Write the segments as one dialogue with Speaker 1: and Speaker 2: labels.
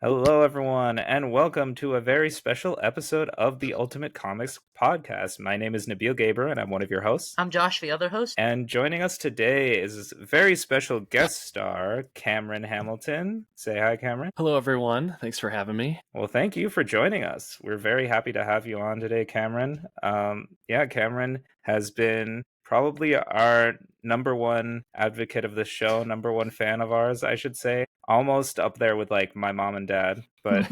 Speaker 1: Hello, everyone, and welcome to a very special episode of the Ultimate Comics Podcast. My name is Nabeel Gaber, and I'm one of your hosts.
Speaker 2: I'm Josh, the other host.
Speaker 1: And joining us today is a very special guest star, Cameron Hamilton. Say hi, Cameron.
Speaker 3: Hello, everyone. Thanks for having me.
Speaker 1: Well, thank you for joining us. We're very happy to have you on today, Cameron. Cameron has been probably our number one advocate of the show, number one fan of ours, I should say. Almost up there with like my mom and dad, but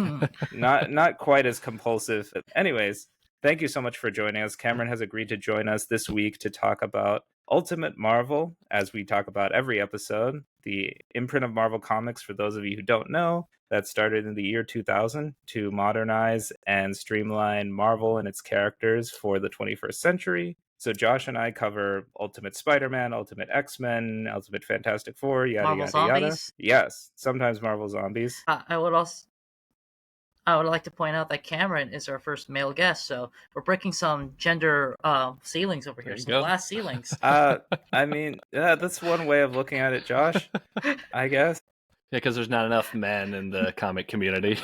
Speaker 1: not quite as compulsive. Anyways, thank you so much for joining us. Cameron has agreed to join us this week to talk about Ultimate Marvel, as we talk about every episode, the imprint of Marvel Comics, for those of you who don't know, that started in the year 2000 to modernize and streamline Marvel and its characters for the 21st century. So Josh and I cover Ultimate Spider-Man, Ultimate X-Men, Ultimate Fantastic Four, yada,
Speaker 2: Marvel
Speaker 1: yada,
Speaker 2: Zombies.
Speaker 1: yada. Yes, sometimes Marvel Zombies.
Speaker 2: I would like to point out that Cameron is our first male guest, so we're breaking some gender ceilings over here, some glass ceilings.
Speaker 1: That's one way of looking at it, Josh, I guess.
Speaker 3: Yeah, because there's not enough men in the comic community.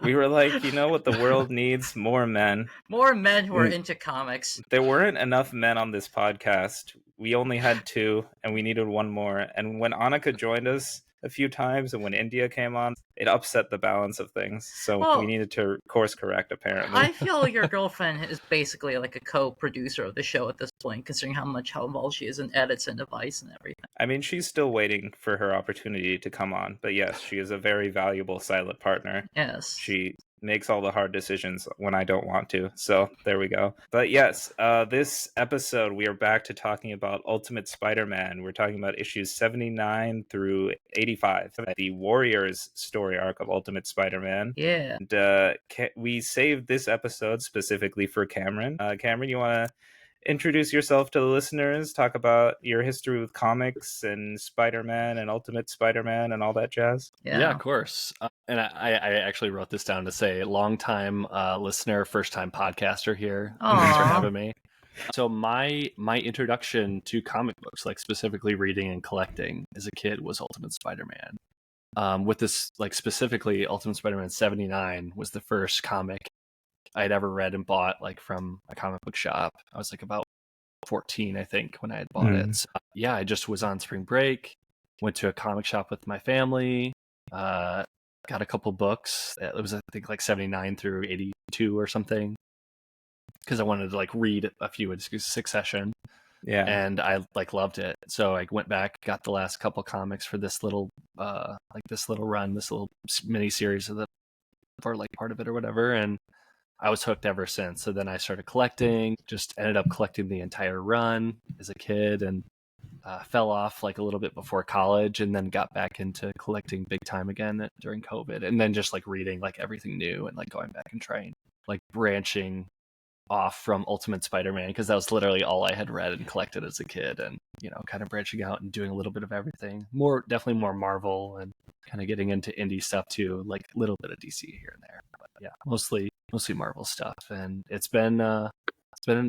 Speaker 1: We were like, you know what the world needs? More men.
Speaker 2: More men who are into comics.
Speaker 1: There weren't enough men on this podcast. We only had two, and we needed one more. And when Annika joined us a few times, and when India came on, it upset the balance of things. So we needed to course correct, apparently.
Speaker 2: I feel your girlfriend is basically like a co-producer of the show at this point, considering how involved she is in edits and advice and everything.
Speaker 1: I mean, she's still waiting for her opportunity to come on. But yes, she is a very valuable silent partner.
Speaker 2: Yes.
Speaker 1: She makes all the hard decisions when I don't want to. So there we go. But yes, this episode, we are back to talking about Ultimate Spider-Man. We're talking about issues 79 through 85, the Warriors story arc of Ultimate Spider-Man.
Speaker 2: Yeah.
Speaker 1: And we saved this episode specifically for Cameron. Cameron, you want to introduce yourself to the listeners, talk about your history with comics and Spider-Man and Ultimate Spider-Man and all that jazz?
Speaker 3: Yeah, of course. And I actually wrote this down to say longtime listener, first-time podcaster here. Thanks for having me. So my introduction to comic books, like specifically reading and collecting as a kid, was Ultimate Spider-Man. With this, like specifically Ultimate Spider-Man 79 was the first comic I'd ever read and bought, like from a comic book shop. I was like about 14, I think, when I had bought it. So, yeah, I just was on spring break, went to a comic shop with my family, got a couple books. It was, I think, like 79 through 82 or something, because I wanted to like read a few in succession.
Speaker 1: Yeah,
Speaker 3: and I like loved it. So I went back, got the last couple comics for this little run, this little mini series of for like part of it or whatever, and I was hooked ever since. So then I started collecting, just ended up collecting the entire run as a kid, and fell off like a little bit before college, and then got back into collecting big time again during COVID, and then just like reading like everything new and like going back and trying like branching off from Ultimate Spider-Man, because that was literally all I had read and collected as a kid, and kind of branching out and doing a little bit of everything. Definitely more Marvel, and kind of getting into indie stuff too, like a little bit of DC here and there. But yeah, mostly Marvel stuff, and it's been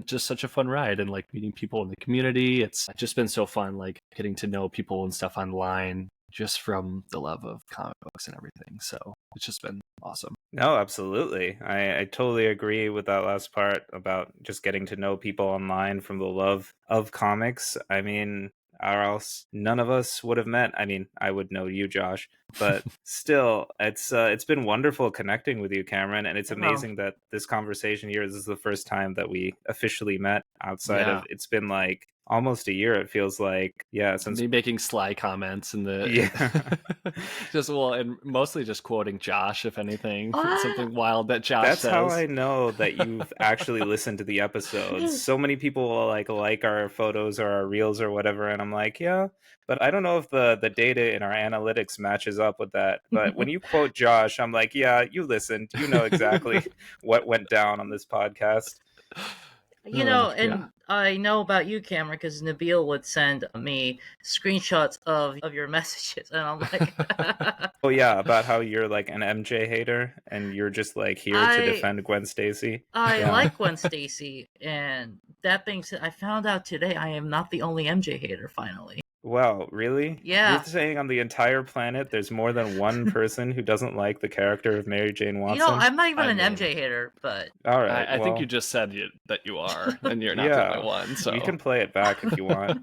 Speaker 3: just such a fun ride, and like meeting people in the community. It's just been so fun, like getting to know people and stuff online, just from the love of comic books and everything. So it's just been awesome.
Speaker 1: No, absolutely. I totally agree with that last part about just getting to know people online from the love of comics. I mean, or else none of us would have met. I mean, I would know you, Josh, but still, it's been wonderful connecting with you, Cameron, and it's amazing that this conversation here, this is the first time that we officially met outside of, it's been like almost a year, it feels like. Yeah, since
Speaker 3: me making sly comments and and mostly just quoting Josh, if anything. Something wild that Josh says.
Speaker 1: That's how I know that you've actually listened to the episodes. So many people will like our photos or our reels or whatever, and I'm like, yeah, but I don't know if the data in our analytics matches up with that. But when you quote Josh, I'm like, yeah, you listened, you know exactly what went down on this podcast.
Speaker 2: I know about you, Cameron, because Nabeel would send me screenshots of your messages, and I'm like,
Speaker 1: oh yeah, about how you're like an MJ hater, and you're just like here to defend Gwen Stacy.
Speaker 2: I like Gwen Stacy, and that being said, I found out today I am not the only MJ hater, finally.
Speaker 1: Wow, really? You're
Speaker 2: Yeah.
Speaker 1: saying on the entire planet there's more than one person who doesn't like the character of Mary Jane Watson?
Speaker 2: I'm not even
Speaker 3: I
Speaker 2: an
Speaker 3: mean,
Speaker 2: MJ hater, but
Speaker 1: All right,
Speaker 3: I think you
Speaker 1: well,
Speaker 3: just said that you are, and you're not the only
Speaker 1: yeah,
Speaker 3: one.
Speaker 1: we
Speaker 3: So
Speaker 1: can play it back if you want.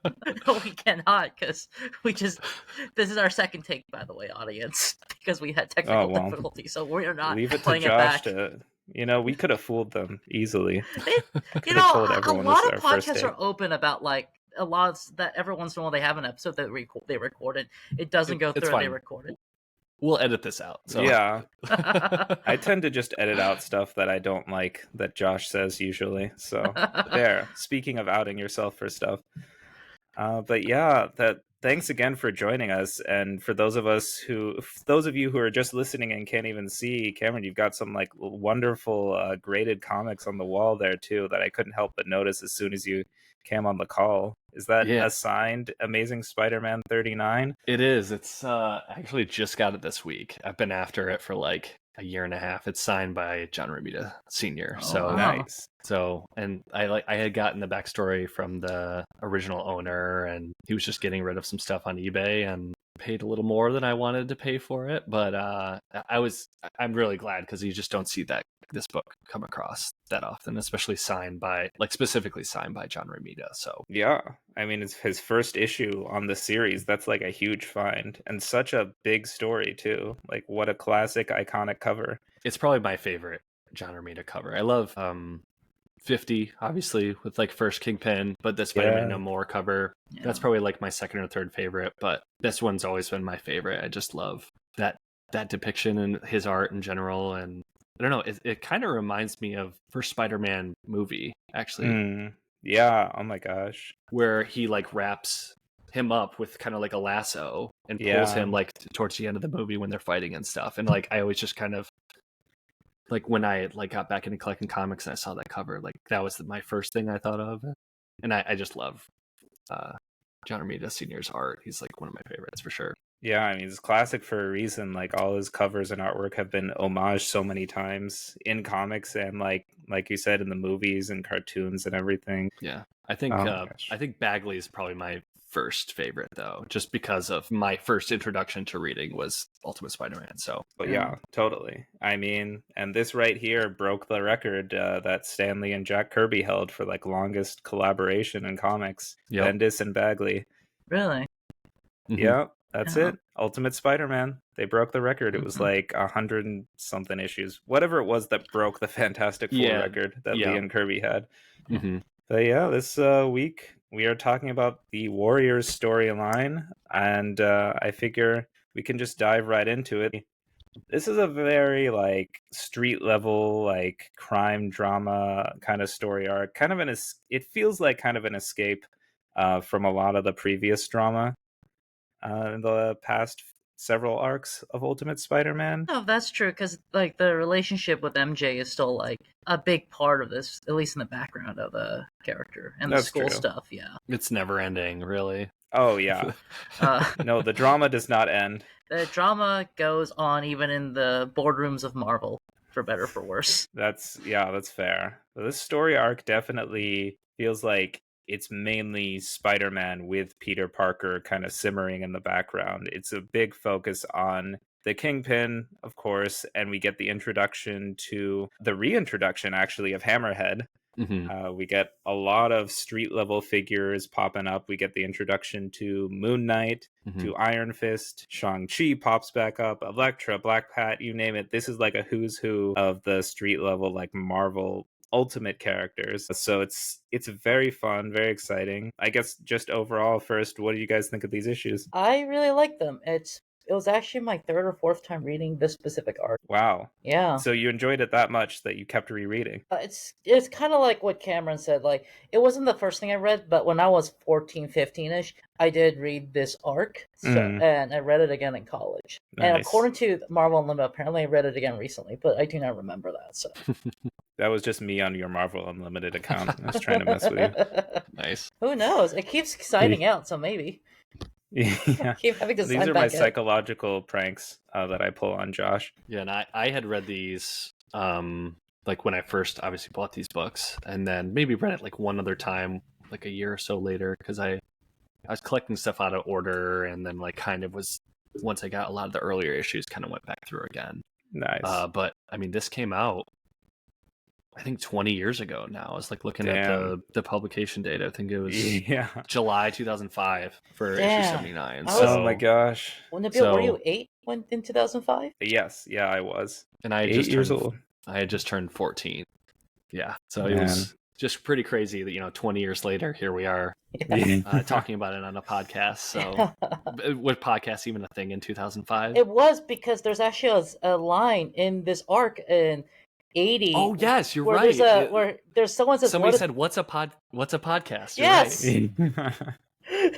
Speaker 2: we cannot because this is our second take, by the way, audience, because we had
Speaker 1: Oh,
Speaker 2: technical
Speaker 1: well,
Speaker 2: difficulties, so we're not
Speaker 1: leave it to
Speaker 2: playing it
Speaker 1: Josh
Speaker 2: back.
Speaker 1: to, we could have fooled them easily.
Speaker 2: It,
Speaker 1: Could have told
Speaker 2: a
Speaker 1: everyone this
Speaker 2: lot
Speaker 1: is
Speaker 2: of
Speaker 1: our first
Speaker 2: podcasts
Speaker 1: take.
Speaker 2: are open about like a lot of that. Every once in a while, they have an episode that they recorded. It doesn't go
Speaker 3: it's
Speaker 2: through, and they
Speaker 3: fine.
Speaker 2: record
Speaker 3: We'll edit this out. So
Speaker 1: Yeah,
Speaker 2: it.
Speaker 1: I tend to just edit out stuff that I don't like that Josh says usually. So there. Speaking of outing yourself for stuff, but yeah, that. Thanks again for joining us, and for those of you who are just listening and can't even see, Cameron, you've got some like wonderful graded comics on the wall there too that I couldn't help but notice as soon as you came on the call. Is that
Speaker 3: yeah,
Speaker 1: a signed Amazing Spider-Man 39?
Speaker 3: it is. It's I actually just got it this week. I've been after it for like a year and a half. It's signed by John Romita Sr.
Speaker 2: Oh,
Speaker 3: So
Speaker 2: wow.
Speaker 1: Nice.
Speaker 3: and I had gotten the backstory from the original owner, and he was just getting rid of some stuff on eBay and paid a little more than I wanted to pay for it. But I'm really glad because you just don't see this book come across that often, especially specifically signed by John Romita. So
Speaker 1: Yeah, I mean, it's his first issue on the series. That's like a huge find and such a big story too. Like, what a classic, iconic cover.
Speaker 3: it's probably my favorite John Romita cover. I love 50, obviously, with like first Kingpin, but the Spider-Man No More cover, that's probably like my second or third favorite, but this one's always been my favorite. I just love that depiction and his art in general. And I don't know, it kind of reminds me of first Spider-Man movie, actually,
Speaker 1: Yeah, oh my gosh.
Speaker 3: where he like wraps him up with kind of like a lasso and pulls
Speaker 1: Yeah.
Speaker 3: him like towards the end of the movie when they're fighting and stuff. And like I always just kind of like when I like got back into collecting comics and I saw that cover, like that was my first thing I thought of. And I just love John Romita Sr.'s art. He's like one of my favorites for sure.
Speaker 1: Yeah, I mean, it's classic for a reason. Like, all his covers and artwork have been homaged so many times in comics and like you said, in the movies and cartoons and everything.
Speaker 3: Yeah,
Speaker 1: Oh my gosh.
Speaker 3: I think Bagley is probably my first favorite though, just because of my first introduction to reading was Ultimate Spider-Man. So
Speaker 1: But yeah, totally. I mean, and this right here broke the record that Stan Lee and Jack Kirby held for like longest collaboration in comics.
Speaker 3: Yep.
Speaker 1: Bendis and Bagley.
Speaker 2: Really?
Speaker 3: Mhm.
Speaker 1: Yeah, that's
Speaker 2: Yeah.
Speaker 1: it. Ultimate Spider-Man. They broke the record. It was like 100 and something issues. Whatever it was that broke the Fantastic Four
Speaker 3: Yeah,
Speaker 1: record that
Speaker 3: yeah.
Speaker 1: Lee and Kirby had.
Speaker 3: Mhm.
Speaker 1: But yeah, this week we are talking about the Warriors storyline, and I figure we can just dive right into it. This is a very like street level, like crime drama kind of story arc. Kind of it feels like kind of an escape from a lot of the previous drama in the past several arcs of Ultimate Spider-Man.
Speaker 2: No, that's true because like the relationship with MJ is still like a big part of this, at least in the background of the character and the
Speaker 1: That's
Speaker 2: school
Speaker 1: true.
Speaker 2: stuff. Yeah.
Speaker 3: It's never ending, really.
Speaker 1: Oh yeah. No, the drama does not end.
Speaker 2: The drama goes on even in the boardrooms of Marvel, for better for worse.
Speaker 1: That's fair. This story arc definitely feels like it's mainly Spider-Man with Peter Parker kind of simmering in the background. It's a big focus on the Kingpin, of course, and we get the reintroduction actually of Hammerhead.
Speaker 3: Mhm.
Speaker 1: We get a lot of street level figures popping up. We get the introduction to Moon Knight,
Speaker 3: Mhm.
Speaker 1: to Iron Fist. Shang-Chi pops back up. Elektra, Black Pat, you name it. This is like a who's who of the street level like Marvel Ultimate characters. So it's very fun, very exciting. I guess just overall first, what do you guys think of these issues?
Speaker 2: I really like them. It was actually my third or fourth time reading this specific arc.
Speaker 1: Wow.
Speaker 2: Yeah.
Speaker 1: So you enjoyed it that much that you kept rereading.
Speaker 2: It's kind of like what Cameron said. Like, it wasn't the first thing I read, but when I was 14, 15-ish, I did read this arc, and I read it again in college. And
Speaker 1: Nice.
Speaker 2: according to Marvel Unlimited, apparently I read it again recently, but I do not remember that. So
Speaker 1: That was just me on your Marvel Unlimited account. I was trying to mess with you.
Speaker 3: Nice.
Speaker 2: Who knows? It keeps signing out, so maybe.
Speaker 1: Yeah.
Speaker 2: Keep having to
Speaker 1: These
Speaker 2: sign
Speaker 1: are my
Speaker 2: back in.
Speaker 1: psychological pranks that I pull on Josh.
Speaker 3: Yeah, and I had read these like when I first obviously bought these books, and then maybe read it like one other time like a year or so later because I I was collecting stuff out of order, and then like kind of was once I got a lot of the earlier issues, kind of went back through again.
Speaker 1: Nice.
Speaker 3: But I mean, this came out I think 20 years ago now. I was like looking at the publication date. I think it was July 2005 for issue 79.
Speaker 1: Oh my gosh.
Speaker 2: Well, Nabeel, were you 8 in 2005?
Speaker 1: Yes, yeah, I was.
Speaker 3: And I had
Speaker 1: 8 years old.
Speaker 3: I had just turned 14. Yeah, so it was just pretty crazy that 20 years later, here we are talking about it on a podcast. So, was podcast even a thing in 2005?
Speaker 2: It was, because there's actually a line in this arc in 80.
Speaker 3: Oh yes, you're
Speaker 2: where
Speaker 3: right.
Speaker 2: Where there's somebody
Speaker 3: said, "What's a podcast?" You're
Speaker 2: yes.
Speaker 3: Right.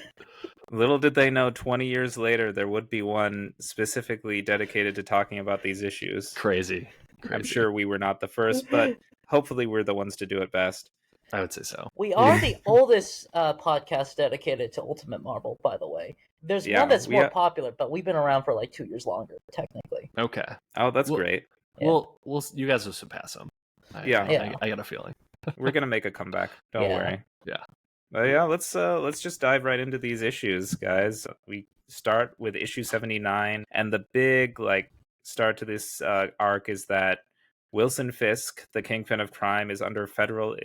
Speaker 1: Little did they know 20 years later there would be one specifically dedicated to talking about these issues.
Speaker 3: Crazy.
Speaker 1: I'm sure we were not the first, but hopefully we're the ones to do it best.
Speaker 3: I would say so.
Speaker 2: We are the oldest podcast dedicated to Ultimate Marvel, by the way. There's one that's more popular, but we've been around for like 2 years longer, technically.
Speaker 3: Okay.
Speaker 1: Oh, that's great.
Speaker 3: Yeah. Well, you guys will surpass them. I got a feeling.
Speaker 1: We're gonna make a comeback. Don't worry.
Speaker 3: Yeah.
Speaker 1: But yeah, let's just dive right into these issues, guys. We start with issue 79, and the big start to this arc is that Wilson Fisk, the kingpin of crime, is under federal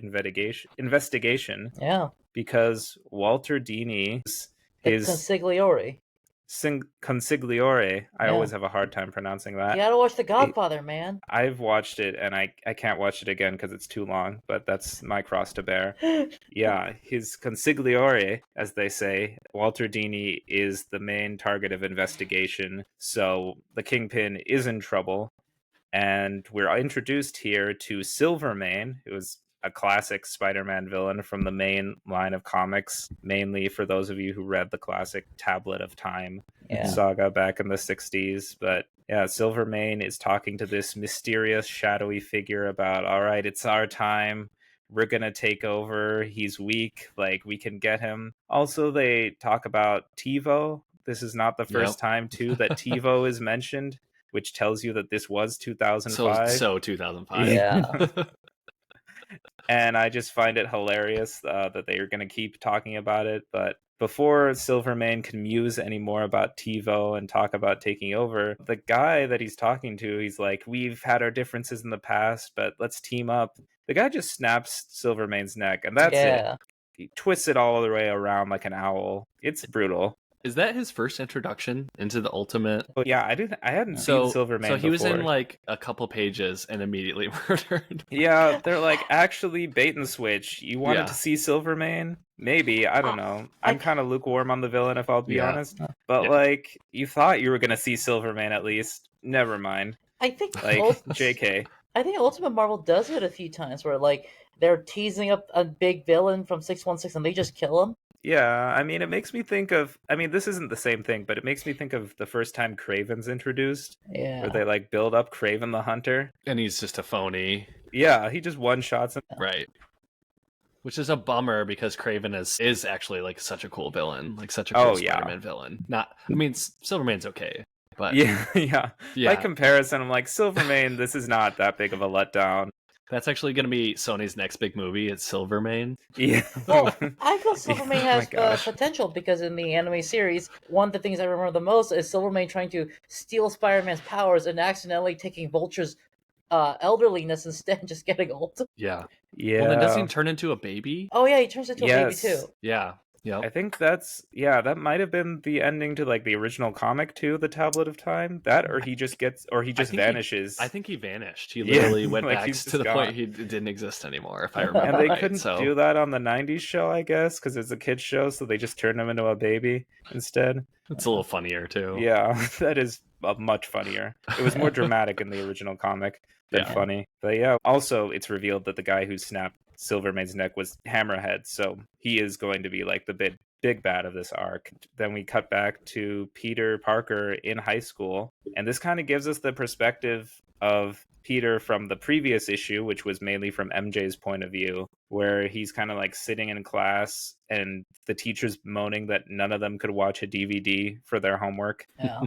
Speaker 1: investigation.
Speaker 2: Yeah.
Speaker 1: Because Walter Dini is
Speaker 2: consigliere.
Speaker 1: Consigliore. I always have a hard time pronouncing that.
Speaker 2: You gotta watch The Godfather, man.
Speaker 1: I've watched it, and I can't watch it again because it's too long, but that's my cross to bear. Yeah, his consigliore, as they say, Walter Dini, is the main target of investigation, so the Kingpin is in trouble, and we're introduced here to Silvermane, who is a classic Spider-Man villain from the main line of comics, mainly for those of you who read the classic Tablet of Time saga back in the 60s. But yeah, Silvermane is talking to this mysterious, shadowy figure about, all right, it's our time. We're going to take over. He's weak. We can get him. Also, they talk about TiVo. This is not the first time, too, that TiVo is mentioned, which tells you that this was 2005.
Speaker 3: So 2005.
Speaker 2: Yeah.
Speaker 1: And I just find it hilarious that they are going to keep talking about it. But before Silvermane can muse any more about TiVo and talk about taking over, the guy that he's talking to, he's like, we've had our differences in the past, but let's team up. The guy just snaps Silvermane's neck, and that's it. He twists it all the way around like an owl. It's brutal.
Speaker 3: Is that his first introduction into the Ultimate?
Speaker 1: Oh, yeah, I hadn't seen Silvermane
Speaker 3: So he was
Speaker 1: before.
Speaker 3: in a couple pages and immediately murdered.
Speaker 1: Yeah, they're actually bait and switch. You wanted to see Silvermane? Maybe, I don't know. I'm kind of lukewarm on the villain, if I'll be honest. But you thought you were gonna see Silvermane at least. Never mind.
Speaker 2: I think
Speaker 1: JK.
Speaker 2: I think Ultimate Marvel does it a few times where they're teasing up a big villain from 616 and they just kill him.
Speaker 1: Yeah, I mean, it makes me think of... I mean, this isn't the same thing, but it makes me think of the first time Kraven's introduced.
Speaker 2: Yeah.
Speaker 1: Where they, build up Kraven the Hunter.
Speaker 3: And he's just a phony.
Speaker 1: Yeah, he just one-shots him.
Speaker 3: Right. Which is a bummer, because Kraven is actually, such a cool villain. Such a cool Spider-Man villain. Silvermane's okay. But
Speaker 1: yeah. By comparison, I'm like, Silvermane, this is not that big of a letdown.
Speaker 3: That's actually going to be Sony's next big movie. It's Silvermane.
Speaker 1: Yeah.
Speaker 2: Well, I feel Silvermane has potential, because in the anime series, one of the things I remember the most is Silvermane trying to steal Spider-Man's powers and accidentally taking Vulture's elderliness instead and just getting old.
Speaker 3: Yeah.
Speaker 1: Yeah.
Speaker 3: Well, then doesn't he turn into a baby?
Speaker 2: Oh, yeah, he turns into a baby, too.
Speaker 3: Yeah. Yeah,
Speaker 1: I think that might have been the ending to the original comic too, the Tablet of Time. That, or he just vanishes.
Speaker 3: I think he vanished. He literally went back to the point he didn't exist anymore, if I remember.
Speaker 1: And they couldn't do that on the 90s show, I guess, because it's a kid's show, so they just turned him into a baby instead.
Speaker 3: It's a little funnier too.
Speaker 1: Yeah, that is much funnier. It was more dramatic in the original comic than funny. But yeah, also it's revealed that the guy who snapped Silvermane's neck was Hammerhead, so he is going to be the big bad of this arc. Then we cut back to Peter Parker in high school, and this kind of gives us the perspective of Peter from the previous issue, which was mainly from MJ's point of view, where he's kind of sitting in class and the teacher's moaning that none of them could watch a DVD for their homework.
Speaker 2: Yeah.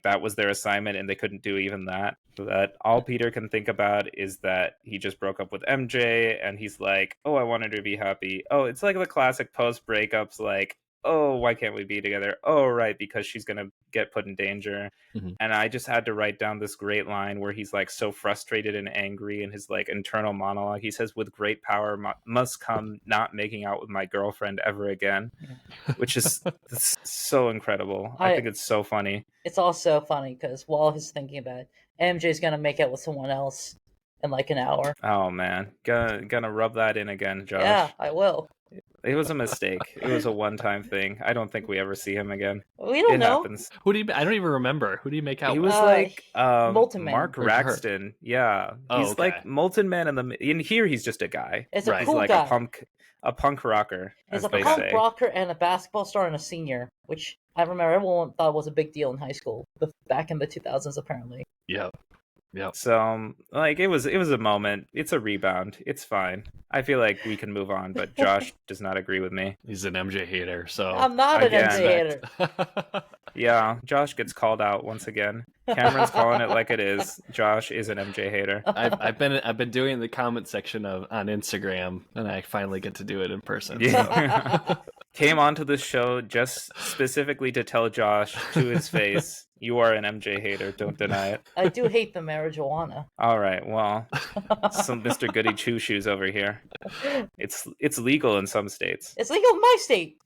Speaker 1: That was their assignment, and they couldn't do even that. So that all Peter can think about is that he just broke up with MJ, and he's like, oh, I wanted her to be happy. Oh, it's the classic post-breakups, oh, why can't we be together? Oh, right, because she's gonna get put in danger.
Speaker 3: Mm-hmm.
Speaker 1: And I just had to write down this great line where he's like so frustrated and angry in his like internal monologue. He says, "With great power must come not making out with my girlfriend ever again," which is so incredible. I think it's so funny.
Speaker 2: It's also funny because while he's thinking about it, MJ's gonna make out with someone else in like an hour.
Speaker 1: Oh man, gonna rub that in again, Josh.
Speaker 2: Yeah, I will.
Speaker 1: It was a mistake. It was a one-time thing. I don't think we ever see him again.
Speaker 2: We don't know.
Speaker 1: Happens.
Speaker 3: Who do you? I don't even remember. Who do you make out
Speaker 1: He
Speaker 3: with?
Speaker 1: was like
Speaker 2: Molten Man.
Speaker 1: Mark Raxton. Yeah, he's
Speaker 3: okay.
Speaker 1: like Molten Man in here. He's just a guy.
Speaker 2: It's a
Speaker 3: Right.
Speaker 2: cool
Speaker 1: He's like
Speaker 2: guy.
Speaker 1: a punk rocker.
Speaker 2: He's
Speaker 1: As
Speaker 2: a
Speaker 1: they
Speaker 2: punk
Speaker 1: say.
Speaker 2: rocker and a basketball star and a senior, which I remember everyone thought was a big deal in high school, back in the 2000s apparently.
Speaker 3: Yep.
Speaker 1: So like it was a moment. It's a rebound. It's fine. I feel like we can move on, but Josh does not agree with me.
Speaker 3: He's an MJ hater, so
Speaker 2: I'm not an MJ hater.
Speaker 1: Yeah, Josh gets called out once again. Cameron's calling it like it is. Josh is an MJ hater.
Speaker 3: I've been doing the comment section on Instagram, and I finally get to do it in person.
Speaker 1: Yeah.
Speaker 3: So.
Speaker 1: Came onto this show just specifically to tell Josh to his face, "You are an MJ hater. Don't deny it."
Speaker 2: I do hate the marijuana.
Speaker 1: All right, well, some Mr. Goody Two Shoes over here. It's legal in some states.
Speaker 2: It's legal in my state.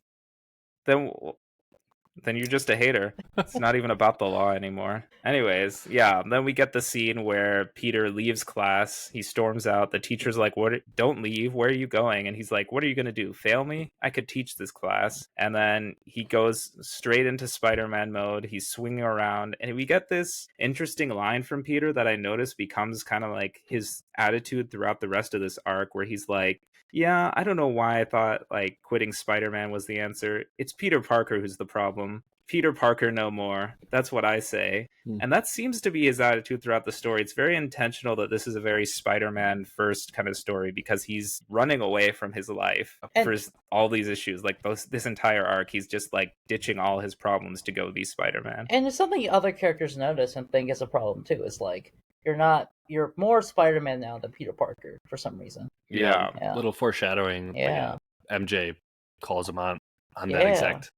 Speaker 1: Then you're just a hater. It's not even about the law anymore. Anyways, yeah, then we get the scene where Peter leaves class. He storms out. The teacher's like, "What? Don't leave. Where are you going?" And he's like, "What are you going to do? Fail me? I could teach this class." And then he goes straight into Spider-Man mode. He's swinging around. And we get this interesting line from Peter that I noticed becomes kind of like his attitude throughout the rest of this arc, where he's like, "Yeah, I don't know why I thought like quitting Spider-Man was the answer. It's Peter Parker who's the problem. Peter Parker no more. That's what I say." And that seems to be his attitude throughout the story. It's very intentional that this is a very Spider-Man first kind of story because he's running away from his life for all these issues. Like this entire arc, he's just like ditching all his problems to go be Spider-Man.
Speaker 2: And it's something other characters notice and think is a problem too. It's like you're more Spider-Man now than Peter Parker for some reason.
Speaker 1: Yeah.
Speaker 3: Little foreshadowing.
Speaker 2: Yeah.
Speaker 3: MJ calls him on that exact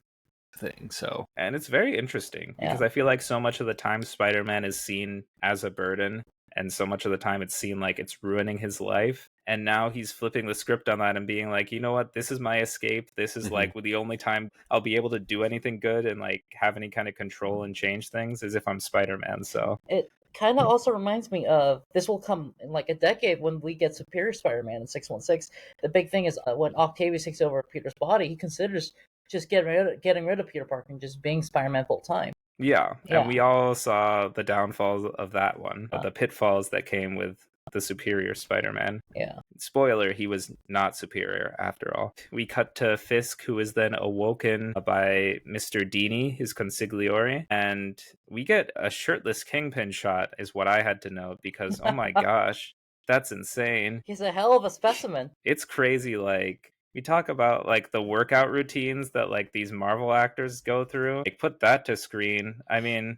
Speaker 3: thing. So,
Speaker 1: and it's very interesting because I feel like so much of the time Spider-Man is seen as a burden, and so much of the time it's seen like it's ruining his life. And now he's flipping the script on that and being like, you know what, this is my escape. This is like the only time I'll be able to do anything good and like have any kind of control and change things is if I'm Spider-Man. So
Speaker 2: it kind of also reminds me of, this will come in like a decade when we get Superior Spider-Man in 616. The big thing is when Octavius takes over Peter's body, he considers just getting rid of Peter Parker and just being Spider-Man full time.
Speaker 1: Yeah, and we all saw the downfalls of that one, the pitfalls that came with the Superior Spider-Man.
Speaker 2: Yeah.
Speaker 1: Spoiler, he was not superior after all. We cut to Fisk, who is then awoken by Mr. Dini, his consigliere, and we get a shirtless Kingpin shot is what I had to note because, oh my gosh, that's insane.
Speaker 2: He's a hell of a specimen.
Speaker 1: It's crazy, like... We talk about like the workout routines that like these Marvel actors go through. Like put that to screen. I mean,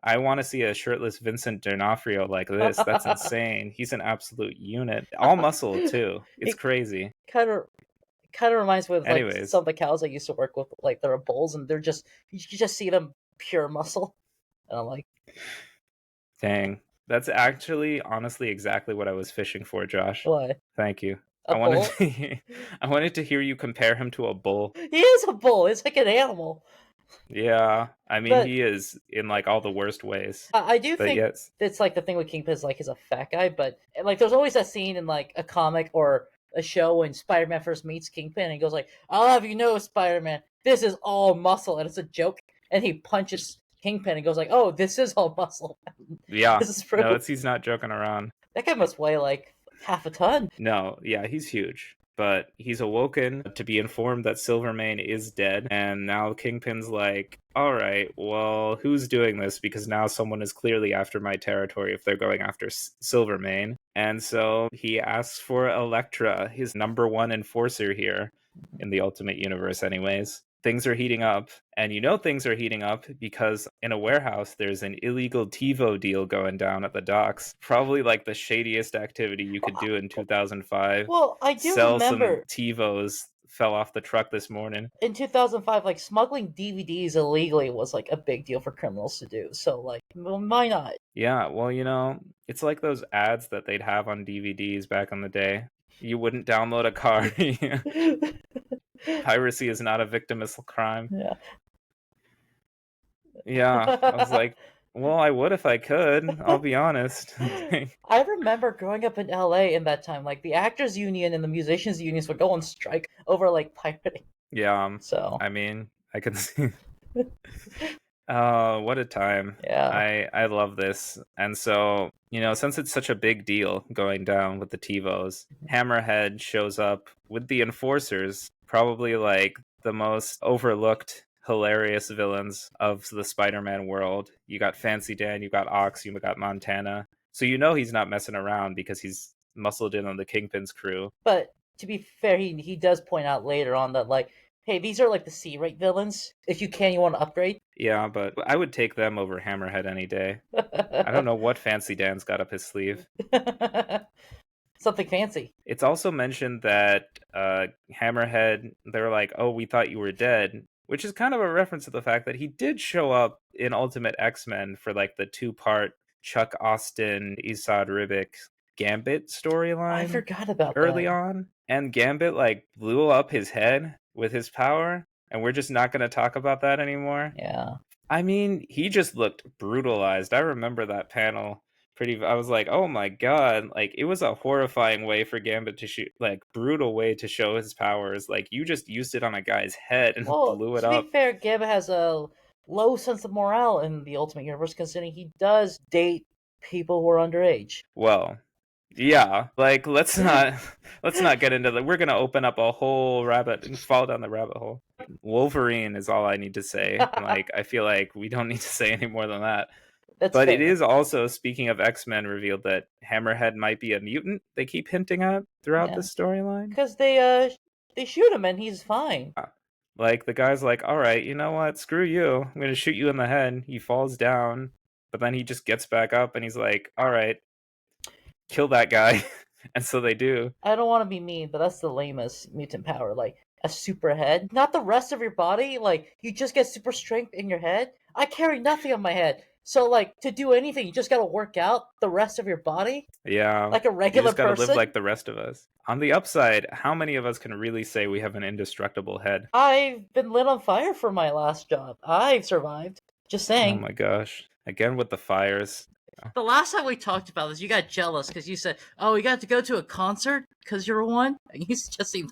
Speaker 1: I want to see a shirtless Vincent D'Onofrio like this. That's insane. He's an absolute unit. All muscle too. It's crazy.
Speaker 2: Kind of reminds me of like some of the cows I used to work with. Like there are bulls, and they're just you just see them pure muscle, and I'm like,
Speaker 1: dang, that's actually honestly exactly what I was fishing for, Josh.
Speaker 2: What?
Speaker 1: Thank you.
Speaker 2: I
Speaker 1: wanted to hear you compare him to a bull.
Speaker 2: He is a bull. It's like an animal.
Speaker 1: Yeah, I mean, he is in like all the worst ways.
Speaker 2: I do think it's like the thing with Kingpin is like he's a fat guy, but like there's always that scene in like a comic or a show when Spider-Man first meets Kingpin and he goes like, "I'll have you know, Spider-Man, this is all muscle," and it's a joke, and he punches Kingpin and goes like, "Oh, this is all muscle."
Speaker 1: Yeah, no, he's not joking around.
Speaker 2: That guy must weigh like half a ton.
Speaker 1: No, yeah, he's huge. But he's awoken to be informed that Silvermane is dead. And now Kingpin's like, all right, well, who's doing this? Because now someone is clearly after my territory if they're going after Silvermane. And so he asks for Elektra, his number one enforcer here in the Ultimate Universe anyways. Things are heating up, and you know things are heating up because in a warehouse there's an illegal TiVo deal going down at the docks. Probably like the shadiest activity you could do in 2005.
Speaker 2: Well, I do
Speaker 1: sell
Speaker 2: remember
Speaker 1: some TiVos fell off the truck this morning.
Speaker 2: In 2005, like, smuggling DVDs illegally was like a big deal for criminals to do. So, like, why not?
Speaker 1: Yeah, well, it's like those ads that they'd have on DVDs back in the day. You wouldn't download a car. Piracy is not a victimless crime.
Speaker 2: Yeah.
Speaker 1: Yeah, I was like, well, I would if I could. I'll be honest.
Speaker 2: I remember growing up in LA in that time, like the actors union and the musicians unions would go on strike over like pirating.
Speaker 1: Yeah,
Speaker 2: So
Speaker 1: I mean, I can see. What a time.
Speaker 2: yeah.
Speaker 1: I love this. And so, since it's such a big deal going down with the TiVos, Hammerhead shows up with the Enforcers, probably like the most overlooked, hilarious villains of the Spider-Man world. You got Fancy Dan, you got Ox, you got Montana. So he's not messing around because he's muscled in on the Kingpin's crew.
Speaker 2: But to be fair, he does point out later on that, like, hey, these are like the C-rate villains. If you can, you want to upgrade.
Speaker 1: Yeah, but I would take them over Hammerhead any day. I don't know what Fancy Dan's got up his sleeve.
Speaker 2: Something fancy.
Speaker 1: It's also mentioned that Hammerhead, they're like, oh, we thought you were dead, which is kind of a reference to the fact that he did show up in Ultimate X-Men for like the 2-part Chuck Austin, Esad Ribic Gambit storyline.
Speaker 2: I forgot about
Speaker 1: early
Speaker 2: that.
Speaker 1: on. And Gambit like blew up his head with his power, and we're just not going to talk about that anymore.
Speaker 2: Yeah.
Speaker 1: I mean, he just looked brutalized. I remember that panel I was like, oh my god, like it was a horrifying way for Gambit to shoot, like brutal way to show his powers. Like you just used it on a guy's head and blew it up.
Speaker 2: To be fair, Gambit has a low sense of morale in the Ultimate Universe, considering he does date people who are underage.
Speaker 1: Well, yeah, like let's not get into that. We're gonna open up a whole rabbit and fall down the rabbit hole. Wolverine is all I need to say. Like I feel like we don't need to say any more than that.
Speaker 2: That's
Speaker 1: but
Speaker 2: fair.
Speaker 1: It is also, speaking of X-Men, revealed that Hammerhead might be a mutant. They keep hinting at throughout the storyline
Speaker 2: because they shoot him and he's fine.
Speaker 1: Like the guy's like, all right, you know what? Screw you. I'm gonna shoot you in the head. He falls down, but then he just gets back up and he's like, all right, kill that guy. And so they do.
Speaker 2: I don't want to be mean, but that's the lamest mutant power. Like a super head, not the rest of your body. Like you just get super strength in your head. I carry nothing on my head. So, like, to do anything, you just gotta work out the rest of your body?
Speaker 1: Yeah.
Speaker 2: Like a regular person?
Speaker 1: You just gotta live like the rest of us. On the upside, how many of us can really say we have an indestructible head?
Speaker 2: I've been lit on fire for my last job. I've survived. Just saying.
Speaker 1: Oh my gosh. Again with the fires.
Speaker 2: The last time we talked about this, you got jealous because you said, oh, you got to go to a concert because you're one? And you just seemed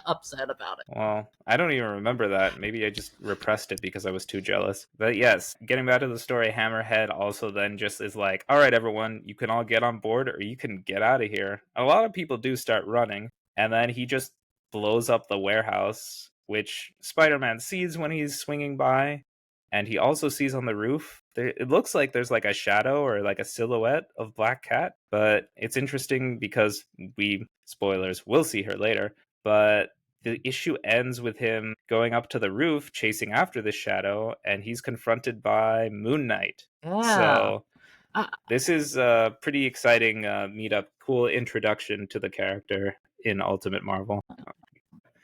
Speaker 2: upset about it.
Speaker 1: Well, I don't even remember that. Maybe I just repressed it because I was too jealous. But yes, getting back to the story, Hammerhead also then just is like, all right, everyone, you can all get on board or you can get out of here. A lot of people do start running, and then he just blows up the warehouse, which Spider-Man sees when he's swinging by. And he also sees on the roof, it looks like there's like a shadow or like a silhouette of Black Cat. But it's interesting because spoilers, we'll see her later. But the issue ends with him going up to the roof, chasing after this shadow, and he's confronted by Moon Knight.
Speaker 2: Yeah.
Speaker 1: So this is a pretty exciting meetup, cool introduction to the character in Ultimate Marvel.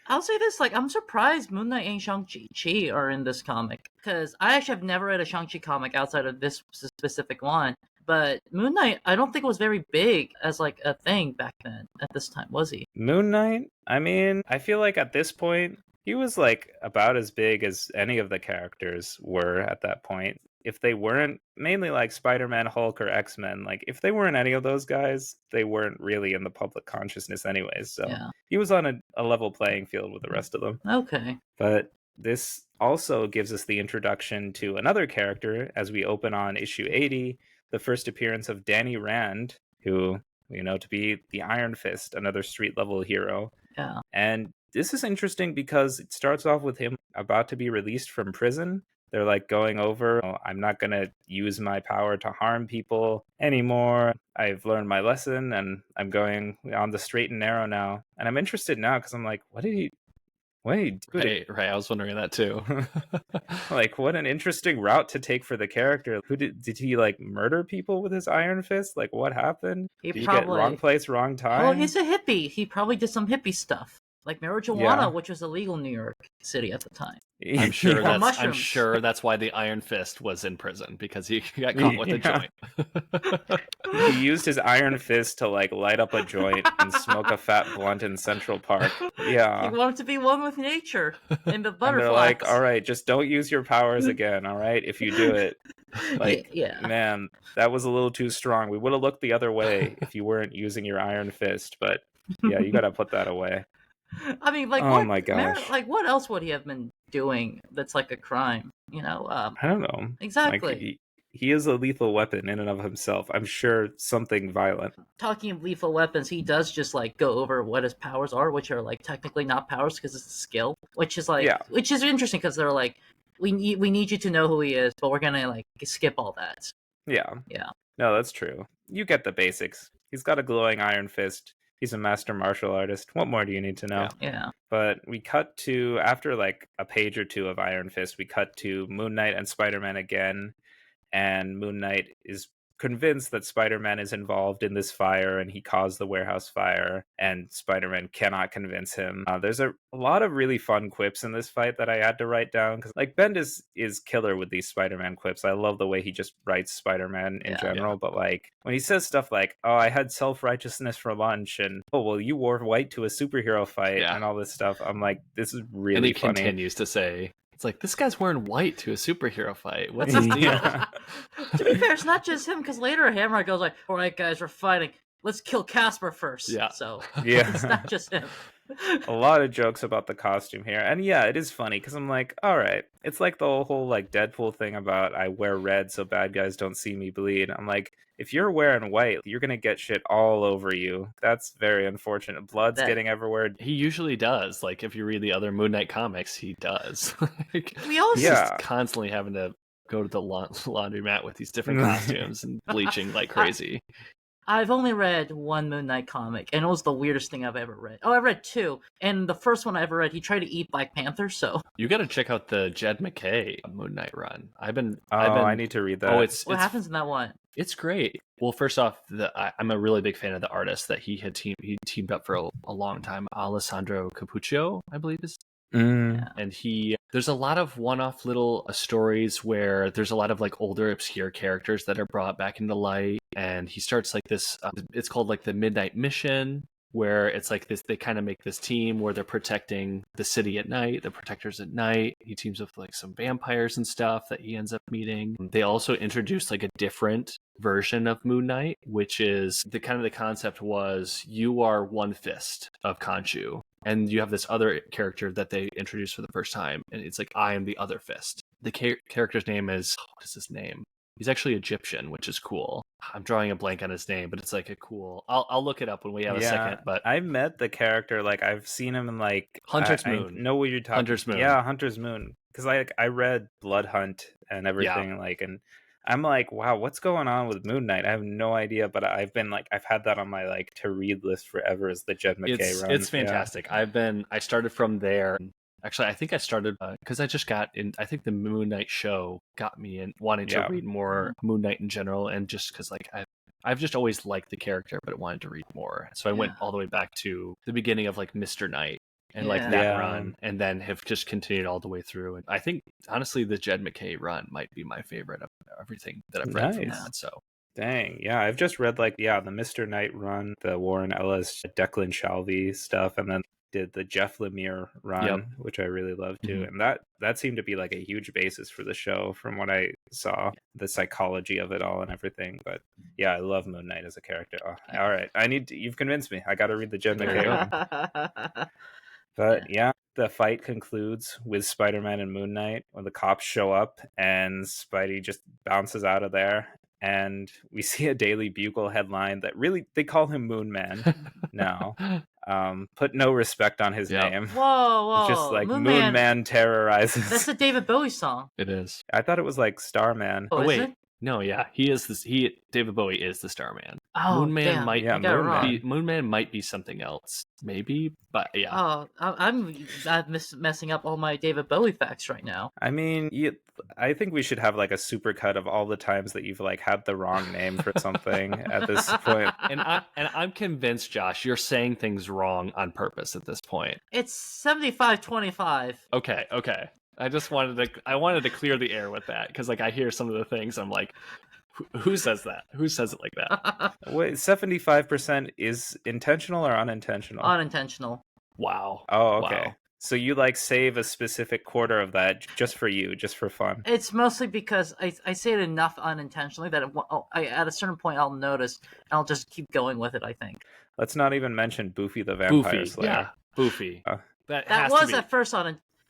Speaker 2: I'll say this, like, I'm surprised Moon Knight and Shang-Chi are in this comic. Because I actually have never read a Shang-Chi comic outside of this specific one. But Moon Knight, I don't think was very big as, like, a thing back then, at this time, was he?
Speaker 1: Moon Knight? I mean, I feel like at this point, he was, like, about as big as any of the characters were at that point. If they weren't, mainly like Spider-Man, Hulk, or X-Men, like, if they weren't any of those guys, they weren't really in the public consciousness anyways. So he was on a level playing field with the rest of them.
Speaker 2: Okay.
Speaker 1: But this also gives us the introduction to another character as we open on issue 80, the first appearance of Danny Rand, who we know to be the Iron Fist, another street-level hero.
Speaker 2: Yeah.
Speaker 1: And this is interesting because it starts off with him about to be released from prison. They're like going over, oh, I'm not going to use my power to harm people anymore. I've learned my lesson and I'm going on the straight and narrow now. And I'm interested now because I'm like, what did he do?
Speaker 3: Right. I was wondering that too.
Speaker 1: Like, what an interesting route to take for the character. Did he like murder people with his iron fist? Like, what happened? Did he get wrong place, wrong time?
Speaker 2: Well, he's a hippie. He probably did some hippie stuff. like marijuana, which was illegal in New York City at the time.
Speaker 3: I'm sure
Speaker 2: Or
Speaker 3: that's
Speaker 2: mushrooms.
Speaker 3: that's why the Iron Fist was in prison, because he got caught with a joint.
Speaker 1: He used his Iron Fist to like light up a joint and smoke a fat blunt in Central Park. Yeah.
Speaker 2: He wanted to be one with nature and the butterflies.
Speaker 1: And they're like, all right, just don't use your powers again, all right, if you do it. Like, man, that was a little too strong. We would have looked the other way if you weren't using your Iron Fist, but yeah, you got to put that away.
Speaker 2: I mean, like,
Speaker 1: oh my gosh,
Speaker 2: like, what else would he have been doing that's like a crime? You know,
Speaker 1: I don't know
Speaker 2: exactly.
Speaker 1: Like, he is a lethal weapon in and of himself. I'm sure something violent.
Speaker 2: Talking of lethal weapons, he does just like go over what his powers are, which are like technically not powers because it's a skill, which is like, which is interesting because they're like, we need you to know who he is, but we're gonna like skip all that.
Speaker 1: Yeah. No, that's true. You get the basics. He's got a glowing Iron Fist. He's a master martial artist. What more do you need to know?
Speaker 2: Yeah.
Speaker 1: But we cut to, after like a page or two of Iron Fist, we cut to Moon Knight and Spider-Man again. And Moon Knight is convinced that Spider-Man is involved in this fire and he caused the warehouse fire, and Spider-Man cannot convince him. There's a lot of really fun quips in this fight that I had to write down, because like Bendis is killer with these Spider-Man quips. I love the way he just writes Spider-Man in general, but like when he says stuff like, oh, I had self-righteousness for lunch, and oh, well, you wore white to a superhero fight, and all this stuff, I'm like, this is really
Speaker 3: and he
Speaker 1: funny.
Speaker 3: Continues to say, it's like, this guy's wearing white to a superhero fight. What's his deal?
Speaker 2: To be fair, it's not just him, because later Hammer goes like, all right, guys, we're fighting. Let's kill Casper first.
Speaker 3: Yeah.
Speaker 2: So it's not just him.
Speaker 1: A lot of jokes about the costume here. And yeah, it is funny because I'm like, all right. It's like the whole like Deadpool thing about I wear red so bad guys don't see me bleed. I'm like, if you're wearing white, you're going to get shit all over you. That's very unfortunate. Blood's getting everywhere.
Speaker 3: He usually does. Like, if you read the other Moon Knight comics, he does. Like,
Speaker 2: we also
Speaker 3: just constantly having to go to the laundromat with these different costumes and bleaching like crazy.
Speaker 2: I've only read one Moon Knight comic, and it was the weirdest thing I've ever read. Oh, I read two, and the first one I ever read, he tried to eat Black Panther, so...
Speaker 3: You gotta check out the Jed MacKay Moon Knight run.
Speaker 1: I need to read that.
Speaker 2: What happens in that one?
Speaker 3: It's great. Well, first off, I'm a really big fan of the artist that he teamed up for a long time. Alessandro Capuccio, I believe is. And there's a lot of one-off little stories where there's a lot of like older obscure characters that are brought back into light, and he starts like this it's called like the Midnight Mission, where it's like this, they kind of make this team where they're protecting the city at night, the protectors at night. He teams up with like some vampires and stuff that he ends up meeting. They also introduced like a different version of Moon Knight, which is the concept was, you are one fist of Khonshu, and you have this other character that they introduced for the first time, and it's like, I am the other fist. The character's name is, what is his name? He's actually Egyptian, which is cool. I'm drawing a blank on his name, but it's like a cool... I'll look it up when we have a second. But
Speaker 1: I met the character, like I've seen him in like
Speaker 3: Hunter's Moon.
Speaker 1: I know what you're talking.
Speaker 3: Hunter's Moon.
Speaker 1: Yeah, Hunter's Moon. Because I read Blood Hunt and everything, like, and I'm like, wow, what's going on with Moon Knight? I have no idea, but I've had that on my like to read list forever as the Jed MacKay run.
Speaker 3: It's fantastic. I started from there. Actually, I think I started because I just got in. I think the Moon Knight show got me in wanting to read more Moon Knight in general, and just because like I've just always liked the character, but wanted to read more. So I went all the way back to the beginning of like Mr. Knight and like that run, and then have just continued all the way through. And I think honestly, the Jed MacKay run might be my favorite of everything that I've read from that. So.
Speaker 1: Dang, yeah, I've just read like the Mr. Knight run, the Warren Ellis, Declan Shalvey stuff, and then did the Jeff Lemire run, which I really love too. And that seemed to be like a huge basis for the show from what I saw, the psychology of it all and everything. But yeah, I love Moon Knight as a character. Oh, all right, you've convinced me. I got to read the Jed MacKay one. But the fight concludes with Spider-Man and Moon Knight when the cops show up and Spidey just bounces out of there. And we see a Daily Bugle headline that really, they call him Moon Man now. Put no respect on his name.
Speaker 2: Whoa.
Speaker 1: Just like Moon Man terrorizes.
Speaker 2: That's a David Bowie song.
Speaker 3: It is.
Speaker 1: I thought it was like Starman.
Speaker 2: Oh,
Speaker 3: wait. No, yeah, he is this. David Bowie is the Starman.
Speaker 2: Oh,
Speaker 3: Moon Man
Speaker 2: damn.
Speaker 3: might
Speaker 2: I got it wrong.
Speaker 3: Moon Man might be something else, maybe, but yeah.
Speaker 2: Oh, I'm messing up all my David Bowie facts right now.
Speaker 1: I mean, I think we should have like a supercut of all the times that you've like had the wrong name for something at this point.
Speaker 3: And I'm convinced, Josh, you're saying things wrong on purpose at this point.
Speaker 2: It's 75-25.
Speaker 3: Okay. I just wanted to clear the air with that because like I hear some of the things I'm like, who says that? Who says it like that?
Speaker 1: Wait, 75% is intentional or unintentional?
Speaker 2: Unintentional.
Speaker 3: Wow.
Speaker 1: Oh, okay.
Speaker 3: Wow.
Speaker 1: So you like save a specific quarter of that just for you, just for fun.
Speaker 2: It's mostly because I say it enough unintentionally that at a certain point I'll notice and I'll just keep going with it, I think.
Speaker 1: Let's not even mention Boofy the Vampire Slayer.
Speaker 3: Yeah, Boofy.
Speaker 2: That was at first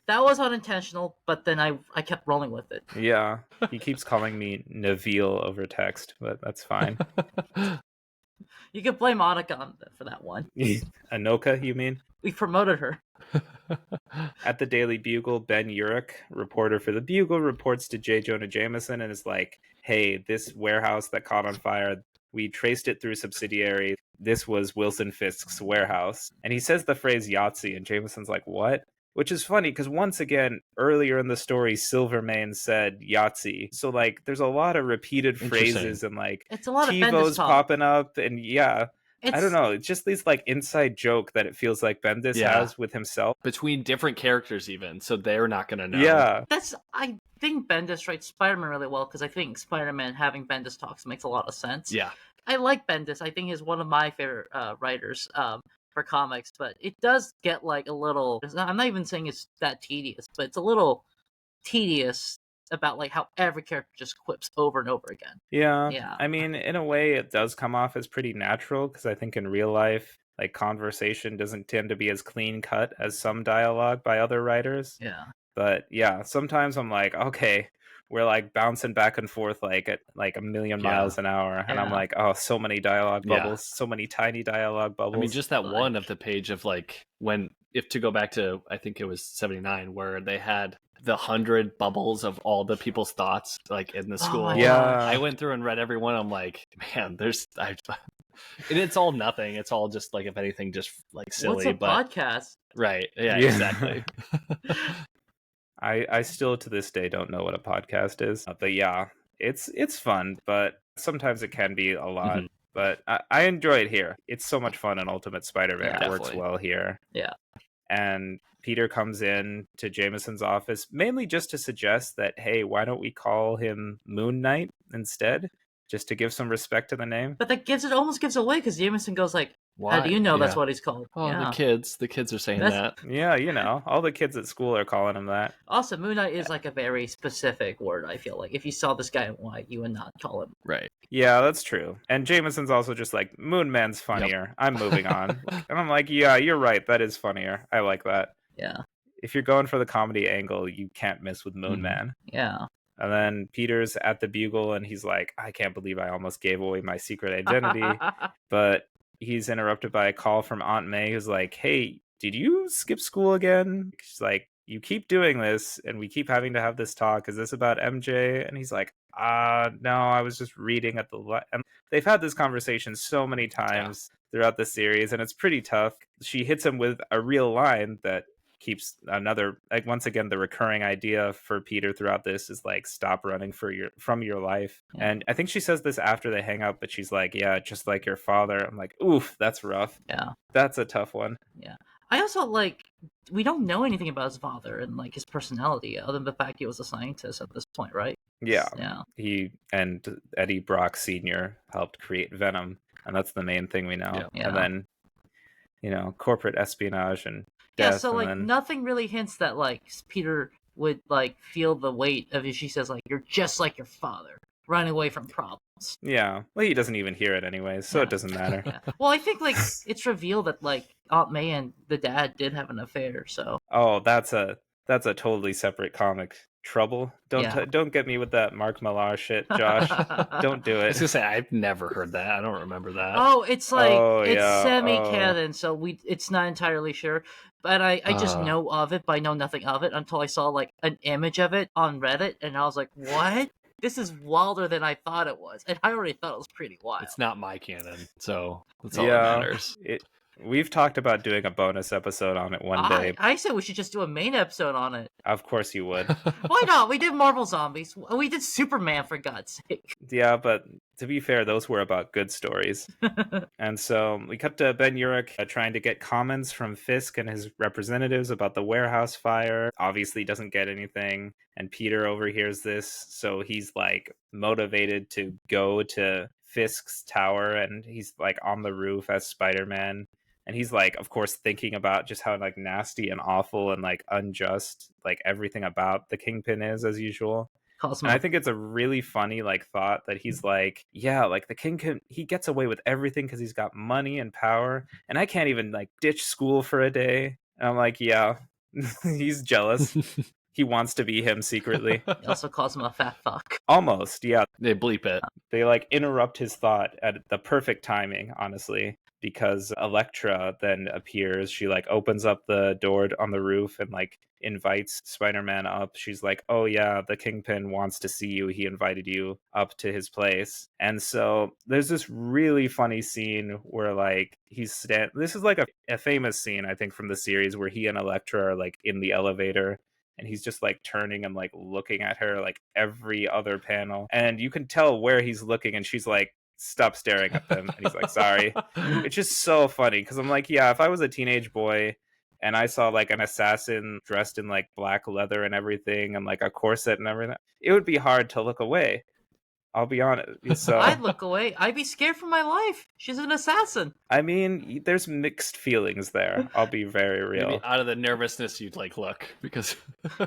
Speaker 2: that was unintentional, but then I kept rolling with it.
Speaker 1: Yeah, he keeps calling me Nabeel over text, but that's fine.
Speaker 2: You could blame Annika for that one.
Speaker 1: Anoka, you mean?
Speaker 2: We promoted her.
Speaker 1: At the Daily Bugle, Ben Urich, reporter for the Bugle, reports to J. Jonah Jameson and is like, hey, this warehouse that caught on fire, we traced it through subsidiary. This was Wilson Fisk's warehouse. And he says the phrase Yahtzee, and Jameson's like, what? Which is funny, because once again, earlier in the story, Silvermane said Yahtzee. So, like, there's a lot of repeated phrases and, like,
Speaker 2: it's a lot of
Speaker 1: TiVo's
Speaker 2: Bendis
Speaker 1: popping up. And, yeah, I don't know. It's just this, like, inside joke that it feels like Bendis has with himself.
Speaker 3: Between different characters, even. So they're not going to know.
Speaker 1: Yeah.
Speaker 2: I think Bendis writes Spider-Man really well, because I think Spider-Man having Bendis talks makes a lot of sense.
Speaker 3: Yeah.
Speaker 2: I like Bendis. I think he's one of my favorite writers. For comics, but it does get like a little, I'm not even saying it's that tedious, but it's a little tedious about like how every character just quips over and over again.
Speaker 1: Yeah. I mean, in a way it does come off as pretty natural, because I think in real life, like, conversation doesn't tend to be as clean cut as some dialogue by other writers.
Speaker 2: Yeah.
Speaker 1: But yeah, sometimes I'm like, okay, we're like bouncing back and forth like at like a million miles an hour, and I'm like, oh, so many dialogue bubbles, so many tiny dialogue bubbles.
Speaker 3: I mean, just that one of the page of like if to go back to, I think it was 79, where they had the 100 bubbles of all the people's thoughts like in the school. I went through and read every one. I'm like, man, and it's all nothing. It's all just like, if anything, just like silly.
Speaker 2: What's a podcast?
Speaker 3: Right? Yeah. Exactly.
Speaker 1: I still to this day don't know what a podcast is, but yeah, it's fun, but sometimes it can be a lot. Mm-hmm. But I enjoy it here. It's so much fun, and Ultimate Spider-Man works well here.
Speaker 2: Yeah.
Speaker 1: And Peter comes in to Jameson's office mainly just to suggest that, hey, why don't we call him Moon Knight instead, just to give some respect to the name.
Speaker 2: But that almost gives away, because Jameson goes like, why? How do you know that's what he's called?
Speaker 3: Oh, the kids are saying that.
Speaker 1: Yeah, all the kids at school are calling him that.
Speaker 2: Also, Moon Knight is like a very specific word, I feel like. If you saw this guy in white, you would not call him.
Speaker 3: Right.
Speaker 1: Yeah, that's true. And Jameson's also just like, Moon Man's funnier. Yep. I'm moving on. And I'm like, yeah, you're right. That is funnier. I like that.
Speaker 2: Yeah.
Speaker 1: If you're going for the comedy angle, you can't miss with Moon Man.
Speaker 2: Yeah.
Speaker 1: And then Peter's at the Bugle, and he's like, I can't believe I almost gave away my secret identity. But he's interrupted by a call from Aunt May, who's like, hey, did you skip school again? She's like, you keep doing this, and we keep having to have this talk. Is this about MJ? And he's like, no, I was just reading at the... And they've had this conversation so many times throughout the series, and it's pretty tough. She hits him with a real line that keeps once again, the recurring idea for Peter throughout this is like, stop running from your life. And I think she says this after they hang up, but she's like, yeah, just like your father. I'm like, oof, that's rough.
Speaker 2: Yeah,
Speaker 1: that's a tough one.
Speaker 2: Yeah, I also like, we don't know anything about his father and like his personality other than the fact he was a scientist at this point, right?
Speaker 1: Yeah. He and Eddie Brock Sr. helped create Venom, and that's the main thing we know. And then corporate espionage and death,
Speaker 2: so like nothing really hints that like Peter would like feel the weight of it. She says like, you're just like your father, running away from problems.
Speaker 1: Yeah, well, he doesn't even hear it anyway, so it doesn't matter.
Speaker 2: Well, I think like it's revealed that like Aunt May and the dad did have an affair. So
Speaker 1: that's a totally separate comic. Trouble. Don't get me with that Mark Millar shit, Josh. Don't do it.
Speaker 3: I was gonna say, I've never heard that. I don't remember that.
Speaker 2: Oh, it's like it's semi-canon, so it's not entirely sure. But I just know of it, but I know nothing of it until I saw like an image of it on Reddit, and I was like, what? this is wilder than I thought it was, and I already thought it was pretty wild.
Speaker 3: It's not my canon, so that's all that matters.
Speaker 1: We've talked about doing a bonus episode on it one day.
Speaker 2: I said we should just do a main episode on it.
Speaker 1: Of course you would.
Speaker 2: Why not? We did Marvel Zombies. We did Superman, for God's sake.
Speaker 1: Yeah, but to be fair, those were about good stories. And so we cut to Ben Urich trying to get comments from Fisk and his representatives about the warehouse fire. Obviously doesn't get anything. And Peter overhears this, so he's like motivated to go to Fisk's tower, and he's like on the roof as Spider-Man. And he's like, of course, thinking about just how like nasty and awful and like unjust like everything about the Kingpin is, as usual. And I think it's a really funny like thought that he's like, yeah, like the Kingpin, he gets away with everything because he's got money and power, and I can't even like ditch school for a day. And I'm like, yeah, he's jealous. He wants to be him secretly.
Speaker 2: He also calls him a fat fuck.
Speaker 1: Almost, yeah.
Speaker 3: They bleep it.
Speaker 1: They like interrupt his thought at the perfect timing, honestly, because Elektra then appears. She like opens up the door on the roof and like invites Spider-Man up. She's like, oh yeah, the Kingpin wants to see you. He invited you up to his place. And so there's this really funny scene where like this is like a famous scene, I think, from the series where he and Elektra are like in the elevator. And he's just like turning and like looking at her like every other panel. And you can tell where he's looking, and she's like, stop staring at them. And he's like, sorry. It's just so funny because I'm like, yeah, if I was a teenage boy and I saw like an assassin dressed in like black leather and everything and like a corset and everything, it would be hard to look away. I'll be honest. So
Speaker 2: I'd look away. I'd be scared for my life. She's an assassin.
Speaker 1: I mean, there's mixed feelings there. I'll be very real.
Speaker 3: Maybe out of the nervousness, you'd like look because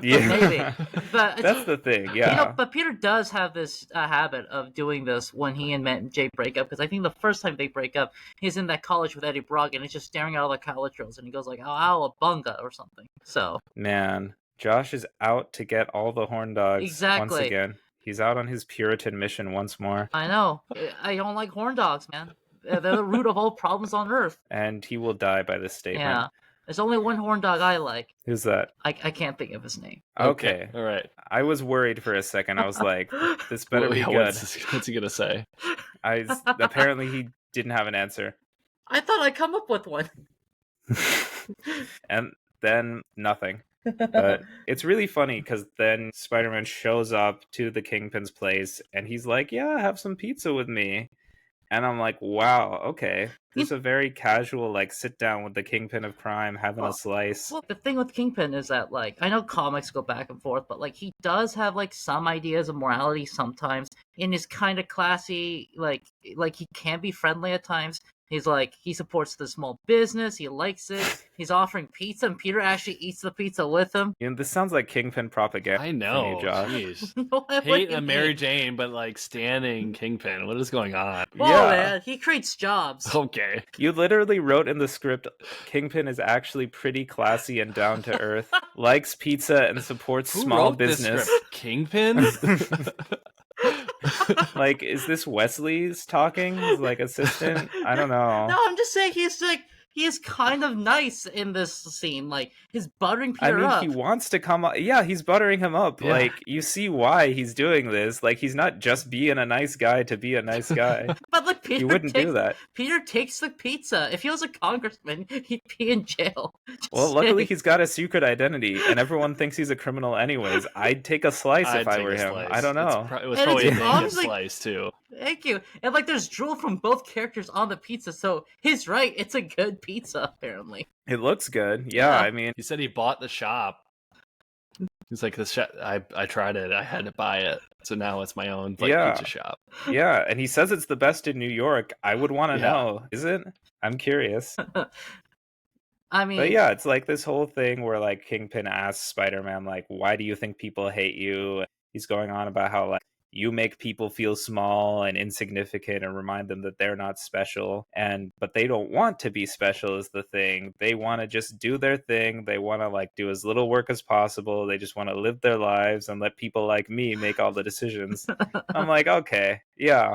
Speaker 1: yeah,
Speaker 2: maybe. But
Speaker 1: that's the thing. Yeah,
Speaker 2: but Peter does have this habit of doing this when he and Matt and Jay break up. Because I think the first time they break up, he's in that college with Eddie Brock, and he's just staring at all the college girls, and he goes like, "Oh, ow, a bunga" or something. So
Speaker 1: man, Josh is out to get all the horn dogs
Speaker 2: exactly.
Speaker 1: once again. He's out on his Puritan mission once more.
Speaker 2: I know. I don't like horn dogs, man. They're the root of all problems on Earth.
Speaker 1: And he will die by this statement.
Speaker 2: Yeah. There's only one horn dog I like.
Speaker 1: Who's that?
Speaker 2: I can't think of his name.
Speaker 1: Okay.
Speaker 3: All right.
Speaker 1: I was worried for a second. I was like, this better be good.
Speaker 3: What's he going to say?
Speaker 1: Apparently he didn't have an answer.
Speaker 2: I thought I'd come up with one.
Speaker 1: And then nothing. But it's really funny because then Spider-Man shows up to the Kingpin's place and he's like, yeah, have some pizza with me. And I'm like, wow, okay. This is a very casual, like, sit down with the Kingpin of crime, having a slice.
Speaker 2: Well, the thing with Kingpin is that, like, I know comics go back and forth, but, like, he does have, like, some ideas of morality sometimes, and is kind of classy, like he can be friendly at times. He's like, he supports the small business, he likes it, he's offering pizza, and Peter actually eats the pizza with him.
Speaker 1: You know, this sounds like Kingpin propaganda.
Speaker 3: I know,
Speaker 1: you, Josh.
Speaker 3: Jeez. Hate a Mary Jane, but like standing Kingpin. What is going on?
Speaker 2: Well, man, he creates jobs.
Speaker 3: Okay.
Speaker 1: You literally wrote in the script, Kingpin is actually pretty classy and down to earth, likes pizza and supports small business.
Speaker 3: This Kingpin?
Speaker 1: Like, is this Wesley's talking? His, like, assistant? I don't know.
Speaker 2: No, I'm just saying he is kind of nice in this scene. Like, he's buttering Peter up.
Speaker 1: He wants to come up. Yeah, he's buttering him up. Yeah. Like, you see why he's doing this. Like, he's not just being a nice guy to be a nice guy.
Speaker 2: But look, Peter
Speaker 1: wouldn't do that.
Speaker 2: Peter takes the pizza. If he was a congressman, he'd be in jail.
Speaker 1: Well, luckily he's got a secret identity, and everyone thinks he's a criminal anyways. I'd take a slice if I were him.
Speaker 3: Slice.
Speaker 1: I don't know.
Speaker 3: It was probably a naked slice, too.
Speaker 2: Thank you. And, like, there's drool from both characters on the pizza, so he's right. It's a good pizza, apparently.
Speaker 1: It looks good. Yeah, I mean...
Speaker 3: He said he bought the shop. He's like, this shop, I tried it. I had to buy it. So now it's my own pizza shop.
Speaker 1: Yeah, and he says it's the best in New York. I would want to know. Is it? I'm curious.
Speaker 2: I mean...
Speaker 1: But yeah, it's like this whole thing where, like, Kingpin asks Spider-Man, like, why do you think people hate you? He's going on about how, like, you make people feel small and insignificant and remind them that they're not special. But they don't want to be special is the thing. They want to just do their thing. They want to like do as little work as possible. They just want to live their lives and let people like me make all the decisions. I'm like, okay, yeah,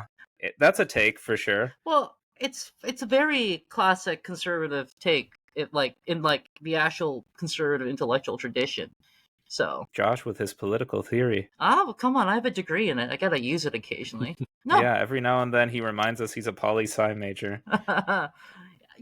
Speaker 1: that's a take for sure.
Speaker 2: Well, it's a very classic conservative take, in the actual conservative intellectual tradition. So
Speaker 1: Josh with his political theory.
Speaker 2: well, come on, I have a degree in it. I gotta use it occasionally. No.
Speaker 1: Yeah, every now and then he reminds us he's a poli-sci major.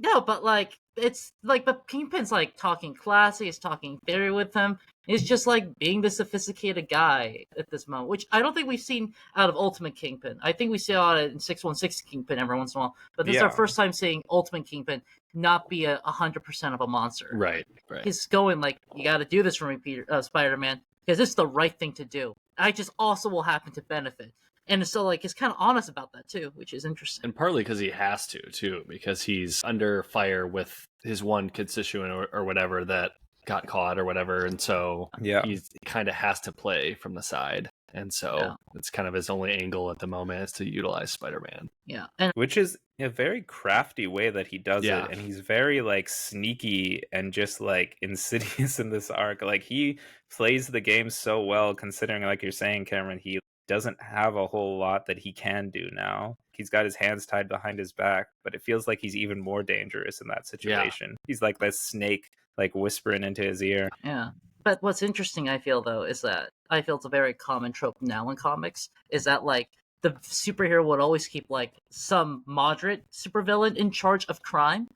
Speaker 2: No, but like it's like the Kingpin's like talking classy, he's talking theory with him. He's just like being the sophisticated guy at this moment, which I don't think we've seen out of Ultimate Kingpin. I think we see a lot in 616 Kingpin every once in a while, but this is our first time seeing Ultimate Kingpin not be 100% of a monster.
Speaker 3: Right.
Speaker 2: He's going like, you got to do this for me, Spider-Man, because it's the right thing to do. I just also will happen to benefit. And so, like, he's kind of honest about that, too, which is interesting.
Speaker 3: And partly because he has to, too, because he's under fire with his one constituent or whatever that got caught or whatever. And so he kind of has to play from the side. And so it's kind of his only angle at the moment is to utilize Spider-Man.
Speaker 2: Yeah.
Speaker 1: Which is a very crafty way that he does it. And he's very, like, sneaky and just, like, insidious in this arc. Like, he plays the game so well, considering, like you're saying, Cameron, he doesn't have a whole lot that he can do now. He's got his hands tied behind his back, but it feels like he's even more dangerous in that situation. He's like this snake, like whispering into his ear.
Speaker 2: Yeah. But what's interesting, I feel, though, is that I feel it's a very common trope now in comics, is that, like, the superhero would always keep, like, some moderate supervillain in charge of crime.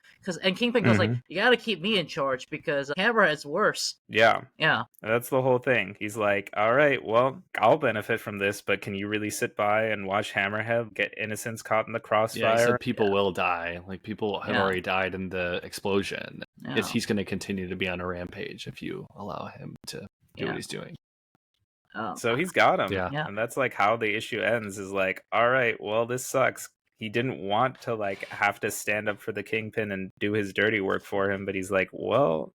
Speaker 2: And Kingpin goes, like, you gotta keep me in charge because Hammerhead's worse.
Speaker 1: Yeah.
Speaker 2: Yeah.
Speaker 1: That's the whole thing. He's like, all right, well, I'll benefit from this, but can you really sit by and watch Hammerhead get innocents caught in the crossfire?
Speaker 3: Yeah, he said people will die. Like, people have already died in the explosion. He's going to continue to be on a rampage if you allow him to do what he's doing.
Speaker 1: So he's got him.
Speaker 3: Yeah.
Speaker 1: And that's like how the issue ends is like, all right, well, this sucks. He didn't want to like have to stand up for the Kingpin and do his dirty work for him, but he's like, well,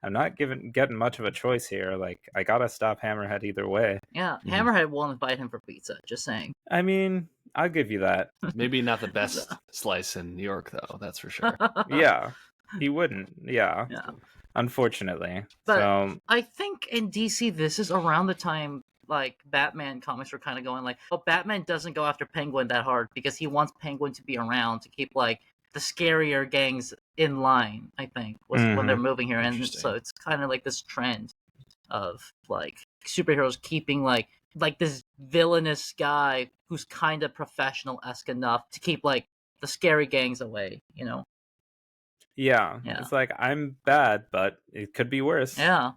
Speaker 1: I'm not getting much of a choice here. Like, I gotta stop Hammerhead either way.
Speaker 2: Yeah, Hammerhead won't invite him for pizza, just saying.
Speaker 1: I mean, I'll give you that.
Speaker 3: Maybe not the best slice in New York, though, that's for sure.
Speaker 1: Yeah, he wouldn't. Yeah. Unfortunately.
Speaker 2: But
Speaker 1: so
Speaker 2: I think in DC, this is around the time like Batman comics were kind of going like, well, Batman doesn't go after Penguin that hard because he wants Penguin to be around to keep like the scarier gangs in line, I think, was when they're moving here. And so it's kind of like this trend of like superheroes keeping like this villainous guy who's kind of professional-esque enough to keep like the scary gangs away, you know?
Speaker 1: Yeah. It's like, I'm bad, but it could be worse.
Speaker 2: Yeah.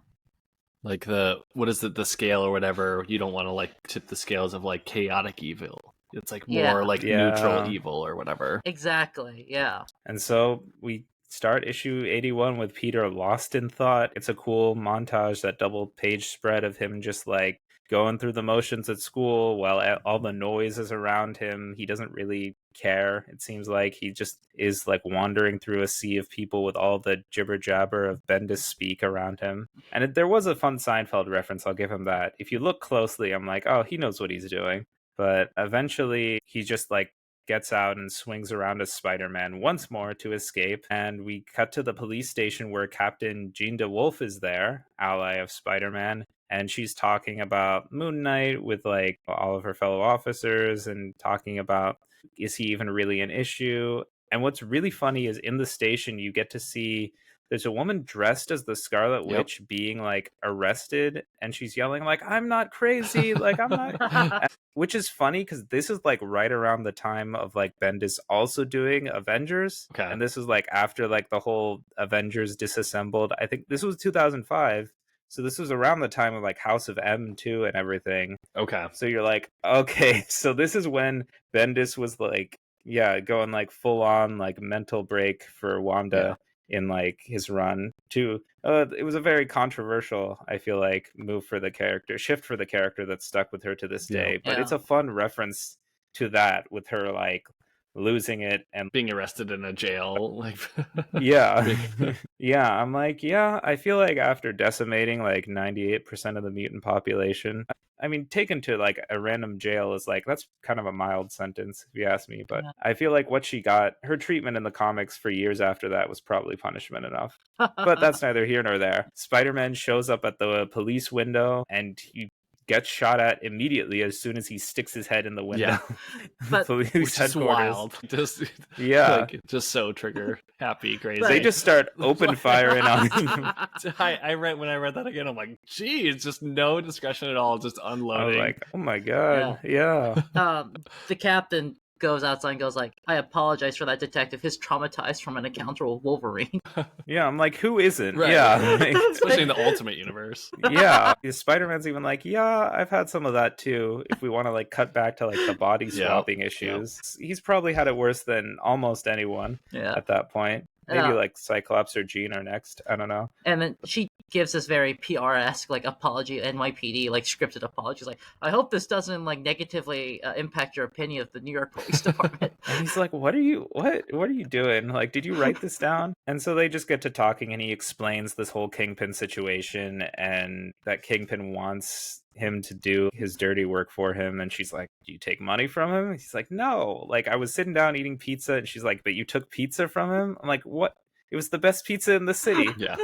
Speaker 3: Like what is it, the scale or whatever, you don't want to like tip the scales of like chaotic evil. It's like more like neutral evil or whatever.
Speaker 2: Exactly, yeah.
Speaker 1: And so we start issue 81 with Peter lost in thought. It's a cool montage, that double page spread of him just like going through the motions at school while all the noise is around him. He doesn't really care. It seems like he just is like wandering through a sea of people with all the jibber jabber of Bendis speak around him. And there was a fun Seinfeld reference, I'll give him that. If you look closely, I'm like, oh, he knows what he's doing. But eventually he just like gets out and swings around as Spider-Man once more to escape. And we cut to the police station where Captain Jean DeWolf is there, ally of Spider-Man. And she's talking about Moon Knight with like all of her fellow officers and talking about, is he even really an issue? And what's really funny is in the station, you get to see there's a woman dressed as the Scarlet Witch being like arrested, and she's yelling like, I'm not crazy, like I'm not, which is funny because this is like right around the time of like Bendis also doing Avengers. And this is like after like the whole Avengers disassembled. I think this was 2005. So this was around the time of like House of M too and everything.
Speaker 3: Okay.
Speaker 1: So you're like, okay, so this is when Bendis was like, going like full on like mental break for Wanda in like his run too. It was a very controversial, I feel like, shift for the character that stuck with her to this day. But it's a fun reference to that with her like losing it and
Speaker 3: being arrested in a jail, like
Speaker 1: I'm like, I feel like after decimating like 98% of the mutant population, I mean, taken to like a random jail is like, that's kind of a mild sentence if you ask me, but I feel like what she got, her treatment in the comics for years after that was probably punishment enough. But that's neither here nor there. Spider-Man shows up at the police window and he gets shot at immediately as soon as he sticks his head in the window.
Speaker 2: But
Speaker 1: police
Speaker 3: which is
Speaker 1: headquarters.
Speaker 3: wild. Just like just so trigger happy, crazy.
Speaker 1: They just start open firing on him.
Speaker 3: I read when I read that again, I'm like, geez, just no discretion at all, just unloading.
Speaker 1: I was like, oh my god, yeah.
Speaker 2: The captain goes outside and goes like, I apologize for that detective. He's traumatized from an encounter with Wolverine.
Speaker 1: Yeah, I'm like, who isn't?
Speaker 3: Right.
Speaker 1: Yeah. Like,
Speaker 3: especially in the Ultimate Universe.
Speaker 1: Yeah. Spider-Man's even like, yeah, I've had some of that too. If we want to like cut back to like the body swapping issues. He's probably had it worse than almost anyone at that point. Maybe like Cyclops or Jean are next. I don't know.
Speaker 2: And then she gives this very PR-esque like apology, NYPD like scripted apology. Like, I hope this doesn't like negatively impact your opinion of the New York Police Department.
Speaker 1: And he's like, what are you doing? Like, did you write this down? And so they just get to talking, and he explains this whole Kingpin situation, and that Kingpin wants him to do his dirty work for him. And she's like, do you take money from him? And he's like, no, like I was sitting down eating pizza. And she's like, but you took pizza from him? I'm like, what? It was the best pizza in the city.
Speaker 3: Yeah.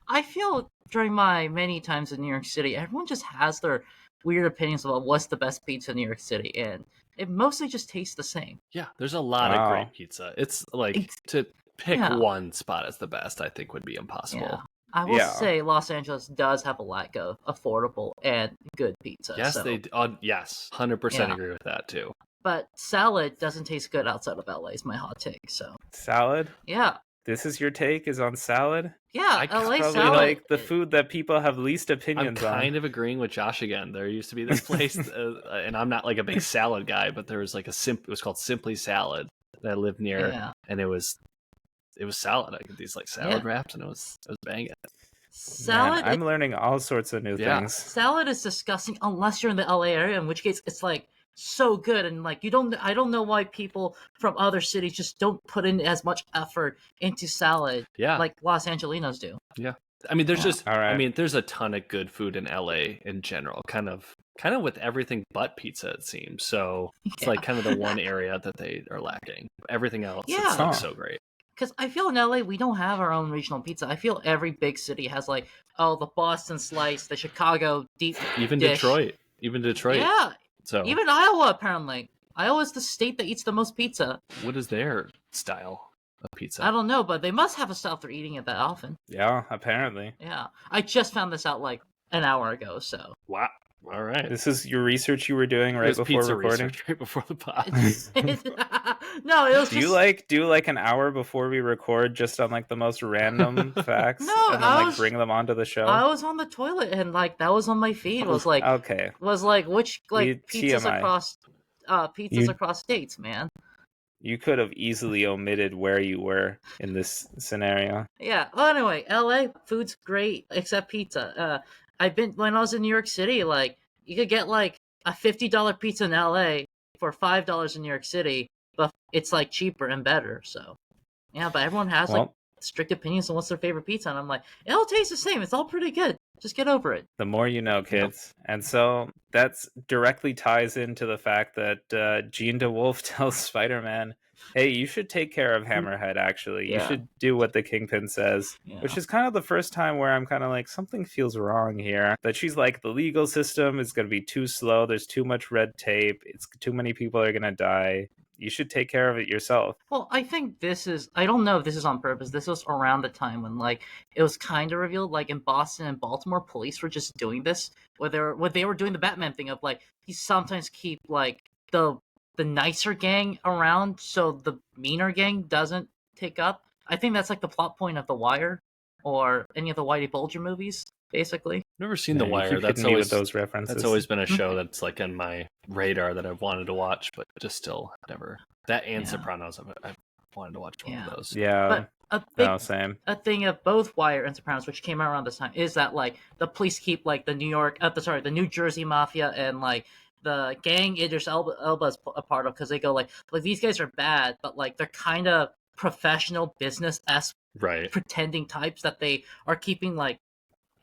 Speaker 2: I feel during my many times in New York City, everyone just has their weird opinions about what's the best pizza in New York City, and it mostly just tastes the same.
Speaker 3: Yeah, there's a lot of great pizza. It's like to pick one spot as the best, I think would be impossible.
Speaker 2: Yeah. I will say Los Angeles does have a lack of affordable and good pizza.
Speaker 3: Yes, they yes, 100% agree with that too.
Speaker 2: But salad doesn't taste good outside of LA is my hot take. So
Speaker 1: salad?
Speaker 2: Yeah.
Speaker 1: This is your take is on salad?
Speaker 2: Yeah, LA
Speaker 1: probably
Speaker 2: salad.
Speaker 1: Like the food that people have least opinions on.
Speaker 3: I'm kind of agreeing with Josh again. There used to be this place, and I'm not like a big salad guy, but there was like it was called Simply Salad that I lived near, and it was salad. I get these like salad wraps, and it was banging.
Speaker 2: Salad.
Speaker 1: Man, I'm learning all sorts of new things.
Speaker 2: Salad is disgusting unless you're in the LA area, in which case it's like so good, and like I don't know why people from other cities just don't put in as much effort into salad like Los Angelinos do.
Speaker 3: Yeah. I mean, there's there's a ton of good food in LA in general, kind of with everything but pizza, it seems. So it's like kind of the one area that they are lacking. Everything else is like so great.
Speaker 2: Because I feel in LA, we don't have our own regional pizza. I feel every big city has like, the Boston slice, the Chicago deep
Speaker 3: Even
Speaker 2: dish.
Speaker 3: Detroit.
Speaker 2: Yeah.
Speaker 3: So
Speaker 2: even Iowa, apparently. Iowa's the state that eats the most pizza.
Speaker 3: What is their style of pizza?
Speaker 2: I don't know, but they must have a style if they're eating it that often.
Speaker 1: Yeah, apparently.
Speaker 2: Yeah. I just found this out like an hour ago, so.
Speaker 3: Wow. All right.
Speaker 1: This is your research you were doing right before recording?
Speaker 3: Right before the pod.
Speaker 2: No, it was
Speaker 1: do you like an hour before we record just on like the most random facts?
Speaker 2: No,
Speaker 1: and then like bring them onto the show?
Speaker 2: I was on the toilet and like that was on my feed. Was like which like pizzas across states, man.
Speaker 1: You could have easily omitted where you were in this scenario.
Speaker 2: Yeah. Well, anyway, LA food's great except pizza. When I was in New York City, like you could get like a $50 pizza in LA for $5 in New York City, but it's like cheaper and better. So yeah, but everyone has like strict opinions on what's their favorite pizza, and I'm like, it all tastes the same. It's all pretty good. Just get over it.
Speaker 1: The more you know, kids. Yep. And so that's directly ties into the fact that Jean DeWolf tells Spider-Man, hey, you should take care of Hammerhead, actually. You should do what the Kingpin says. Yeah. Which is kind of the first time where I'm kind of like, something feels wrong here. That she's like, the legal system is going to be too slow. There's too much red tape. Too many people are going to die. You should take care of it yourself.
Speaker 2: Well, I think I don't know if this is on purpose. This was around the time when like it was kind of revealed like in Boston and Baltimore, police were just doing this. Where they were doing the Batman thing of like, you sometimes keep like the nicer gang around so the meaner gang doesn't take up. I think that's like the plot point of The Wire or any of the Whitey Bulger movies, basically.
Speaker 3: Never seen The Wire. That's always
Speaker 1: those references.
Speaker 3: That's always been a show that's like on my radar that I've wanted to watch, but just still never. That and Sopranos, I've wanted to watch one of those.
Speaker 1: Yeah, but same.
Speaker 2: A thing of both Wire and Sopranos, which came out around this time, is that like the police keep like the New Jersey Mafia and like the gang Idris Elba's a part of, because they go like these guys are bad, but like they're kind of professional business-esque pretending types that they are keeping like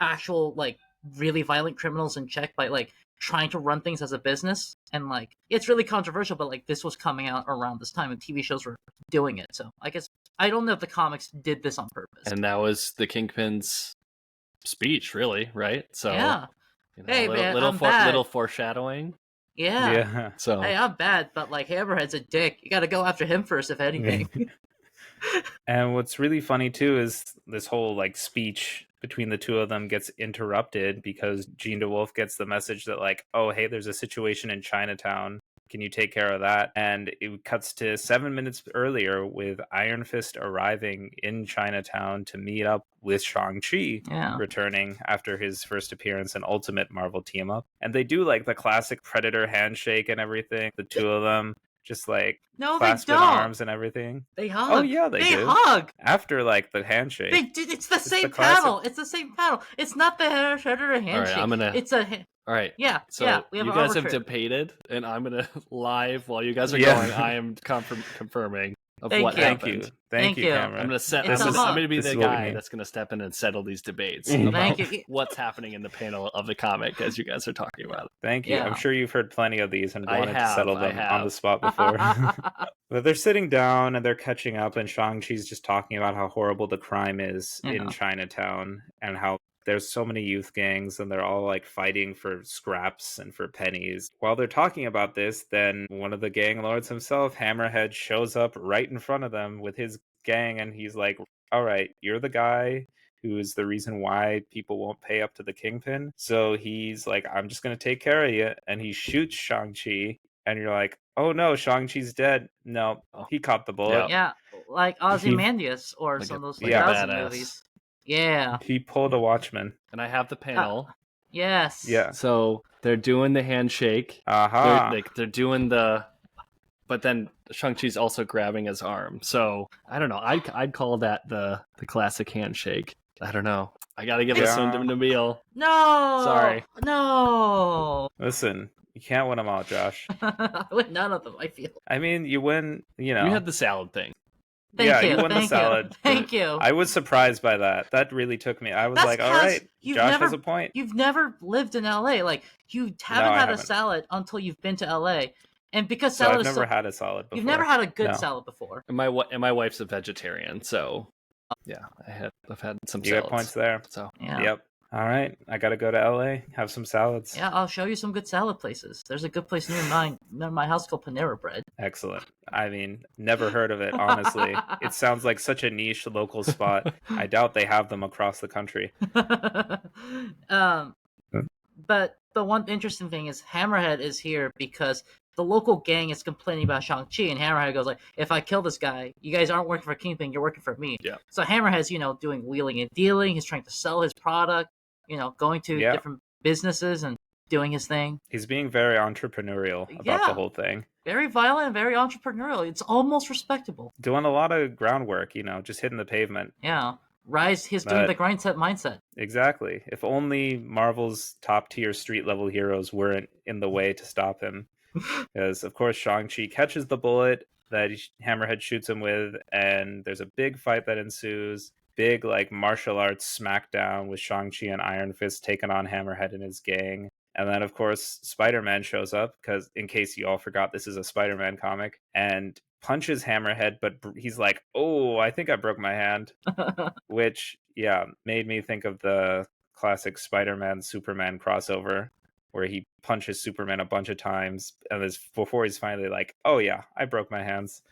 Speaker 2: actual like really violent criminals in check by like trying to run things as a business. And like it's really controversial, but like this was coming out around this time and TV shows were doing it. So I guess I don't know if the comics did this on purpose.
Speaker 3: And that was the Kingpin's speech, really, right? So
Speaker 2: yeah. Hey, man, I'm bad.
Speaker 3: Little foreshadowing.
Speaker 2: Yeah.
Speaker 3: So
Speaker 2: hey, I'm bad, but like Hammerhead's a dick. You got to go after him first, if anything.
Speaker 1: And what's really funny too is this whole like speech between the two of them gets interrupted because Jean DeWolf gets the message that like, oh, hey, there's a situation in Chinatown. Can you take care of that? And it cuts to 7 minutes earlier with Iron Fist arriving in Chinatown to meet up with Shang-Chi, returning after his first appearance in Ultimate Marvel Team Up. And they do like the classic Predator handshake and everything, the two of them. Just like clasping arms and everything.
Speaker 2: They hug.
Speaker 1: Oh yeah, they do.
Speaker 2: hug
Speaker 1: after like the handshake.
Speaker 2: It's the same panel. It's the same panel. It's not the Predator handshake.
Speaker 3: All right,
Speaker 2: It's a.
Speaker 3: All right.
Speaker 2: Yeah.
Speaker 3: So
Speaker 2: yeah, we have
Speaker 3: you guys have debated, and I'm gonna live while you guys are going. I am confirming of what happened.
Speaker 1: Thank you, Cameron.
Speaker 3: I'm gonna set. I'm gonna be the guy that's gonna step in and settle these debates about what's happening in the panel of the comic as you guys are talking about it.
Speaker 1: Thank you. I'm sure you've heard plenty of these and wanted to settle them on the spot before. But they're sitting down and they're catching up, and Shang-Chi's just talking about how horrible the crime is in Chinatown and how there's so many youth gangs and they're all like fighting for scraps and for pennies. While they're talking about this, then one of the gang lords himself, Hammerhead, shows up right in front of them with his gang, and he's like, all right, you're the guy who is the reason why people won't pay up to the Kingpin. So he's like, I'm just going to take care of you. And he shoots Shang-Chi, and you're like, oh no, Shang-Chi's dead. No, he caught the bullet.
Speaker 2: Yeah, like Ozymandias or some of those movies. Yeah.
Speaker 1: He pulled a Watchman.
Speaker 3: And I have the panel.
Speaker 2: Yes.
Speaker 1: Yeah.
Speaker 3: So they're doing the handshake. They're doing the... But then Shang-Chi's also grabbing his arm. So, I don't know. I'd call that the classic handshake. I don't know. I gotta give this one to Nabeel.
Speaker 2: No!
Speaker 3: Sorry.
Speaker 2: No!
Speaker 1: Listen, you can't win them all, Josh.
Speaker 2: I win none of them, I feel.
Speaker 1: I mean, you win, you know.
Speaker 3: You had the salad thing.
Speaker 2: Thank you.
Speaker 1: You won the salad.
Speaker 2: Thank you.
Speaker 1: I was surprised by that. That really took me. I was like, all right, Josh has a point.
Speaker 2: You've never lived in LA. Like, you haven't had a salad until you've been to LA. And because salad
Speaker 1: I've never had a salad before.
Speaker 2: You've never had a good salad before.
Speaker 3: And my wife's a vegetarian, so yeah, I've had some salads.
Speaker 1: You got points there.
Speaker 3: So
Speaker 1: Yep. All right, I gotta go to LA, have some salads.
Speaker 2: Yeah, I'll show you some good salad places. There's a good place near my house called Panera Bread.
Speaker 1: Excellent. I mean, never heard of it, honestly. It sounds like such a niche local spot. I doubt they have them across the country.
Speaker 2: But the one interesting thing is Hammerhead is here because the local gang is complaining about Shang-Chi, and Hammerhead goes like, if I kill this guy, you guys aren't working for Kingpin, you're working for me.
Speaker 3: Yeah.
Speaker 2: So Hammerhead's, doing wheeling and dealing. He's trying to sell his product, going to different businesses and doing his thing.
Speaker 1: He's being very entrepreneurial about the whole thing.
Speaker 2: Very violent, very entrepreneurial. It's almost respectable.
Speaker 1: Doing a lot of groundwork, just hitting the pavement.
Speaker 2: Yeah. He's doing the grind set mindset. Exactly.
Speaker 1: If only Marvel's top tier street level heroes weren't in the way to stop him. Because, of course, Shang-Chi catches the bullet that Hammerhead shoots him with, and there's a big fight that ensues. Big, martial arts smackdown with Shang-Chi and Iron Fist taking on Hammerhead and his gang. And then, of course, Spider-Man shows up, because in case you all forgot, this is a Spider-Man comic, and punches Hammerhead, but he's like, oh, I think I broke my hand. Which, made me think of the classic Spider-Man-Superman crossover, where he punches Superman a bunch of times, and before he's finally like, oh yeah, I broke my hands.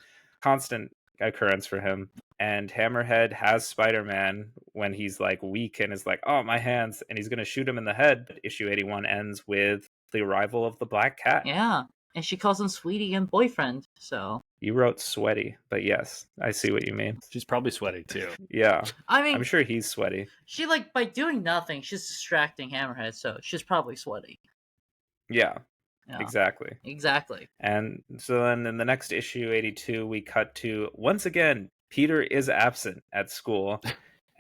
Speaker 1: Constant occurrence for him. And Hammerhead has Spider-Man when he's weak and is like, oh, my hands, and he's going to shoot him in the head. But issue 81 ends with the arrival of the Black Cat.
Speaker 2: Yeah, and she calls him sweetie and boyfriend, so...
Speaker 1: You wrote sweaty, but yes, I see what you mean.
Speaker 3: She's probably sweaty too.
Speaker 1: Yeah.
Speaker 2: I mean,
Speaker 1: I'm sure he's sweaty.
Speaker 2: She by doing nothing, she's distracting Hammerhead, so she's probably sweaty.
Speaker 1: Yeah. Exactly. And so then in the next issue 82, we cut to, once again, Peter is absent at school.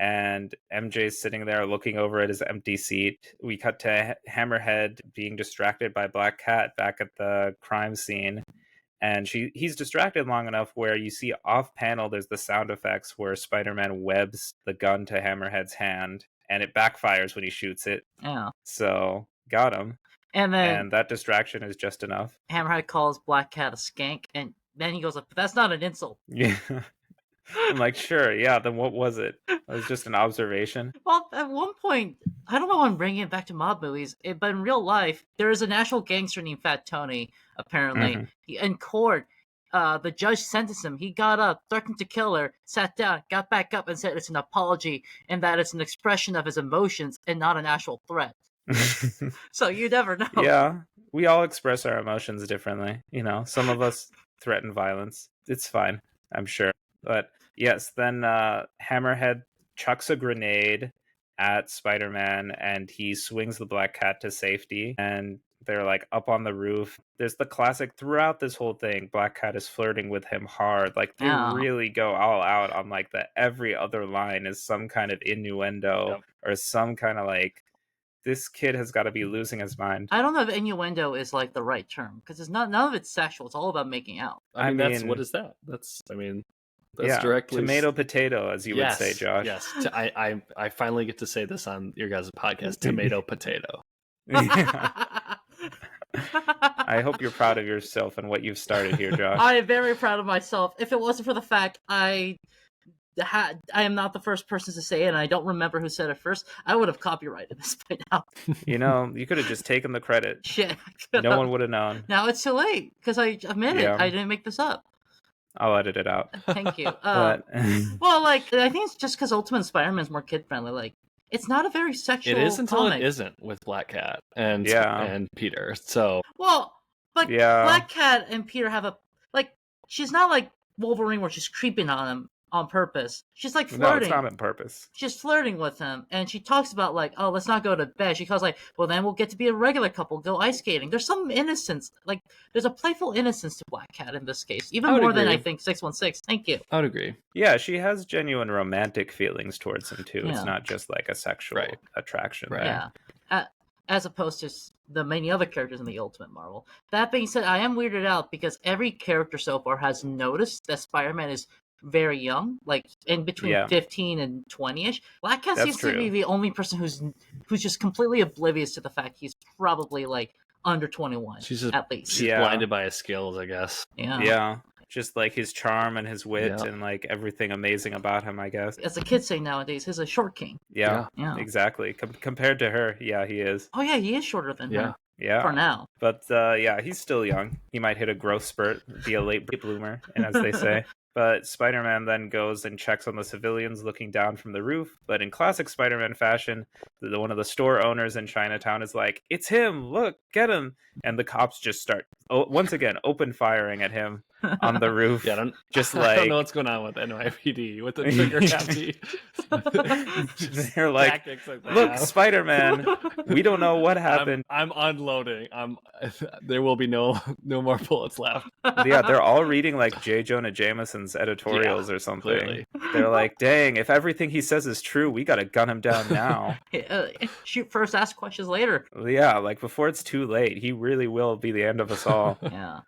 Speaker 1: And MJ's sitting there looking over at his empty seat. We cut to Hammerhead being distracted by Black Cat back at the crime scene. And he's distracted long enough where you see off panel, there's the sound effects where Spider-Man webs the gun to Hammerhead's hand, and it backfires when he shoots it.
Speaker 2: Yeah.
Speaker 1: So, got him. And that distraction is just enough.
Speaker 2: Hammerhead calls Black Cat a skank, and then he goes, but that's not an insult.
Speaker 1: Yeah. I'm like, sure, yeah, then what was it? It was just an observation.
Speaker 2: Well, at one point, I don't know why I'm bringing it back to mob movies, but in real life, there is a national gangster named Fat Tony, apparently. In court, the judge sentenced him. He got up, threatened to kill her, sat down, got back up, and said it's an apology and that it's an expression of his emotions and not an actual threat. So you never know.
Speaker 1: Yeah, we all express our emotions differently. You know, some of us threaten violence. It's fine, I'm sure. But yes, then Hammerhead chucks a grenade at Spider-Man and he swings the Black Cat to safety. And they're like up on the roof. There's the classic throughout this whole thing, Black Cat is flirting with him hard. Like they really go all out on like the every other line is some kind of innuendo or some kind of like, this kid has got to be losing his mind.
Speaker 2: I don't know if innuendo is like the right term because it's not. None of it's sexual. It's all about making out.
Speaker 3: I mean, what is that? That's directly
Speaker 1: tomato potato, as you would say, Josh.
Speaker 3: Yes, I finally get to say this on your guys' podcast. Tomato potato.
Speaker 1: I hope you're proud of yourself and what you've started here, Josh.
Speaker 2: I am very proud of myself. If it wasn't for the fact I am not the first person to say it, and I don't remember who said it first, I would have copyrighted this by now.
Speaker 1: You know, you could have just taken the credit.
Speaker 2: Shit.
Speaker 1: No one would have known.
Speaker 2: Now it's too late, because I admit it. I didn't make this up.
Speaker 1: I'll edit it out.
Speaker 2: Thank you. Well, like, I think it's just because Ultimate Spider-Man's more kid-friendly. Like, it's not a very sexual
Speaker 3: It is until
Speaker 2: comic.
Speaker 3: it isn't with Black Cat and Peter. So
Speaker 2: Black Cat and Peter have she's not like Wolverine where she's creeping on him on purpose. She's like flirting.
Speaker 1: No, it's not on purpose.
Speaker 2: She's flirting with him, and she talks about like, oh, let's not go to bed. She calls like, well, then we'll get to be a regular couple, go ice skating. There's some innocence, like there's a playful innocence to Black Cat in this case, even more than I think 616. Thank you.
Speaker 3: I would agree.
Speaker 1: Yeah, she has genuine romantic feelings towards him too. Yeah. It's not just like a sexual attraction.
Speaker 3: Right.
Speaker 2: Yeah. As opposed to the many other characters in the Ultimate Marvel. That being said, I am weirded out because every character so far has noticed that Spider-Man is very young, like in between 15 and 20-ish. Black Cat seems to be the only person who's just completely oblivious to the fact he's probably like under 21.
Speaker 3: She's just,
Speaker 2: at least.
Speaker 3: She's blinded by his skills, I guess.
Speaker 1: Yeah. Just like his charm and his wit and like everything amazing about him, I guess.
Speaker 2: As the kids say nowadays, he's a short king.
Speaker 1: Yeah. Exactly. Compared to her, he is.
Speaker 2: Oh yeah, he is shorter than her.
Speaker 1: Yeah.
Speaker 2: For now.
Speaker 1: But he's still young. He might hit a growth spurt, be a late bloomer, and as they say. But Spider-Man then goes and checks on the civilians looking down from the roof. But in classic Spider-Man fashion, one of the store owners in Chinatown is like, it's him, look, get him. And the cops just start, once again, open firing at him on the roof.
Speaker 3: I don't know what's going on with NYPD, with the trigger happy.
Speaker 1: They're like, look, Spider-Man, we don't know what happened.
Speaker 3: I'm unloading. There will be no more bullets left.
Speaker 1: Yeah, they're all reading like J. Jonah Jameson's editorials or something. Clearly. They're like, dang, if everything he says is true, we got to gun him down now.
Speaker 2: Shoot first, ask questions later.
Speaker 1: Yeah, like before it's too late, he really will be the end of us all.
Speaker 2: Yeah.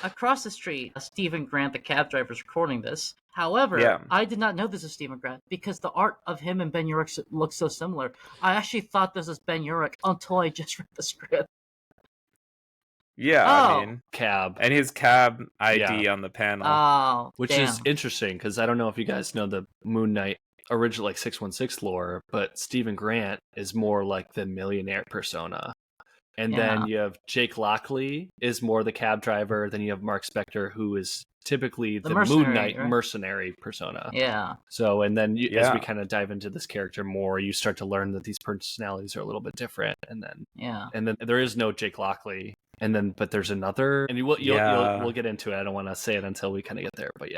Speaker 2: Across the street, Stephen Grant, the cab driver, is recording this. However, I did not know this was Stephen Grant because the art of him and Ben Urich looks so similar. I actually thought this was Ben Urich until I just read the script.
Speaker 1: Yeah, I mean,
Speaker 3: cab.
Speaker 1: And his cab ID on the panel.
Speaker 3: Which is interesting because I don't know if you guys know the Moon Knight original like 616 lore, but Stephen Grant is more like the millionaire persona. And then you have Jake Lockley is more the cab driver. Then you have Mark Spector, who is typically the Moon Knight mercenary persona.
Speaker 2: Yeah.
Speaker 3: So, and then as we kind of dive into this character more, you start to learn that these personalities are a little bit different. And then there is no Jake Lockley. And then, but there's another, and we'll get into it. I don't want to say it until we kind of get there, but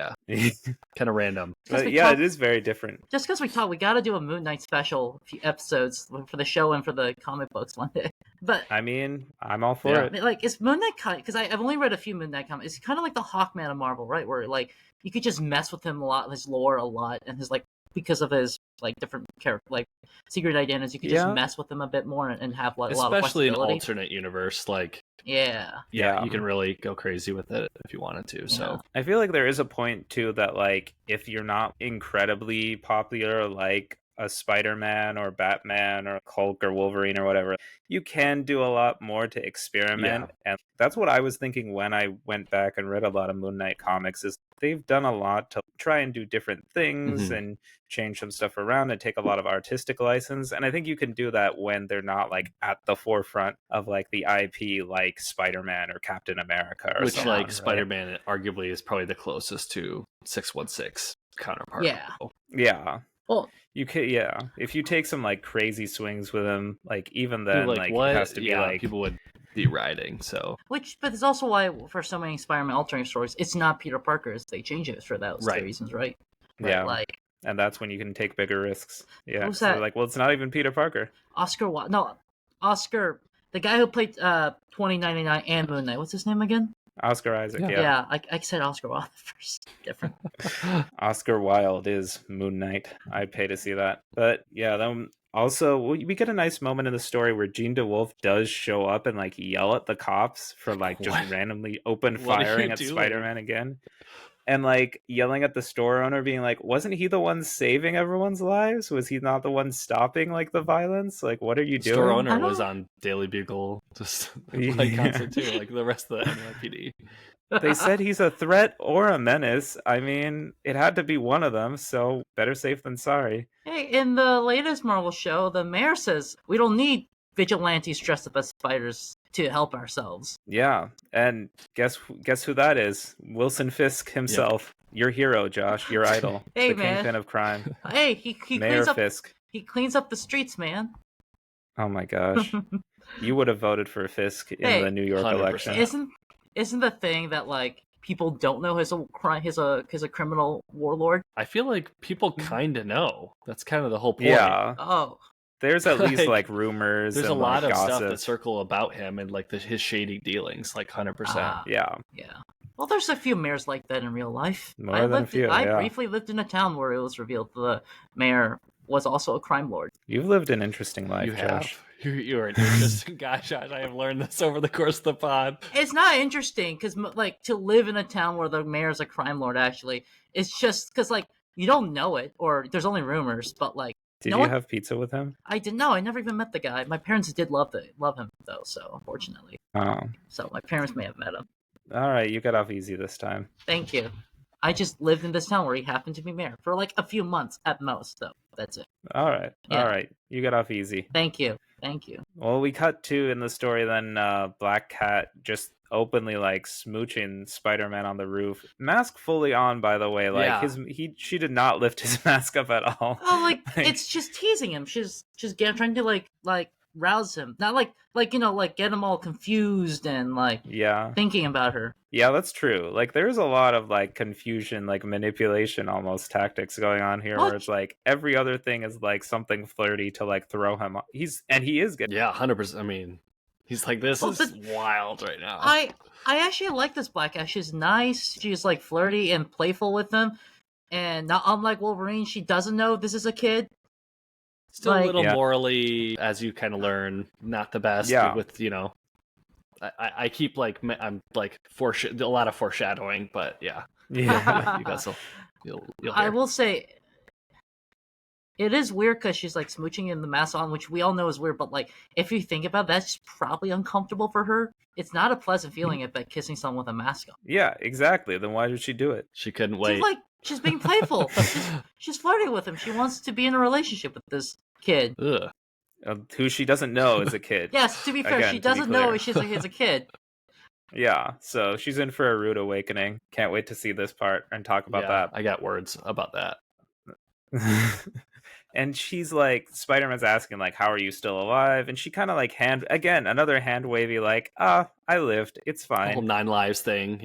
Speaker 3: kind of random.
Speaker 1: It is very different.
Speaker 2: Just because we got to do a Moon Knight special few episodes for the show and for the comic books one day. But
Speaker 1: I mean, I'm all for it.
Speaker 2: Like, is Moon Knight because I've only read a few Moon Knight comics. It's kind of like the Hawkman of Marvel, right? Where like you could just mess with him a lot, his lore a lot, and his like because of his like different character like secret identities, you could just mess with him a bit more and have like a lot of
Speaker 3: especially in alternate universe, like.
Speaker 2: Yeah,
Speaker 3: you can really go crazy with it if you wanted to. So
Speaker 1: I feel like there is a point too that like if you're not incredibly popular like a Spider-Man or Batman or Hulk or Wolverine or whatever, you can do a lot more to experiment. And that's what I was thinking when I went back and read a lot of Moon Knight comics, is they've done a lot to try and do different things and change some stuff around and take a lot of artistic license. And I think you can do that when they're not like at the forefront of like the IP, like Spider-Man or Captain America or
Speaker 3: which
Speaker 1: something,
Speaker 3: like
Speaker 1: right?
Speaker 3: Spider-Man arguably is probably the closest to 616 counterpart.
Speaker 1: Yeah.
Speaker 2: Well,
Speaker 1: you could, if you take some like crazy swings with him, like even then, like
Speaker 3: what?
Speaker 1: it has to be like
Speaker 3: people would be riding. So
Speaker 2: but it's also why for so many Spider-Man alternate stories, it's not Peter Parker. They change it for those two reasons, right?
Speaker 1: Yeah,
Speaker 2: like,
Speaker 1: and that's when you can take bigger risks. Yeah,
Speaker 2: who's
Speaker 1: so
Speaker 2: that?
Speaker 1: they're like, well, it's not even Peter Parker.
Speaker 2: Oscar, the guy who played 2099 and Moon Knight. What's his name again?
Speaker 1: Oscar Isaac.
Speaker 2: Yeah, I said Oscar Wilde first. Different.
Speaker 1: Oscar Wilde is Moon Knight. I'd pay to see that. But yeah, then also we get a nice moment in the story where Jean DeWolf does show up and like yell at the cops for like just randomly open firing at Spider-Man again. And like yelling at the store owner, being like, wasn't he the one saving everyone's lives? Was he not the one stopping like the violence? Like, what are you doing?
Speaker 3: Store owner was on Daily Bugle, just like constant too, like the rest of the NYPD.
Speaker 1: They said he's a threat or a menace. I mean, it had to be one of them, so better safe than sorry.
Speaker 2: Hey, in the latest Marvel show, the mayor says we don't need vigilantes dressed up as spiders to help ourselves.
Speaker 1: Yeah, and guess who that is? Wilson Fisk himself. Yep. Your hero, Josh. Your idol.
Speaker 2: Hey,
Speaker 1: the kingpin of crime.
Speaker 2: Hey, he
Speaker 1: Mayor
Speaker 2: cleans up
Speaker 1: Fisk.
Speaker 2: He cleans up the streets, man.
Speaker 1: Oh my gosh. You would have voted for Fisk in the New York 100%. Election.
Speaker 2: Isn't the thing that like people don't know he's a criminal warlord?
Speaker 3: I feel like people kind of know. That's kind of the whole point.
Speaker 1: Yeah.
Speaker 2: Oh.
Speaker 1: There's at least like rumors.
Speaker 3: There's
Speaker 1: and,
Speaker 3: a lot
Speaker 1: like,
Speaker 3: of
Speaker 1: gossip.
Speaker 3: stuff that circle about him and like his shady dealings, like 100%.
Speaker 1: Yeah.
Speaker 2: Well, there's a few mayors like that in real life.
Speaker 1: More than a few.
Speaker 2: I briefly lived in a town where it was revealed the mayor was also a crime lord.
Speaker 1: You've lived an interesting life, Josh.
Speaker 3: You're an interesting guy, Josh. I have learned this over the course of the pod.
Speaker 2: It's not interesting because, like, to live in a town where the mayor's a crime lord, actually, it's just because, like, you don't know it, or there's only rumors, but, like,
Speaker 1: did you have pizza with him?
Speaker 2: I didn't know. I never even met the guy. My parents did love him, though, so, unfortunately.
Speaker 1: Oh.
Speaker 2: So, my parents may have met him.
Speaker 1: All right, you got off easy this time.
Speaker 2: Thank you. I just lived in this town where he happened to be mayor for, like, a few months at most, though. That's it.
Speaker 1: All right. Yeah. All right. You got off easy.
Speaker 2: Thank you.
Speaker 1: Well, we cut to in the story then Black Cat just openly like smooching Spider-Man on the roof, mask fully on, by the way. Like she did not lift his mask up at all.
Speaker 2: Oh, like it's just teasing him. She's trying to like rouse him, not like get him all confused and like thinking about her.
Speaker 1: Yeah, that's true. Like there's a lot of like confusion, like manipulation almost tactics going on here, where it's like every other thing is like something flirty to like throw him off. He is getting
Speaker 3: 100%. I mean, he's like, this is wild right now.
Speaker 2: I actually like this Black Cat. She's nice. She's like flirty and playful with him, and not unlike Wolverine, she doesn't know this is a kid.
Speaker 3: Still a little morally, as you kind of learn, not the best. With I keep like I'm like a lot of foreshadowing, but you guys you'll hear.
Speaker 2: I will say it is weird because she's like smooching in the mask on, which we all know is weird. But like if you think about it, that's probably uncomfortable for her. It's not a pleasant feeling if like kissing someone with a mask on.
Speaker 1: Yeah, exactly. Then why did she do it?
Speaker 3: She couldn't wait.
Speaker 2: She's being playful. she's flirting with him. She wants to be in a relationship with this kid.
Speaker 3: Ugh.
Speaker 1: Who she doesn't know is a kid.
Speaker 2: Yes, to be fair, she doesn't know he's a kid.
Speaker 1: Yeah, so she's in for a rude awakening. Can't wait to see this part and talk about that.
Speaker 3: I got words about that.
Speaker 1: And she's like, Spider-Man's asking, like, how are you still alive? And she kind of like another hand wavy, like, I lived. It's fine.
Speaker 3: The whole 9 lives thing,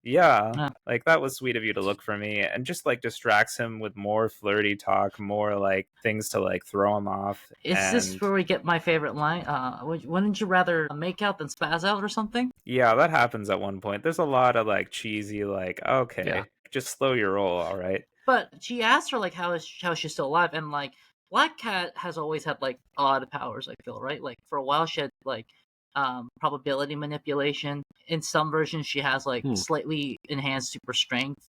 Speaker 1: Yeah, like that was sweet of you to look for me, and just like distracts him with more flirty talk, more like things to like throw him off.
Speaker 2: Is this where we get my favorite line? Wouldn't you rather make out than spaz out or something?
Speaker 1: Yeah, that happens at one point. There's a lot of like cheesy, like, okay, just slow your roll, all right.
Speaker 2: But she asked her like how she's still alive, and like Black Cat has always had like odd powers. I feel right. Like for a while she had like probability manipulation. In some versions she has like slightly enhanced super strength.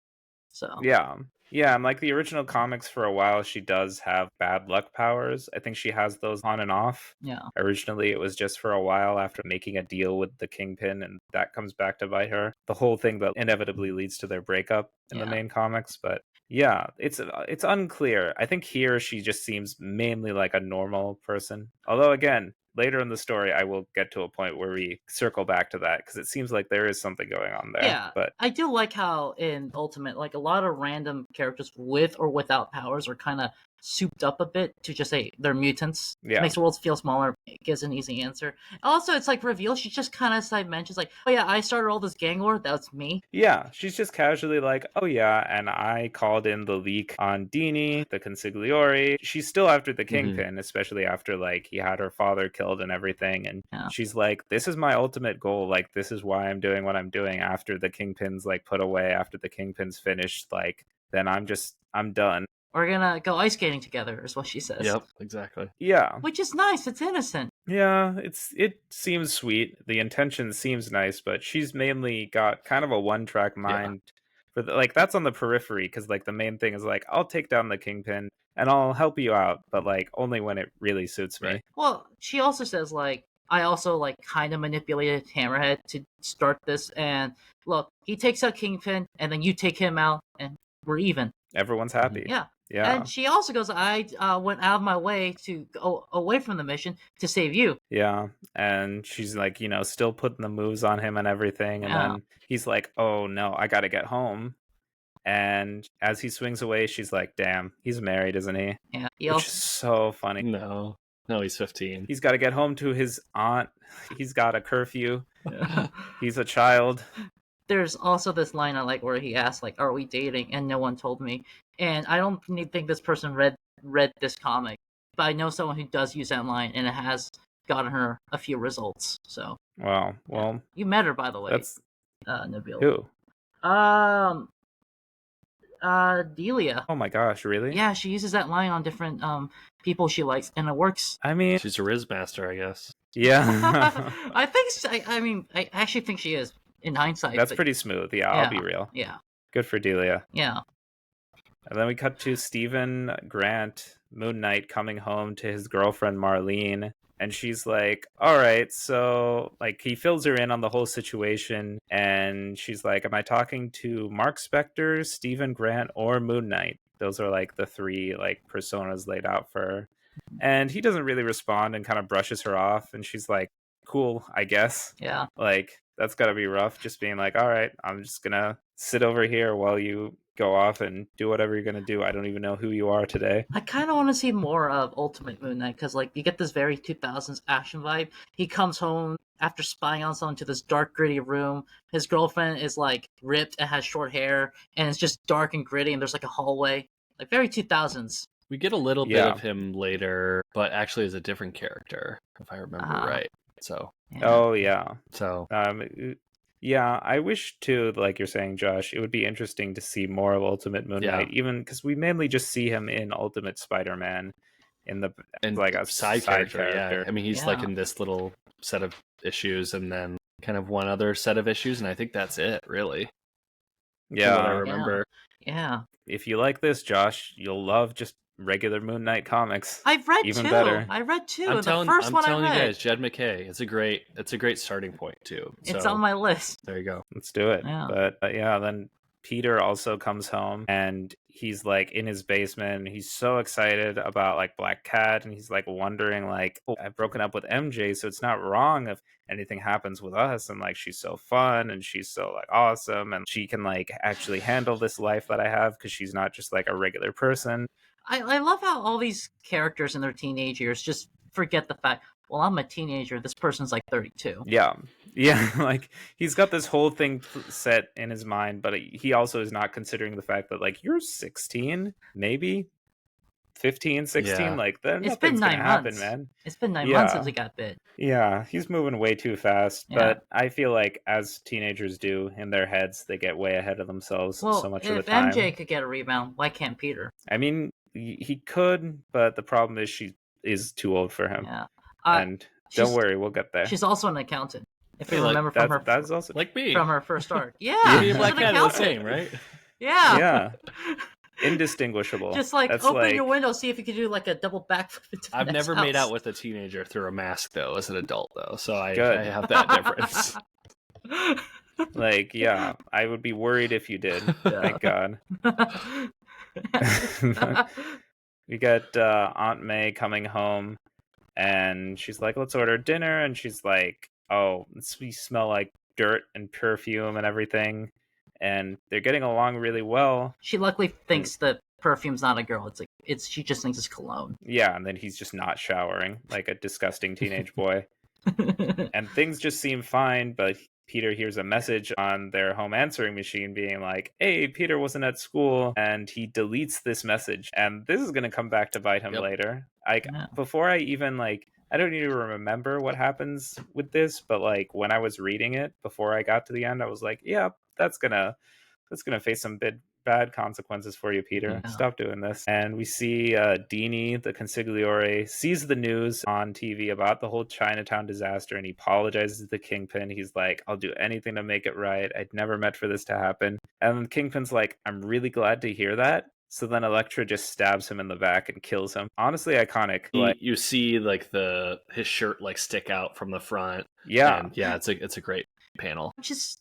Speaker 2: So
Speaker 1: yeah, Yeah, and like the original comics for a while, she does have bad luck powers. I think she has those on and off.
Speaker 2: Yeah.
Speaker 1: Originally, it was just for a while after making a deal with the Kingpin, and that comes back to bite her. The whole thing that inevitably leads to their breakup in the main comics, but yeah, it's unclear. I think here she just seems mainly like a normal person. Although again, later in the story, I will get to a point where we circle back to that because it seems like there is something going on there.
Speaker 2: Yeah,
Speaker 1: but
Speaker 2: I do like how in Ultimate, like a lot of random characters with or without powers are kind of souped up a bit to just say they're mutants.
Speaker 1: Yeah.
Speaker 2: Makes the world feel smaller. It gives an easy answer. Also, it's like revealed. She just kind of side mentions like, "Oh yeah, I started all this gang war. That's me."
Speaker 1: Yeah, she's just casually like, "Oh yeah, and I called in the leak on Dini, the consigliere." She's still after the Kingpin, especially after like he had her father killed and everything, and she's like, "This is my ultimate goal. Like, this is why I'm doing what I'm doing after the Kingpin's like put away, after the Kingpin's finished. Like, then I'm done."
Speaker 2: We're gonna go ice skating together, is what she says.
Speaker 3: Yep, exactly.
Speaker 1: Yeah.
Speaker 2: Which is nice. It's innocent.
Speaker 1: Yeah, it seems sweet. The intention seems nice, but she's mainly got kind of a one-track mind. For like that's on the periphery because like the main thing is like I'll take down the Kingpin and I'll help you out, but like only when it really suits me.
Speaker 3: Right.
Speaker 2: Well, she also says like I also like kind of manipulated Hammerhead to start this, and look, he takes out Kingpin, and then you take him out, and we're even.
Speaker 1: Everyone's happy.
Speaker 2: Yeah.
Speaker 1: Yeah.
Speaker 2: And she also goes, I went out of my way to go away from the mission to save you.
Speaker 1: Yeah. And she's like, you know, still putting the moves on him and everything. And then he's like, oh no, I got to get home. And as he swings away, she's like, damn, he's married, isn't he?
Speaker 2: Yeah.
Speaker 1: Which is so funny.
Speaker 3: No, he's 15.
Speaker 1: He's got to get home to his aunt. He's got a curfew. He's a child.
Speaker 2: There's also this line I like where he asks, like, are we dating? And no one told me. And I don't think this person read this comic, but I know someone who does use that line, and it has gotten her a few results. So.
Speaker 1: Wow. Well.
Speaker 2: Yeah. You met her, by the way.
Speaker 1: That's
Speaker 2: Nabeel.
Speaker 1: Who?
Speaker 2: Delia.
Speaker 1: Oh my gosh, really?
Speaker 2: Yeah, she uses that line on different people she likes, and it works.
Speaker 1: I mean,
Speaker 3: she's a Riz master, I guess.
Speaker 1: Yeah.
Speaker 2: I think. I actually think she is. In hindsight,
Speaker 1: that's pretty smooth. Yeah, I'll be real.
Speaker 2: Yeah.
Speaker 1: Good for Delia.
Speaker 2: Yeah.
Speaker 1: And then we cut to Stephen Grant, Moon Knight, coming home to his girlfriend Marlene. And she's like, all right, so like he fills her in on the whole situation. And she's like, am I talking to Mark Spector, Stephen Grant, or Moon Knight? Those are like the three like personas laid out for her. And he doesn't really respond and kind of brushes her off. And she's like, cool, I guess.
Speaker 2: Yeah.
Speaker 1: Like, that's gotta be rough, just being like, all right, I'm just gonna sit over here while you go off and do whatever you're gonna do. I don't even know who you are today.
Speaker 2: I kind of want to see more of Ultimate Moon Knight, because like you get this very 2000s action vibe. He comes home after spying on someone to this dark, gritty room. His girlfriend is like ripped and has short hair, and it's just dark and gritty, and there's like a hallway. Like very 2000s.
Speaker 3: We get a little bit of him later, but actually as a different character, if I remember right. So.
Speaker 1: Oh yeah.
Speaker 3: So.
Speaker 1: Yeah, I wish too, like you're saying, Josh, it would be interesting to see more of Ultimate Moon Knight, even because we mainly just see him in Ultimate Spider-Man in the like a side character.
Speaker 3: Yeah, I mean he's like in this little set of issues, and then kind of one other set of issues, and I think that's it, really.
Speaker 1: Yeah,
Speaker 3: what I remember.
Speaker 2: Yeah.
Speaker 1: If you like this, Josh, you'll love just regular Moon Knight comics.
Speaker 2: I've read
Speaker 1: even
Speaker 2: two.
Speaker 1: Better.
Speaker 2: I read two.
Speaker 3: I'm
Speaker 2: the
Speaker 3: telling you guys, Jed McKay. It's a great starting point too.
Speaker 2: It's on my list.
Speaker 3: There you go.
Speaker 1: Let's do it.
Speaker 2: Yeah.
Speaker 1: But then Peter also comes home and he's like in his basement. He's so excited about like Black Cat, and he's like wondering like, oh, I've broken up with MJ, so it's not wrong if anything happens with us, and like she's so fun and she's so like awesome, and she can like actually handle this life that I have because she's not just like a regular person.
Speaker 2: I love how all these characters in their teenage years just forget the fact, well, I'm a teenager, this person's like 32.
Speaker 1: Yeah, like he's got this whole thing set in his mind, but he also is not considering the fact that like you're 16, maybe 15, 16, like that.
Speaker 2: It's been 9 months,
Speaker 1: happen, man.
Speaker 2: It's been 9 months since he got bit.
Speaker 1: Yeah, he's moving way too fast, but I feel like as teenagers do in their heads, they get way ahead of themselves so much of the time.
Speaker 2: If MJ could get a rebound, why can't Peter?
Speaker 1: I mean, he could, but the problem is she is too old for him.
Speaker 2: Yeah.
Speaker 1: And don't worry, we'll get there.
Speaker 2: She's also an accountant. If you remember from her,
Speaker 1: that's also
Speaker 3: like me
Speaker 2: from her first arc. Yeah,
Speaker 3: Black Cat are the same, right?
Speaker 2: Yeah.
Speaker 1: Yeah. indistinguishable.
Speaker 2: Just like
Speaker 1: That's
Speaker 2: open
Speaker 1: like...
Speaker 2: your window, see if you can do like a double backflip into the
Speaker 3: I've
Speaker 2: next
Speaker 3: never made
Speaker 2: house.
Speaker 3: out with a teenager through a mask though, as an adult though, so I
Speaker 1: Good.
Speaker 3: have that difference.
Speaker 1: Like, yeah, I would be worried if you did. Thank God. We got Aunt May coming home, and she's like, let's order dinner, and she's like, oh, we smell like dirt and perfume and everything, and they're getting along really well.
Speaker 2: She luckily thinks that perfume's not a girl. It's like she just thinks it's cologne.
Speaker 1: Yeah, and then he's just not showering like a disgusting teenage boy. And things just seem fine, but Peter hears a message on their home answering machine being like, hey, Peter wasn't at school, and he deletes this message, and this is going to come back to bite him later. Like, before I even, like, I don't even remember what happens with this, but like when I was reading it before I got to the end, I was like, yeah, that's gonna face some bad consequences for you, Peter. Stop doing this. And we see Dini, the consigliere, sees the news on TV about the whole Chinatown disaster, and he apologizes to the Kingpin. He's like, I'll do anything to make it right. I'd never meant for this to happen. And the Kingpin's like, I'm really glad to hear that. So then Elektra just stabs him in the back and kills him. Honestly, iconic.
Speaker 3: You see like his shirt like stick out from the front.
Speaker 1: Yeah.
Speaker 3: And yeah, it's a great panel.
Speaker 2: Just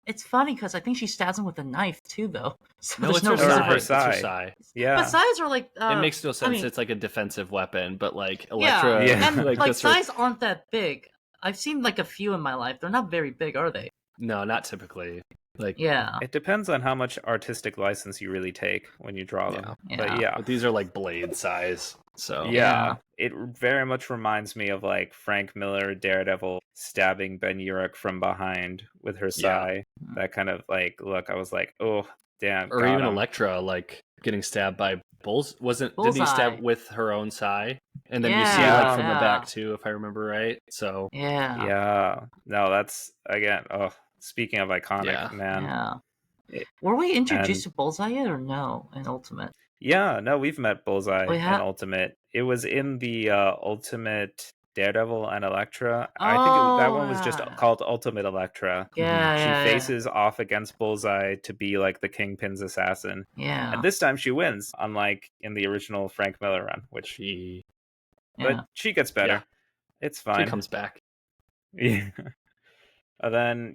Speaker 2: it's funny because I think she stabs him with a knife too, though. So
Speaker 3: no, it's
Speaker 2: no
Speaker 3: her sai.
Speaker 1: Yeah,
Speaker 2: but sais are like
Speaker 3: it makes no sense. I mean, it's like a defensive weapon, but like
Speaker 2: Elektra, and like sais
Speaker 3: her...
Speaker 2: aren't that big. I've seen like a few in my life. They're not very big, are they?
Speaker 3: No, not typically. Like,
Speaker 2: yeah,
Speaker 1: it depends on how much artistic license you really take when you draw them. But
Speaker 3: these are like blade size. So
Speaker 1: yeah, it very much reminds me of like Frank Miller, Daredevil, stabbing Ben Urich from behind with her sai. That kind of like look. I was like, oh damn.
Speaker 3: Or even Elektra, like getting stabbed by Bullseye. Did he stab with her own sai? And then you see it like from the back too, if I remember right. So
Speaker 1: no, that's again. Oh, speaking of iconic, man.
Speaker 2: Were we introduced to Bullseye yet or no in Ultimate?
Speaker 1: Yeah, no, we've met Bullseye in Ultimate. It was in the Ultimate Daredevil and Elektra. I think that one was just called Ultimate Elektra. She faces off against Bullseye to be like the Kingpin's assassin.
Speaker 2: Yeah.
Speaker 1: And this time she wins, unlike in the original Frank Miller run, which but she gets better.
Speaker 3: Yeah.
Speaker 1: It's fine.
Speaker 3: She comes back.
Speaker 1: Yeah. And then,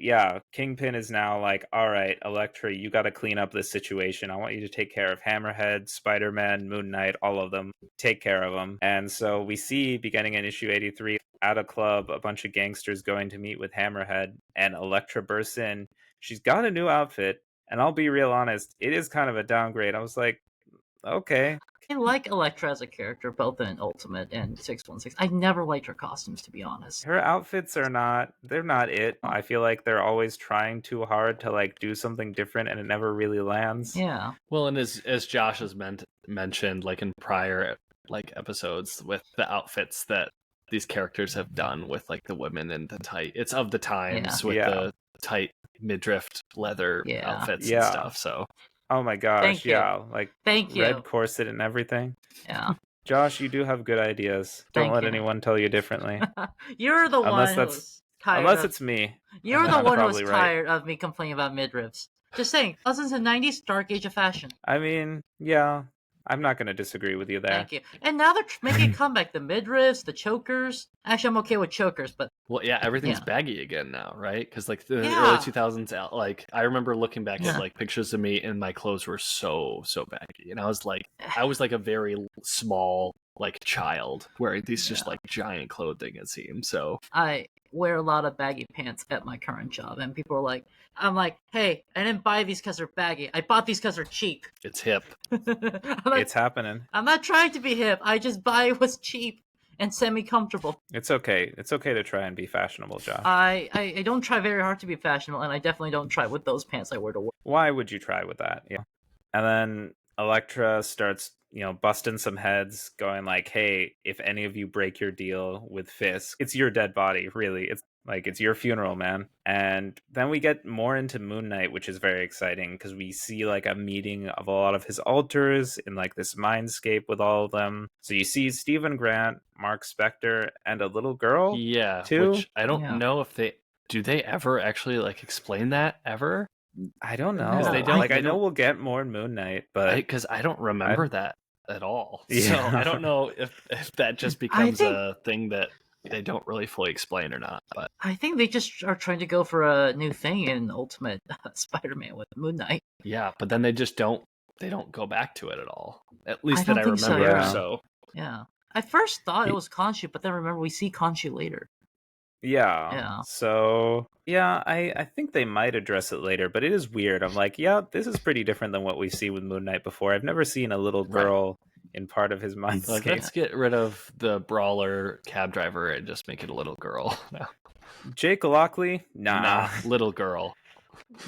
Speaker 1: Kingpin is now like, all right, Elektra, you got to clean up this situation. I want you to take care of Hammerhead, Spider-Man, Moon Knight, all of them. Take care of them. And so we see, beginning in issue 83, at a club, a bunch of gangsters going to meet with Hammerhead, and Elektra bursts in. She's got a new outfit, and I'll be real honest, it is kind of a downgrade. I was like, okay.
Speaker 2: I like Elektra as a character, both in Ultimate and 616. I never liked her costumes, to be honest.
Speaker 1: Her outfits they're not it. I feel like they're always trying too hard to like do something different, and it never really lands.
Speaker 2: Yeah.
Speaker 3: Well, and as Josh has mentioned, like in prior like episodes, with the outfits that these characters have done with like the women and the tight, it's of the times with the tight midriff leather outfits and stuff. So.
Speaker 1: Oh my gosh, like
Speaker 2: Thank you.
Speaker 1: Red corset and everything.
Speaker 2: Yeah.
Speaker 1: Josh, you do have good ideas. Don't let anyone tell you differently.
Speaker 2: You're the one who's tired.
Speaker 1: Unless it's me.
Speaker 2: You're the one who's tired of me complaining about midriffs. Just saying, 2090s, dark age of fashion.
Speaker 1: I mean, yeah. I'm not going to disagree with you there.
Speaker 2: Thank you. And now they're making a comeback. The midriffs, the chokers. Actually, I'm okay with chokers, but...
Speaker 3: Well, yeah, everything's baggy again now, right? Because, like, the early 2000s, like, I remember looking back at, like, pictures of me, and my clothes were so baggy. And I was like a very small, like, child wearing these just, like, giant clothing, it seemed, so...
Speaker 2: I wear a lot of baggy pants at my current job, and people are like, I'm like, hey, I didn't buy these because they're baggy. I bought these because they're cheap.
Speaker 3: It's hip.
Speaker 1: It's happening.
Speaker 2: I'm not trying to be hip. I just buy what's cheap and semi-comfortable.
Speaker 1: It's okay. It's okay to try and be fashionable, Josh.
Speaker 2: I don't try very hard to be fashionable, and I definitely don't try with those pants I wear to work.
Speaker 1: Why would you try with that? Yeah. And then Elektra starts, busting some heads, going like, hey, if any of you break your deal with Fisk, it's your dead body, really. It's your funeral, man. And then we get more into Moon Knight, which is very exciting because we see like a meeting of a lot of his alters in like this mindscape with all of them. So you see Stephen Grant, Mark Spector, and a little girl.
Speaker 3: Yeah,
Speaker 1: too.
Speaker 3: Which I don't know if they ever actually like explain that ever.
Speaker 1: I don't know.
Speaker 3: Because they don't.
Speaker 1: Like,
Speaker 3: they
Speaker 1: I know
Speaker 3: don't,
Speaker 1: we'll get more Moon Knight, but
Speaker 3: because I don't remember that at all. So
Speaker 1: Yeah.
Speaker 3: I don't know if that just becomes a thing that they don't really fully explain or not. But
Speaker 2: I think they just are trying to go for a new thing in Ultimate Spider-Man with Moon Knight.
Speaker 3: yeah, but then they just don't. They don't go back to it at all. At least
Speaker 2: don't
Speaker 3: that I
Speaker 2: think so,
Speaker 3: remember.
Speaker 1: yeah.
Speaker 3: So
Speaker 2: Yeah. I first thought it was Khonshu, but then remember we see Khonshu later.
Speaker 1: Yeah.
Speaker 2: Yeah.
Speaker 1: So yeah, I think they might address it later, but it is weird. I'm like, yeah, this is pretty different than what we see with Moon Knight before. I've never seen a little girl in part of his
Speaker 3: like,
Speaker 1: mindscape.
Speaker 3: let's get rid of the brawler cab driver and just make it a little girl now.
Speaker 1: Jake Lockley? Nah.
Speaker 3: Little girl.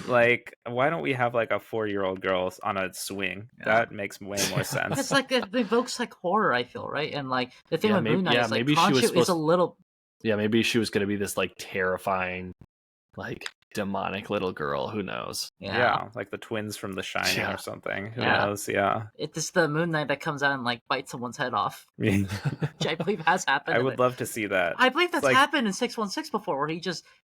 Speaker 1: Like, why don't we have like a 4-year-old girl on a swing?
Speaker 2: Yeah.
Speaker 1: That makes way more sense.
Speaker 2: It's like it evokes like horror, I feel, right? And like the thing with Moon Knight is like
Speaker 3: maybe she was
Speaker 2: Khonshu is a little.
Speaker 3: Yeah, maybe she was going to be this like terrifying, like demonic little girl. Who knows?
Speaker 1: Yeah, like the twins from The Shining or something. Who knows? Yeah.
Speaker 2: It's the Moon Knight that comes out and like bites someone's head off, which I believe has happened.
Speaker 1: I would love to see that.
Speaker 2: I believe that's happened in 616 before, where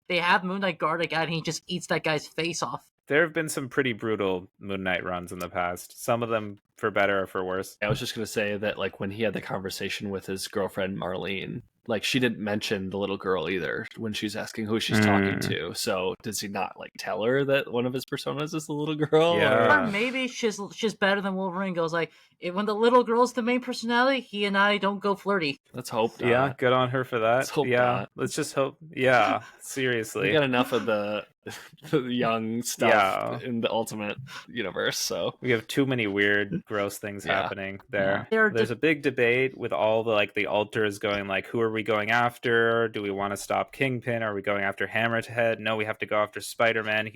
Speaker 2: they have Moon Knight guard a guy and he just eats that guy's face off.
Speaker 1: There have been some pretty brutal Moon Knight runs in the past. Some of them for better or for worse.
Speaker 3: I was just going to say that like when he had the conversation with his girlfriend Marlene, like she didn't mention the little girl either when she's asking who she's talking to. So does he not like tell her that one of his personas is the little girl?
Speaker 1: Yeah.
Speaker 2: Or maybe she's better than Wolverine. Goes like, when the little girl's the main personality, he and I don't go flirty.
Speaker 3: Let's hope not.
Speaker 1: Yeah, good on her for that.
Speaker 3: Let's hope
Speaker 1: yeah,
Speaker 3: not.
Speaker 1: let's just hope. Yeah, seriously.
Speaker 3: We got enough of the young stuff in the Ultimate universe, so
Speaker 1: we have too many weird, gross things happening there. Yeah. There's a big debate with all the alters going like, who are we going after? Do we want to stop Kingpin? Are we going after Hammerhead? No, we have to go after Spider-Man.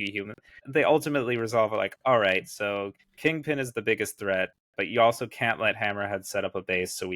Speaker 1: They ultimately resolve it like, all right, so Kingpin is the biggest threat, but you also can't let Hammerhead set up a base, so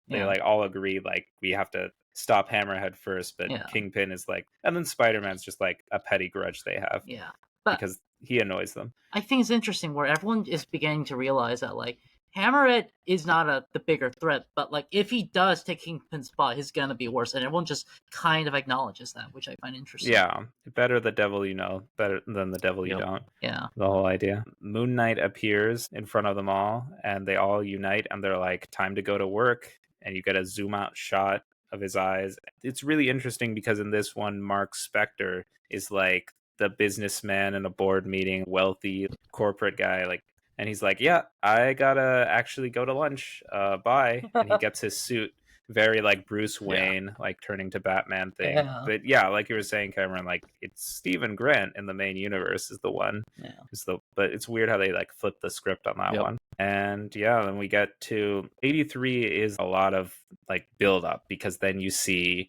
Speaker 1: they all agree like we have to stop Hammerhead first, but Kingpin is like, and then Spider-Man's just like a petty grudge they have.
Speaker 2: Yeah.
Speaker 1: Because he annoys them.
Speaker 2: I think it's interesting where everyone is beginning to realize that like Hammerhead is not the bigger threat, but like if he does take Kingpin's spot, he's gonna be worse, and everyone just kind of acknowledges that, which I find interesting.
Speaker 1: Yeah, better the devil you know, better than the devil you don't.
Speaker 2: Yeah,
Speaker 1: the whole idea. Moon Knight appears in front of them all, and they all unite, and they're like, "Time to go to work." And you get a zoom out shot of his eyes. It's really interesting because in this one, Mark Spector is like the businessman in a board meeting, wealthy corporate guy, like. And he's like, yeah, I gotta actually go to lunch. Bye. And he gets his suit, very like Bruce Wayne, like turning to Batman thing.
Speaker 2: Yeah.
Speaker 1: But yeah, like you were saying, Cameron, like it's Stephen Grant in the main universe is the one.
Speaker 2: Yeah.
Speaker 1: But it's weird how they like flip the script on that one. And yeah, then we get to 83 is a lot of like build up because then you see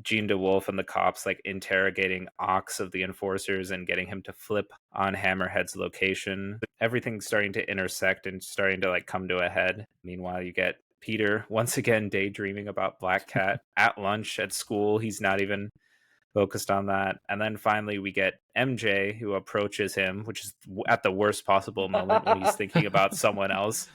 Speaker 1: Gene DeWolf and the cops like interrogating Ox of the Enforcers and getting him to flip on Hammerhead's location. Everything's starting to intersect and starting to like come to a head. Meanwhile, you get Peter once again daydreaming about Black Cat at lunch at school. He's not even focused on that. And then finally we get MJ who approaches him, which is at the worst possible moment when he's thinking about someone else.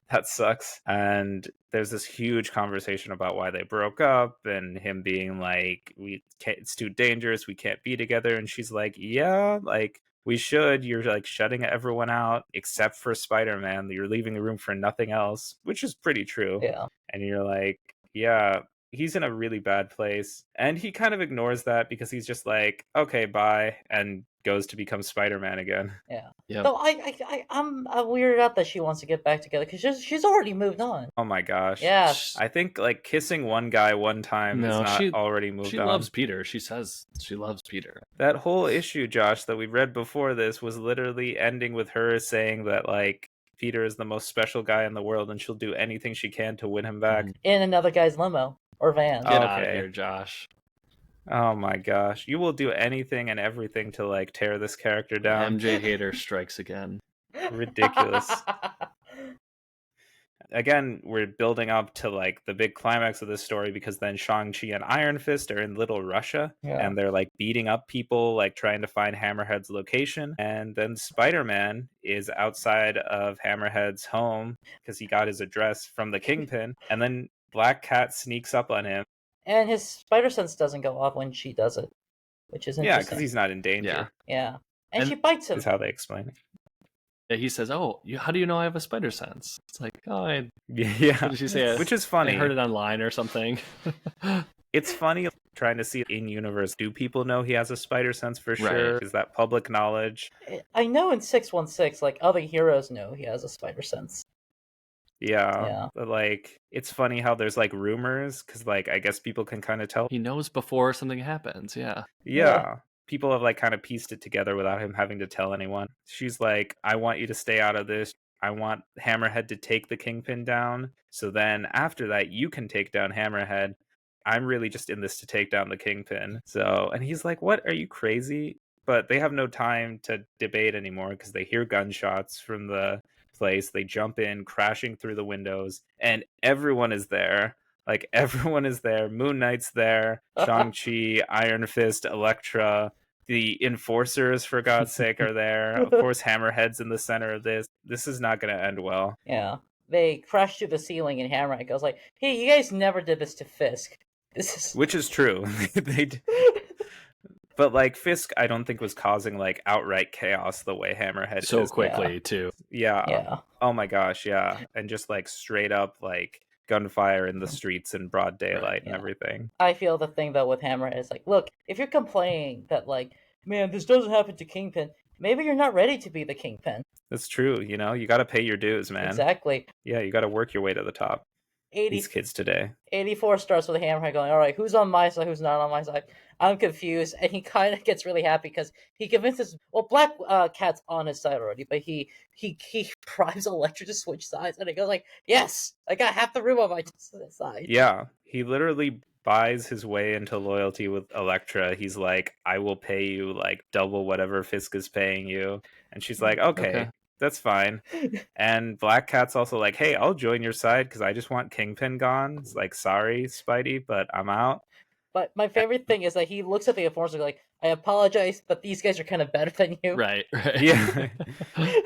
Speaker 1: That sucks. And there's this huge conversation about why they broke up and him being like, it's too dangerous. We can't be together. And she's like, yeah, like we should. You're like shutting everyone out except for Spider-Man. You're leaving the room for nothing else, which is pretty true.
Speaker 2: Yeah.
Speaker 1: And you're like, yeah, he's in a really bad place. And he kind of ignores that because he's just like, okay, bye. And goes to become Spider-Man again.
Speaker 2: Yeah.
Speaker 3: Yeah.
Speaker 2: So I'm weirded out that she wants to get back together because she's already moved on.
Speaker 1: Oh my gosh.
Speaker 2: Yeah.
Speaker 1: I think like kissing one guy one time is not already moved on.
Speaker 3: She loves Peter. She says she loves Peter.
Speaker 1: That whole issue, Josh, that we read before this was literally ending with her saying that like Peter is the most special guy in the world and she'll do anything she can to win him back.
Speaker 2: In another guy's limo or van.
Speaker 3: Get out of here, Josh.
Speaker 1: Oh my gosh. You will do anything and everything to like tear this character down.
Speaker 3: MJ hater strikes again.
Speaker 1: Ridiculous. Again, we're building up to like the big climax of this story because then Shang-Chi and Iron Fist are in Little Russia and they're like beating up people, like trying to find Hammerhead's location. And then Spider-Man is outside of Hammerhead's home because he got his address from the Kingpin. And then Black Cat sneaks up on him.
Speaker 2: And his spider sense doesn't go off when she does it, which is interesting.
Speaker 1: Yeah, because he's not in danger.
Speaker 2: Yeah. And she bites him.
Speaker 1: Is how they explain it.
Speaker 3: Yeah, he says, "Oh, how do you know I have a spider sense?" It's like, "Oh,
Speaker 1: yeah.
Speaker 3: What did she say?
Speaker 1: Which is funny.
Speaker 3: I heard it online or something."
Speaker 1: It's funny trying to see in universe. Do people know he has a spider sense for sure?
Speaker 3: Right.
Speaker 1: Is that public knowledge?
Speaker 2: I know in 616, like, other heroes know he has a spider sense.
Speaker 1: Yeah. But, like, it's funny how there's, like, rumors, because, like, I guess people can kind of tell.
Speaker 3: He knows before something happens,
Speaker 1: Yeah. People have, like, kind of pieced it together without him having to tell anyone. She's like, I want you to stay out of this. I want Hammerhead to take the Kingpin down. So then after that, you can take down Hammerhead. I'm really just in this to take down the Kingpin. So, and he's like, what? Are you crazy? But they have no time to debate anymore because they hear gunshots from the place. They jump in, crashing through the windows, and everyone is there. Like, everyone is there. Moon Knight's there. Shang-Chi, Iron Fist, Elektra. The Enforcers, for God's sake, are there. Of course, Hammerhead's in the center of this. This is not going to end well.
Speaker 2: Yeah. They crash through the ceiling and Hammerhead goes like, hey, you guys never did this to Fisk.
Speaker 1: Which is true. But, like, Fisk, I don't think was causing, like, outright chaos the way Hammerhead
Speaker 3: so
Speaker 1: is.
Speaker 3: quickly, too.
Speaker 1: Yeah. Oh, my gosh, yeah. And just, like, straight up, like, gunfire in the streets in broad daylight and everything.
Speaker 2: I feel the thing, though, with Hammerhead is, like, look, if you're complaining that, like, man, this doesn't happen to Kingpin, maybe you're not ready to be the Kingpin.
Speaker 1: That's true, you know? You gotta pay your dues, man.
Speaker 2: Exactly.
Speaker 1: Yeah, you gotta work your way to the top. These kids today.
Speaker 2: 84 starts with Hammerhead going, all right, who's on my side, who's not on my side? I'm confused, and he kind of gets really happy because he convinces, Black Cat's on his side already, but he bribes Elektra to switch sides, and he goes like, yes, I got half the room on my side.
Speaker 1: Yeah, he literally buys his way into loyalty with Elektra. He's like, I will pay you, like, double whatever Fisk is paying you. And she's like, okay. That's fine. And Black Cat's also like, hey, I'll join your side because I just want Kingpin gone. It's like, sorry, Spidey, but I'm out.
Speaker 2: But my favorite thing is that he looks at the Enforcer like, I apologize, but these guys are kind of better than you.
Speaker 3: Right.
Speaker 1: Yeah.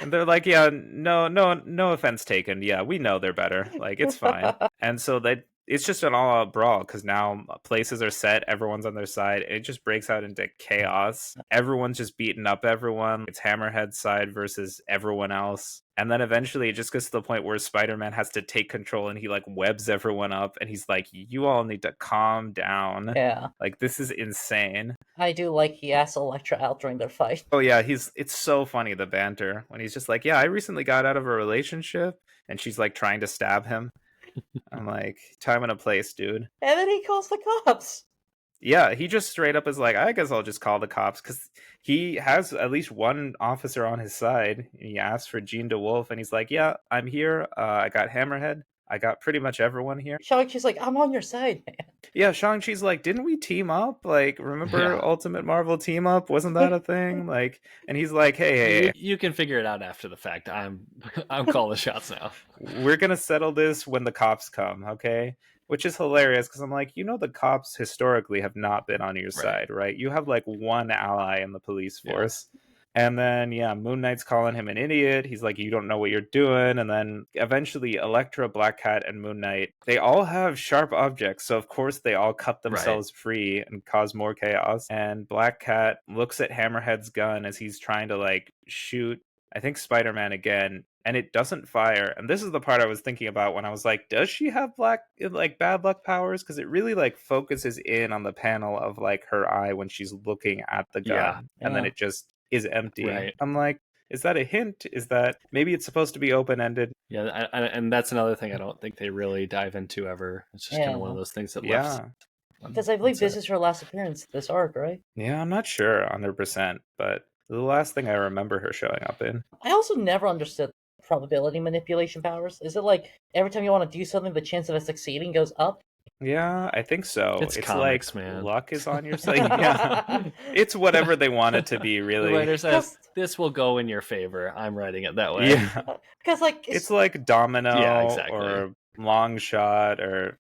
Speaker 1: And they're like, yeah, no offense taken. Yeah, we know they're better. Like, it's fine. And so it's just an all-out brawl because now places are set, everyone's on their side. It just breaks out into chaos. Everyone's just beating up everyone. It's Hammerhead's side versus everyone else. And then eventually it just gets to the point where Spider-Man has to take control and he, like, webs everyone up and he's like, you all need to calm down.
Speaker 2: Yeah.
Speaker 1: Like, this is insane.
Speaker 2: I do like he asks Elektra out during their fight.
Speaker 1: Oh yeah, it's so funny, the banter when he's just like, yeah, I recently got out of a relationship, and she's like trying to stab him. I'm like, time and a place, dude.
Speaker 2: And then he calls the cops.
Speaker 1: Yeah, he just straight up is like, I guess I'll just call the cops because he has at least one officer on his side. He asks for Jean DeWolf, and he's like, yeah, I'm here. I got Hammerhead. I got pretty much everyone here.
Speaker 2: Shang-Chi's like, I'm on your side, man.
Speaker 1: Yeah, Shang-Chi's like, didn't we team up? Like, remember Ultimate Marvel team up? Wasn't that a thing? Like, and he's like, hey.
Speaker 3: You can figure it out after the fact. I'm calling the shots now.
Speaker 1: We're going to settle this when the cops come, okay? Which is hilarious because I'm like, the cops historically have not been on your side, right? You have like one ally in the police force. Yeah. And then, Moon Knight's calling him an idiot. He's like, you don't know what you're doing. And then eventually Elektra, Black Cat, and Moon Knight, they all have sharp objects. So, of course, they all cut themselves free and cause more chaos. And Black Cat looks at Hammerhead's gun as he's trying to, like, shoot, I think, Spider-Man again. And it doesn't fire. And this is the part I was thinking about when I was like, does she have bad luck powers? Because it really, like, focuses in on the panel of, like, her eye when she's looking at the gun. Yeah. And then it just is empty. Right. I'm like, is that a hint? Is that maybe it's supposed to be open-ended?
Speaker 3: Yeah, and that's another thing I don't think they really dive into ever. It's just kind of one of those things that left.
Speaker 2: Because I believe this is her last appearance, this arc, right?
Speaker 1: Yeah, I'm not sure 100%, but the last thing I remember her showing up in.
Speaker 2: I also never understood probability manipulation powers. Is it like every time you want to do something, the chance of it succeeding goes up?
Speaker 1: Yeah, I think so.
Speaker 3: It's comics,
Speaker 1: like
Speaker 3: man.
Speaker 1: Luck is on your side. Yeah, it's whatever they want it to be. Really,
Speaker 3: the writer says this will go in your favor. I'm writing it that way.
Speaker 2: Yeah, because like
Speaker 1: it's like Domino or Long Shot or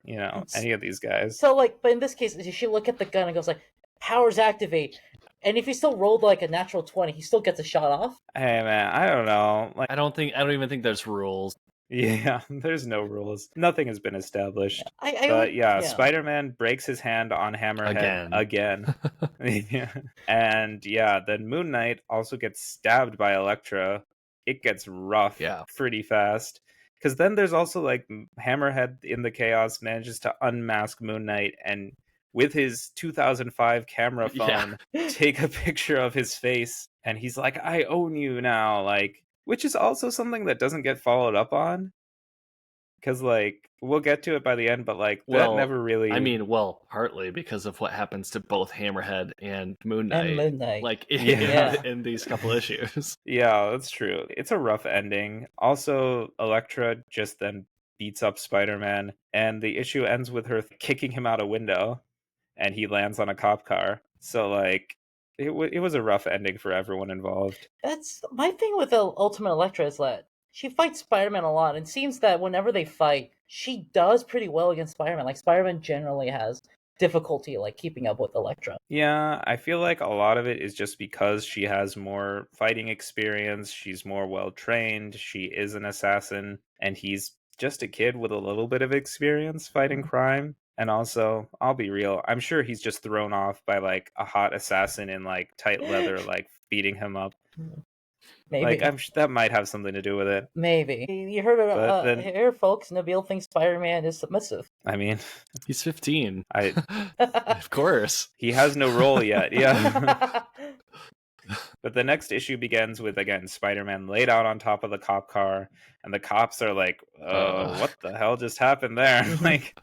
Speaker 1: any of these guys.
Speaker 2: So like, but in this case, she look at the gun and goes like, "Powers activate." And if he still rolled like a natural 20, he still gets a shot off.
Speaker 1: Hey man, I don't know.
Speaker 3: Like, I don't even think there's rules.
Speaker 1: Yeah, there's no rules. Nothing has been established.
Speaker 2: I
Speaker 1: But
Speaker 2: would,
Speaker 1: yeah,
Speaker 2: yeah.
Speaker 1: Spider-Man breaks his hand on Hammerhead again. Yeah. And yeah, then Moon Knight also gets stabbed by Elektra. It gets rough pretty fast. Because then there's also like Hammerhead in the chaos manages to unmask Moon Knight and with his 2005 camera phone take a picture of his face and he's like, I own you now, like, which is also something that doesn't get followed up on because like we'll get to it by the end, but like that never really.
Speaker 3: I mean, partly because of what happens to both Hammerhead and Moon Knight, like in these couple issues.
Speaker 1: Yeah, that's true. It's a rough ending. Also, Elektra just then beats up Spider-Man, and the issue ends with her kicking him out a window, and he lands on a cop car. So like, it was a rough ending for everyone involved.
Speaker 2: That's my thing with Ultimate Elektra is that she fights Spider-Man a lot, and it seems that whenever they fight, she does pretty well against Spider-Man. Like, Spider-Man generally has difficulty, like, keeping up with Elektra.
Speaker 1: Yeah, I feel like a lot of it is just because she has more fighting experience, she's more well-trained, she is an assassin, and he's just a kid with a little bit of experience fighting crime. And also, I'll be real, I'm sure he's just thrown off by, like, a hot assassin in, like, tight leather, like, beating him up.
Speaker 2: Maybe.
Speaker 1: Like, that might have something to do with it.
Speaker 2: Maybe. You heard it here, folks. Nabil thinks Spider-Man is submissive.
Speaker 1: I mean...
Speaker 3: He's 15. Of course.
Speaker 1: He has no role yet, yeah. But the next issue begins with, again, Spider-Man laid out on top of the cop car, and the cops are like, what the hell just happened there? Like...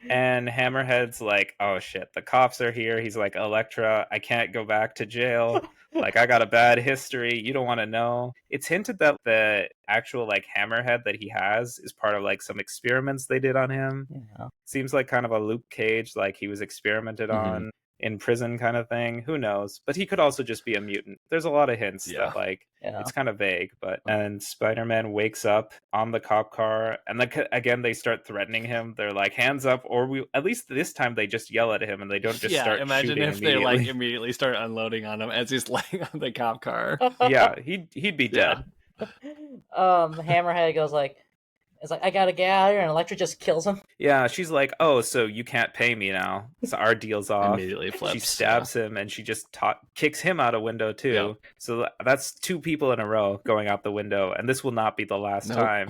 Speaker 1: And Hammerhead's like, oh shit, the cops are here. He's like, Elektra, I can't go back to jail. Like, I got a bad history. You don't want to know. It's hinted that the actual, like, Hammerhead that he has is part of, like, some experiments they did on him.
Speaker 2: Yeah.
Speaker 1: Seems like kind of a Luke Cage, like he was experimented on in prison kind of thing. Who knows? But he could also just be a mutant. There's a lot of hints that, like, it's kind of vague. But and Spider-Man wakes up on the cop car, and like again they start threatening him. They're like, hands up, or we. At least this time they just yell at him and they don't just start
Speaker 3: imagine
Speaker 1: shooting
Speaker 3: if they like immediately start unloading on him as he's laying on the cop car.
Speaker 1: Yeah, he'd be dead.
Speaker 2: Hammerhead goes like, it's like, I gotta get out of here, and Elektra just kills him.
Speaker 1: Yeah, she's like, oh, so you can't pay me now. So our deal's off.
Speaker 3: Immediately flips.
Speaker 1: She stabs him, and she just kicks him out a window, too. Yep. So that's two people in a row going out the window, and this will not be the last time.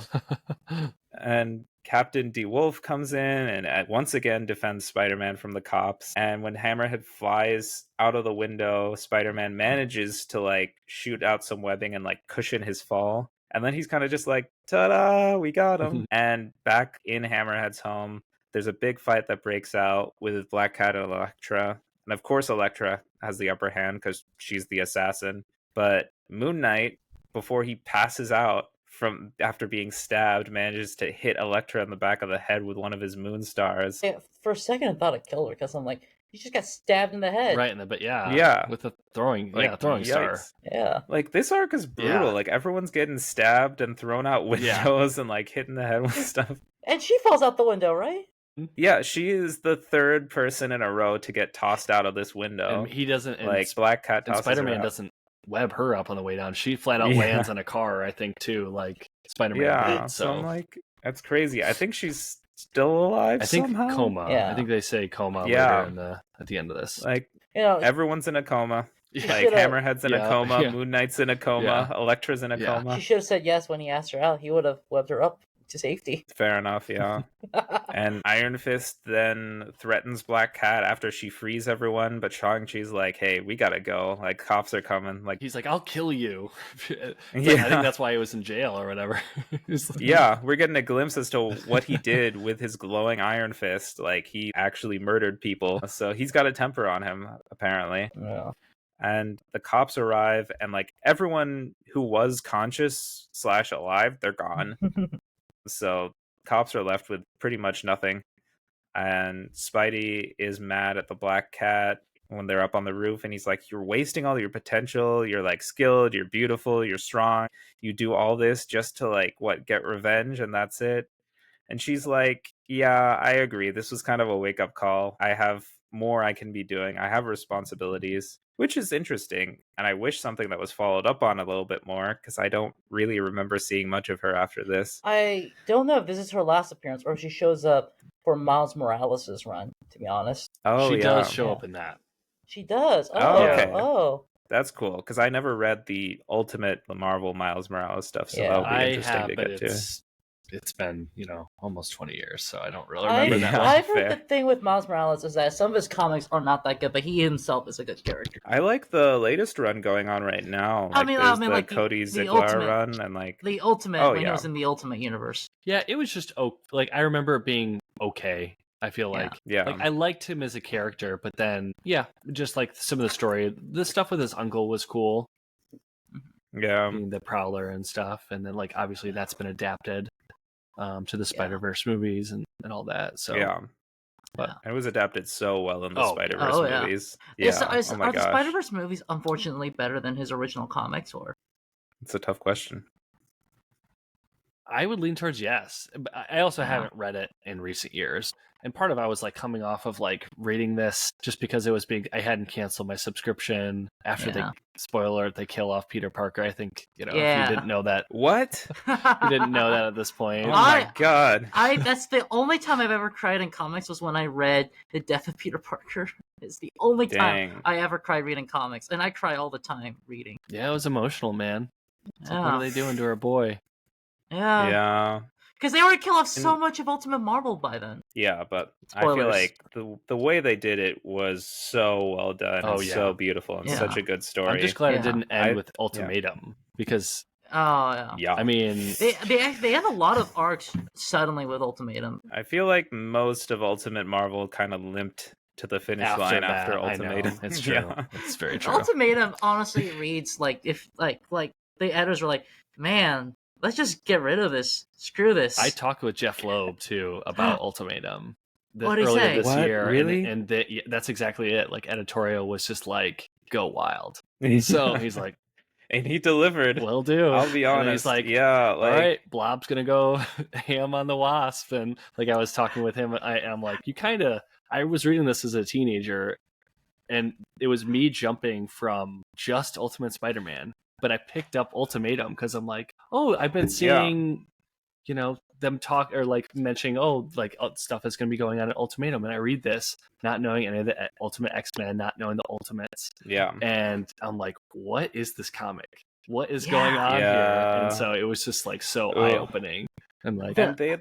Speaker 1: And Captain DeWolf comes in and once again defends Spider-Man from the cops. And when Hammerhead flies out of the window, Spider-Man manages to, like, shoot out some webbing and, like, cushion his fall. And then he's kind of just like, ta-da, we got him. And back in Hammerhead's home, there's a big fight that breaks out with Black Cat and Elektra. And of course, Elektra has the upper hand because she's the assassin. But Moon Knight, before he passes out from after being stabbed, manages to hit Elektra in the back of the head with one of his moon stars.
Speaker 2: Yeah, for a second, I thought it killed her because I'm like, you just got stabbed in the head.
Speaker 3: Right, yeah. With a throwing star.
Speaker 2: Yeah.
Speaker 1: Like, this arc is brutal. Yeah. Like, everyone's getting stabbed and thrown out windows and, like, hitting the head with stuff.
Speaker 2: And she falls out the window, right?
Speaker 1: Yeah, she is the third person in a row to get tossed out of this window.
Speaker 3: And he doesn't...
Speaker 1: Like, Black Cat tosses
Speaker 3: Spider-Man doesn't web her up on the way down. She flat out lands in a car, I think, too, like Spider-Man did.
Speaker 1: So I'm like, that's crazy. I think she's still alive somehow?
Speaker 3: Coma.
Speaker 2: Yeah.
Speaker 3: I think they say coma later at the end of this.
Speaker 1: Like, everyone's in a coma. Like, Hammerhead's in a coma, Moon Knight's in a coma, Elektra's in a coma.
Speaker 2: She should have said yes when he asked her out. He would have webbed her up to safety.
Speaker 1: Fair enough, yeah. And Iron Fist then threatens Black Cat after she frees everyone, but Shang-Chi's like, hey, we gotta go. Like, cops are coming. Like,
Speaker 3: he's like, I'll kill you. I think that's why he was in jail or whatever.
Speaker 1: Yeah, we're getting a glimpse as to what he did with his glowing Iron Fist. Like, he actually murdered people. So he's got a temper on him, apparently.
Speaker 2: Yeah.
Speaker 1: And the cops arrive, and, like, everyone who was conscious / alive, they're gone. So cops are left with pretty much nothing. And Spidey is mad at the Black Cat when they're up on the roof, and he's like, you're wasting all your potential. You're, like, skilled, you're beautiful, you're strong. You do all this just to, like, get revenge, and that's it. And she's like, yeah, I agree. This was kind of a wake-up call. I have more I can be doing. I have responsibilities, which is interesting. And I wish something that was followed up on a little bit more, because I don't really remember seeing much of her after this.
Speaker 2: I don't know if this is her last appearance or if she shows up for Miles Morales' run, to be honest.
Speaker 1: Oh,
Speaker 3: she
Speaker 1: yeah.
Speaker 3: does show up in that.
Speaker 2: She does.
Speaker 1: Oh, okay.
Speaker 2: Oh.
Speaker 1: That's cool, because I never read the Ultimate Marvel Miles Morales stuff, so that'll be interesting to get to.
Speaker 3: It's been, almost 20 years, so I don't really remember that one.
Speaker 2: I've heard the thing with Miles Morales is that some of his comics are not that good, but he himself is a good character.
Speaker 1: I like the latest run going on right now. Like, there's the Cody Ziegler run, and like
Speaker 2: the Ultimate when he was in the Ultimate universe.
Speaker 3: Yeah, it was just like I remember it being okay. I feel like I liked him as a character, but then just like some of the story, the stuff with his uncle was cool.
Speaker 1: Yeah,
Speaker 3: being the Prowler and stuff, and then like obviously that's been adapted to the Spider-Verse movies and all that. So
Speaker 1: but it was adapted so well in the Spider-Verse movies.
Speaker 2: Are the Spider-Verse movies unfortunately better than his original comics, or?
Speaker 1: It's a tough question.
Speaker 3: I would lean towards yes. I also haven't read it in recent years. And part of I was like coming off of like reading this just because it was I hadn't canceled my subscription after they kill off Peter Parker. I think, if you didn't know that.
Speaker 1: What?
Speaker 3: You didn't know that at this point.
Speaker 1: Oh my God.
Speaker 2: That's the only time I've ever cried in comics was when I read The Death of Peter Parker. It's the only time I ever cried reading comics. And I cry all the time reading.
Speaker 3: Yeah, it was emotional, man. It's like, what are they doing to our boy?
Speaker 1: Yeah.
Speaker 2: Because they already kill off so much of Ultimate Marvel by then.
Speaker 1: Yeah, but spoilers. I feel like the way they did it was so well done and so beautiful and such a good story.
Speaker 3: I'm just glad it didn't end with Ultimatum because... I mean...
Speaker 2: They had a lot of arcs suddenly with Ultimatum.
Speaker 1: I feel like most of Ultimate Marvel kind of limped to the finish line after Ultimatum.
Speaker 3: It's true. It's very true.
Speaker 2: Ultimatum honestly reads like if like the editors were like, man, let's just get rid of this. Screw this.
Speaker 3: I talked with Jeff Loeb too about Ultimatum
Speaker 2: earlier
Speaker 3: this year.
Speaker 1: Really?
Speaker 3: And that's exactly it. Like editorial was just like, go wild. So he's like,
Speaker 1: and he delivered.
Speaker 3: Will do.
Speaker 1: I'll be honest.
Speaker 3: He's like,
Speaker 1: all
Speaker 3: right, Blob's gonna go ham on the Wasp. And like I was talking with him, I'm like, I was reading this as a teenager, and it was me jumping from just Ultimate Spider-Man. But I picked up Ultimatum because I'm like, I've been seeing, them talk or like mentioning, stuff is going to be going on at Ultimatum. And I read this, not knowing any of the Ultimate X-Men, not knowing the Ultimates.
Speaker 1: Yeah.
Speaker 3: And I'm like, what is this comic? What is going on here? And so it was just like so eye-opening. And like,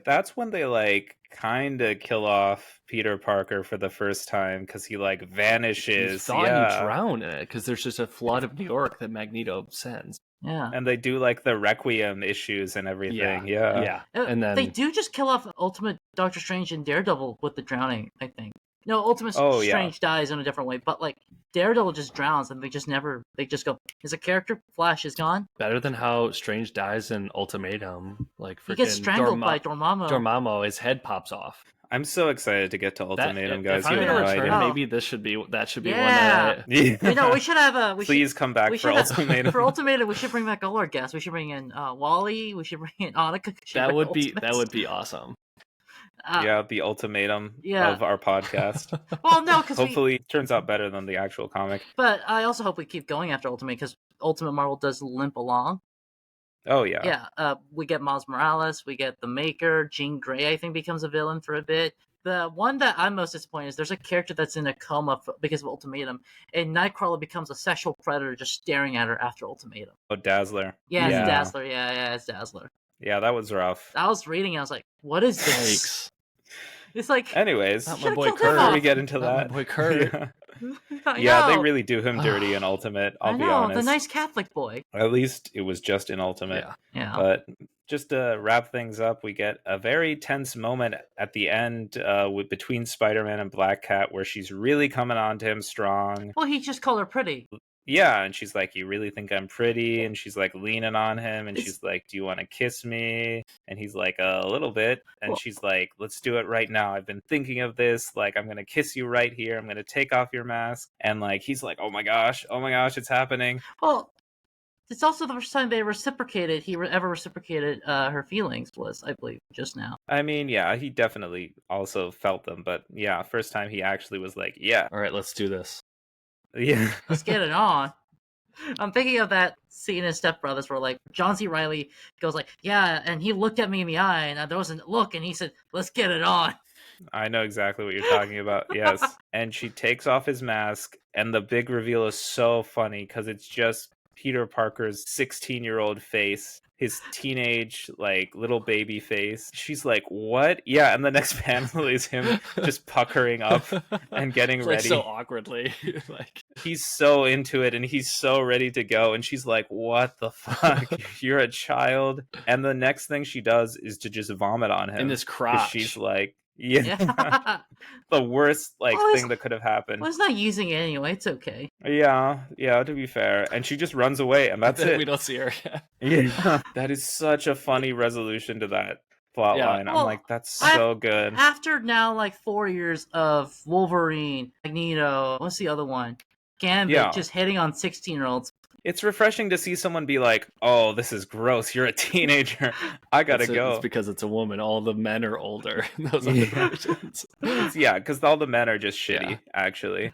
Speaker 1: that's when they like kind of kill off Peter Parker for the first time because he like vanishes.
Speaker 3: You thought he drowned in it because there's just a flood of New York that Magneto sends.
Speaker 2: Yeah,
Speaker 1: and they do like the Requiem issues and everything. Yeah.
Speaker 3: And then
Speaker 2: they do just kill off Ultimate Doctor Strange and Daredevil with the drowning. I think Ultimate Strange dies in a different way, but like Daredevil just drowns and they just go, is a character? Flash is gone.
Speaker 3: Better than how Strange dies in Ultimatum. Like
Speaker 2: he gets strangled by Dormammu.
Speaker 3: Dormammu, his head pops off.
Speaker 1: I'm so excited to get to Ultimatum, guys.
Speaker 3: If I'm gonna return, maybe that should be one that
Speaker 2: we should have
Speaker 1: please come back for Ultimatum.
Speaker 2: For Ultimatum, we should bring back all our guests. We should bring in Wally. We should bring in Annika.
Speaker 3: That would be awesome.
Speaker 1: The ultimatum of our podcast.
Speaker 2: Well, no, because
Speaker 1: hopefully it turns out better than the actual comic.
Speaker 2: But I also hope we keep going after Ultimate because Ultimate Marvel does limp along.
Speaker 1: Oh yeah.
Speaker 2: Yeah. We get Miles Morales. We get the Maker. Jean Grey, I think, becomes a villain for a bit. The one that I'm most disappointed is there's a character that's in a coma because of Ultimatum, and Nightcrawler becomes a sexual predator just staring at her after Ultimatum.
Speaker 1: Oh, Dazzler.
Speaker 2: Yeah, it's Dazzler. Yeah, it's Dazzler.
Speaker 1: Yeah, that was rough.
Speaker 2: I was reading, I was like, what is this? It's like...
Speaker 1: Anyways,
Speaker 3: not my boy Kurt.
Speaker 1: Before we get into that.
Speaker 3: My boy Kurt.
Speaker 1: Yeah, they really do him dirty in Ultimate, I'll be honest.
Speaker 2: The nice Catholic boy.
Speaker 1: At least it was just in Ultimate.
Speaker 2: Yeah.
Speaker 1: But just to wrap things up, we get a very tense moment at the end between Spider-Man and Black Cat where she's really coming on to him strong.
Speaker 2: Well, he just called her pretty.
Speaker 1: Yeah, and she's like, you really think I'm pretty? And she's like leaning on him, and she's like, do you want to kiss me? And he's like, a little bit. And she's like, let's do it right now. I've been thinking of this. Like, I'm going to kiss you right here. I'm going to take off your mask. And like, he's like, oh my gosh, it's happening.
Speaker 2: Well, It's also the first time they reciprocated. He ever reciprocated her feelings was, I believe, just now.
Speaker 1: I mean, yeah, he definitely also felt them, but yeah, first time he actually was like, yeah.
Speaker 3: All right, let's do this.
Speaker 1: Yeah.
Speaker 2: Let's get it on. I'm thinking of that scene in Step Brothers where like John C. Reilly goes like, yeah, and he looked at me in the eye, and there was a look, and he said, "Let's get it on."
Speaker 1: I know exactly what you're talking about. Yes. And she takes off his mask, and the big reveal is so funny because it's just Peter Parker's 16-year-old face, his teenage, like, little baby face. She's like, what? Yeah, and the next panel is him just puckering up and getting
Speaker 3: like
Speaker 1: ready.
Speaker 3: so awkwardly. Like
Speaker 1: he's so into it and he's so ready to go. And she's like, what the fuck? You're a child. And the next thing she does is to just vomit on him.
Speaker 3: in his crotch.
Speaker 1: She's like, yeah. The worst thing that could have happened.
Speaker 2: Well, it's not using it anyway. It's okay.
Speaker 1: Yeah, to be fair. And she just runs away, and that's it.
Speaker 3: We don't see her.
Speaker 1: Yeah. That is such a funny resolution to that plot line.
Speaker 2: Well,
Speaker 1: I'm like, that's so good.
Speaker 2: After now, like 4 years of Wolverine, Magneto, what's the other one? Gambit, just hitting on 16-year-olds.
Speaker 1: It's refreshing to see someone be like, oh, this is gross. You're a teenager. I gotta go.
Speaker 3: It's because it's a woman. All the men are older. Those other versions.
Speaker 1: Yeah, because all the men are just shitty, actually.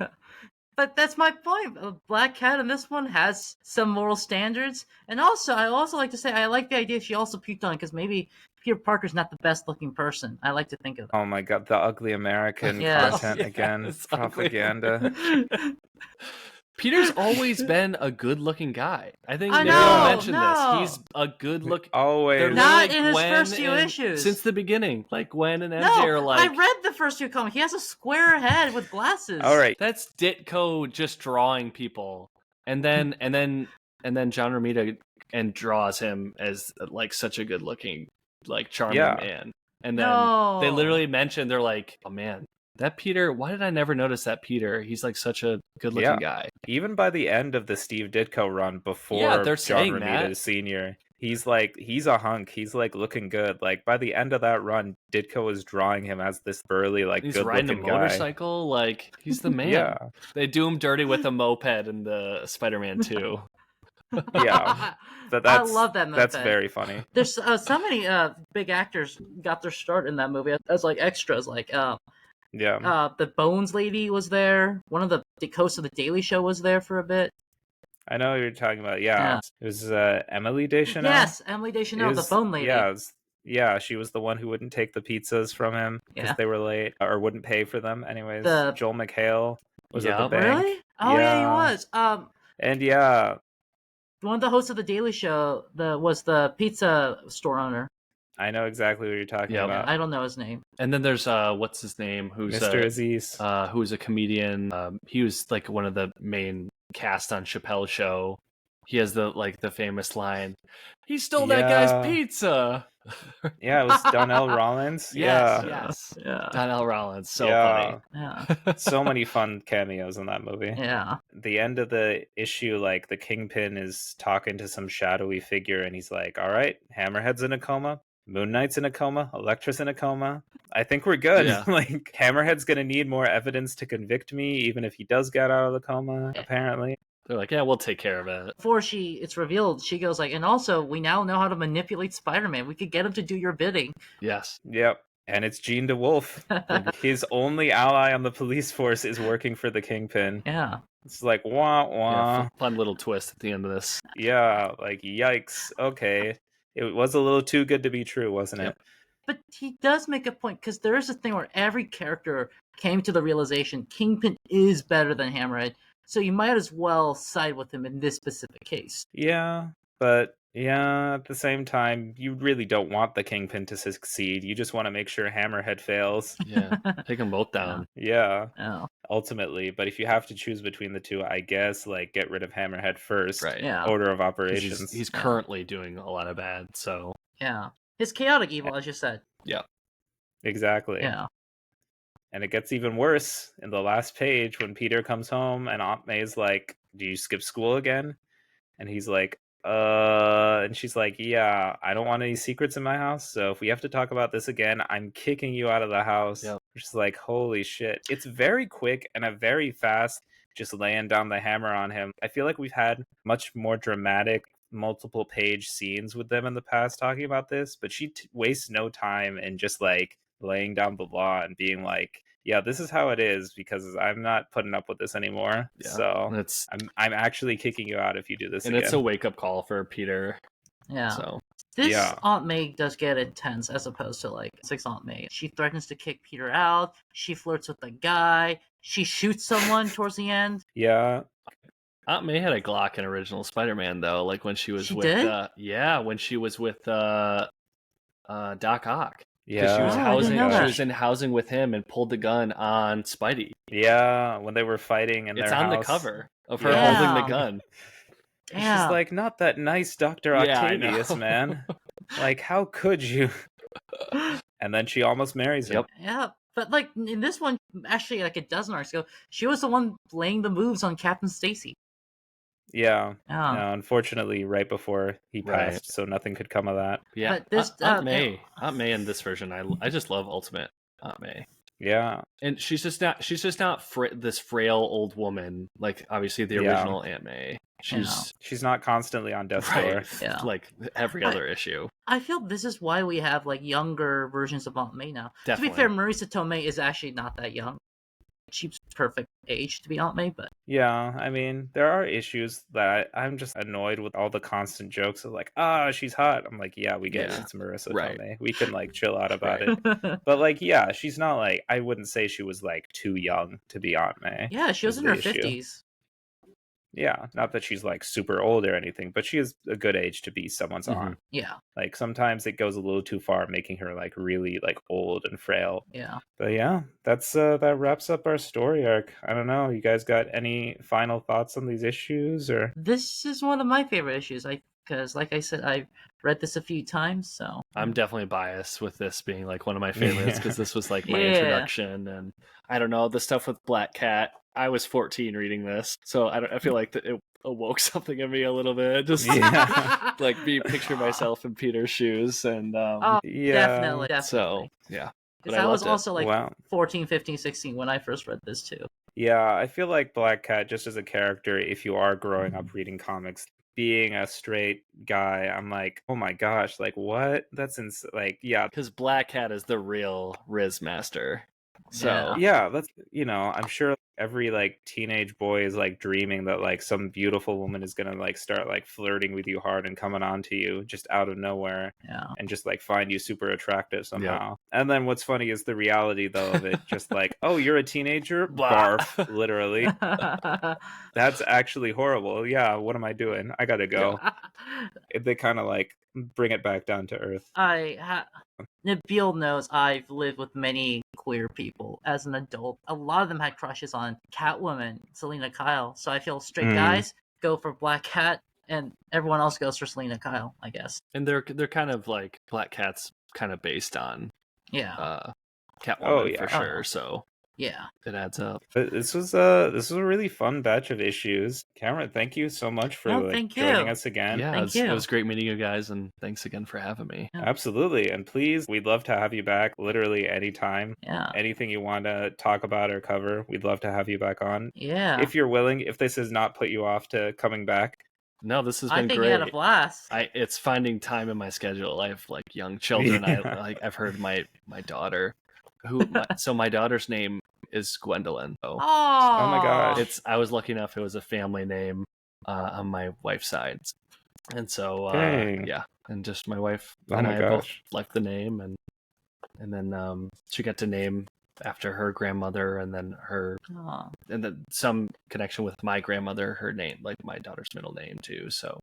Speaker 2: But that's my point. Black Cat in this one has some moral standards. And also, I also like to say, I like the idea she also puked on because maybe Peter Parker's not the best looking person. I like to think of that.
Speaker 1: Oh my god, the ugly American content again. Propaganda.
Speaker 3: Peter's always been a good-looking guy. I think
Speaker 2: Nabeel
Speaker 3: mentioned this. He's a good-looking.
Speaker 1: Always.
Speaker 2: Not in his first few issues.
Speaker 3: Since the beginning, like Gwen and MJ are like.
Speaker 2: I read the first few comics. He has a square head with glasses.
Speaker 1: All right,
Speaker 3: that's Ditko just drawing people, and then John Romita and draws him as like such a good-looking, like charming man. And then they literally mentioned they're like, oh man. That Peter, why did I never notice that Peter? He's like such a good-looking guy.
Speaker 1: Even by the end of the Steve Ditko run before John Romita's senior, he's a hunk. He's like looking good. Like by the end of that run, Ditko was drawing him as this burly, like
Speaker 3: he's
Speaker 1: good-looking
Speaker 3: riding a motorcycle. Like he's the man.
Speaker 1: Yeah.
Speaker 3: They do him dirty with a moped in the Spider-Man 2.
Speaker 1: Yeah. I
Speaker 2: love that moped.
Speaker 1: That's very funny.
Speaker 2: There's so many big actors got their start in that movie as like extras, like the Bones lady was there. One of the hosts of the Daily Show was there for a bit.
Speaker 1: I know what you're talking about. Yeah. It was Emily Deschanel.
Speaker 2: Yes, Emily Deschanel, the Bone lady.
Speaker 1: Yeah, she was the one who wouldn't take the pizzas from him because they were late or wouldn't pay for them. Anyways, Joel McHale was at the bank.
Speaker 2: Really? Oh yeah, he was.
Speaker 1: And
Speaker 2: one of the hosts of the Daily Show was the pizza store owner.
Speaker 1: I know exactly what you're talking about.
Speaker 2: I don't know his name.
Speaker 3: And then there's what's his name? Who's
Speaker 1: Mr. Aziz?
Speaker 3: Who's a comedian. He was like one of the main cast on Chappelle's show. He has the famous line, "He stole that guy's pizza."
Speaker 1: Yeah, it was Donnell Rollins.
Speaker 3: Yes. Donnell Rollins. So funny.
Speaker 2: Yeah.
Speaker 1: So many fun cameos in that movie.
Speaker 2: Yeah.
Speaker 1: The end of the issue, like the Kingpin is talking to some shadowy figure, and he's like, "All right, Hammerhead's in a coma. Moon Knight's in a coma, Elektra's in a coma. I think we're good."
Speaker 3: Yeah.
Speaker 1: Like, Hammerhead's gonna need more evidence to convict me, even if he does get out of the coma, apparently.
Speaker 3: They're like, yeah, we'll take care of it.
Speaker 2: Before it's revealed, she goes like, and also, we now know how to manipulate Spider-Man. We could get him to do your bidding.
Speaker 3: Yes.
Speaker 1: Yep. And it's Jean DeWolf. His only ally on the police force is working for the Kingpin.
Speaker 2: Yeah.
Speaker 1: It's like, wah, wah.
Speaker 3: Yeah, fun little twist at the end of this.
Speaker 1: Yeah, like, yikes. Okay. It was a little too good to be true, wasn't it?
Speaker 2: But he does make a point, because there is a thing where every character came to the realization Kingpin is better than Hammerhead, so you might as well side with him in this specific case.
Speaker 1: Yeah, but at the same time, you really don't want the Kingpin to succeed. You just want to make sure Hammerhead fails.
Speaker 3: Yeah, take them both down.
Speaker 1: Yeah.
Speaker 2: Oh.
Speaker 1: Ultimately, but if you have to choose between the two, I guess like get rid of Hammerhead first.
Speaker 3: Right.
Speaker 2: Yeah.
Speaker 1: Order of operations.
Speaker 3: He's currently doing a lot of bad, so
Speaker 2: yeah, his chaotic evil, as you said.
Speaker 3: Yeah,
Speaker 1: exactly.
Speaker 2: Yeah,
Speaker 1: and it gets even worse in the last page when Peter comes home and Aunt May's like, "Do you skip school again?" And he's like, and she's like, "Yeah, I don't want any secrets in my house, so if we have to talk about this again, I'm kicking you out of the house."
Speaker 3: Yep.
Speaker 1: Which is like, holy shit. It's very quick and a very fast just laying down the hammer on him. I feel like we've had much more dramatic multiple page scenes with them in the past talking about this, but she wastes no time in just like laying down the law and being like, yeah, this is how it is because I'm not putting up with this anymore.
Speaker 3: Yeah,
Speaker 1: so
Speaker 3: it's
Speaker 1: I'm actually kicking you out if you do this
Speaker 3: and
Speaker 1: again.
Speaker 3: it's a wake up call for Peter.
Speaker 2: Yeah.
Speaker 3: So
Speaker 2: this Aunt May does get intense as opposed to like Six Aunt May. She threatens to kick Peter out. She flirts with the guy. She shoots someone towards the end.
Speaker 1: Yeah.
Speaker 3: Aunt May had a Glock in original Spider-Man though, like when she was
Speaker 2: She
Speaker 3: with
Speaker 2: did?
Speaker 3: when she was with Doc Ock.
Speaker 1: Yeah,
Speaker 3: she was
Speaker 2: I didn't know that.
Speaker 3: She was in housing with him and pulled the gun on Spidey.
Speaker 1: Yeah, when they were fighting in
Speaker 3: It's
Speaker 1: their
Speaker 3: on
Speaker 1: house.
Speaker 3: the cover of her
Speaker 2: Yeah.
Speaker 3: holding the gun.
Speaker 1: She's like, not that nice Dr.
Speaker 3: Yeah, I
Speaker 1: Octavius,
Speaker 3: know.
Speaker 1: man. Like, how could you? And then she almost marries him.
Speaker 3: Yep.
Speaker 2: Yeah, but like in this one, actually, like a dozen arcs ago, she was the one laying the moves on Captain Stacy.
Speaker 1: Yeah.
Speaker 2: Yeah.
Speaker 1: No, unfortunately, right before he passed, so nothing could come of that.
Speaker 3: Yeah,
Speaker 2: But this
Speaker 3: Aunt May in this version, I just love Ultimate Aunt May.
Speaker 1: Yeah,
Speaker 3: and she's just not this frail old woman like obviously the original Aunt May.
Speaker 1: She's not constantly on death's door.
Speaker 2: Yeah.
Speaker 3: Like every other issue.
Speaker 2: I feel this is why we have like younger versions of Aunt May now.
Speaker 3: Definitely.
Speaker 2: To be fair, Marisa Tomei is actually not that young. She's perfect age to be Aunt May, but
Speaker 1: yeah, I mean, there are issues that I'm just annoyed with all the constant jokes of like, she's hot. I'm like, yeah, we get it. It's Marisa Tomei. We can like chill out about it. But like, yeah, she's not like, I wouldn't say she was like too young to be Aunt May.
Speaker 2: Yeah, she was in her 50s.
Speaker 1: Yeah, not that she's like super old or anything, but she is a good age to be someone's aunt.
Speaker 2: Yeah.
Speaker 1: Like sometimes it goes a little too far, making her like really like old and frail.
Speaker 2: Yeah.
Speaker 1: But yeah, that's that wraps up our story arc. I don't know. You guys got any final thoughts on these issues or?
Speaker 2: This is one of my favorite issues. Because like I said, I've read this a few times, so
Speaker 3: I'm definitely biased with this being like one of my favorites because this was like my introduction, and I don't know, the stuff with Black Cat. I was 14 reading this, so I feel like it awoke something in me a little bit. Just like picture myself in Peter's shoes, and
Speaker 2: definitely.
Speaker 3: So yeah,
Speaker 2: because I was also like 14, 15, 16 when I first read this too.
Speaker 1: Yeah, I feel like Black Cat, just as a character, if you are growing up reading comics, being a straight guy, I'm like, oh my gosh, like what? That's like, yeah,
Speaker 3: because Black Cat is the real Riz master. So
Speaker 1: yeah, that's, I'm sure every like teenage boy is like dreaming that like some beautiful woman is gonna like start like flirting with you hard and coming on to you just out of nowhere, and just like find you super attractive somehow. And then what's funny is the reality though of it, just like, oh, you're a teenager, barf, literally. That's actually horrible. Yeah, what am I doing? I gotta go. They kind of like bring it back down to earth.
Speaker 2: Nabeel knows I've lived with many queer people as an adult. A lot of them had crushes on Catwoman, Selena Kyle. So I feel straight guys go for Black Cat, and everyone else goes for Selena Kyle, I guess.
Speaker 3: And they're kind of like Black Cat's kind of based on Catwoman for sure. So
Speaker 2: yeah,
Speaker 3: it adds up.
Speaker 1: But this was a really fun batch of issues. Cameron, thank you so much for joining us again.
Speaker 3: Yeah, it was great meeting you guys, and thanks again for having me.
Speaker 1: Absolutely, and please, we'd love to have you back literally anytime.
Speaker 2: Yeah,
Speaker 1: anything you want to talk about or cover, we'd love to have you back on.
Speaker 2: Yeah,
Speaker 1: if you're willing, if this has not put you off to coming back.
Speaker 3: No, this has been great. I think
Speaker 2: you had a blast.
Speaker 3: It's finding time in my schedule. I have like young children. I've heard my daughter, so my daughter's name is Gwendolyn.
Speaker 2: Oh
Speaker 1: my gosh!
Speaker 3: I was lucky enough; it was a family name on my wife's side, and so and just my wife and I both liked the name, and then she got to name after her grandmother, and then and then some connection with my grandmother, her name, like my daughter's middle name too. So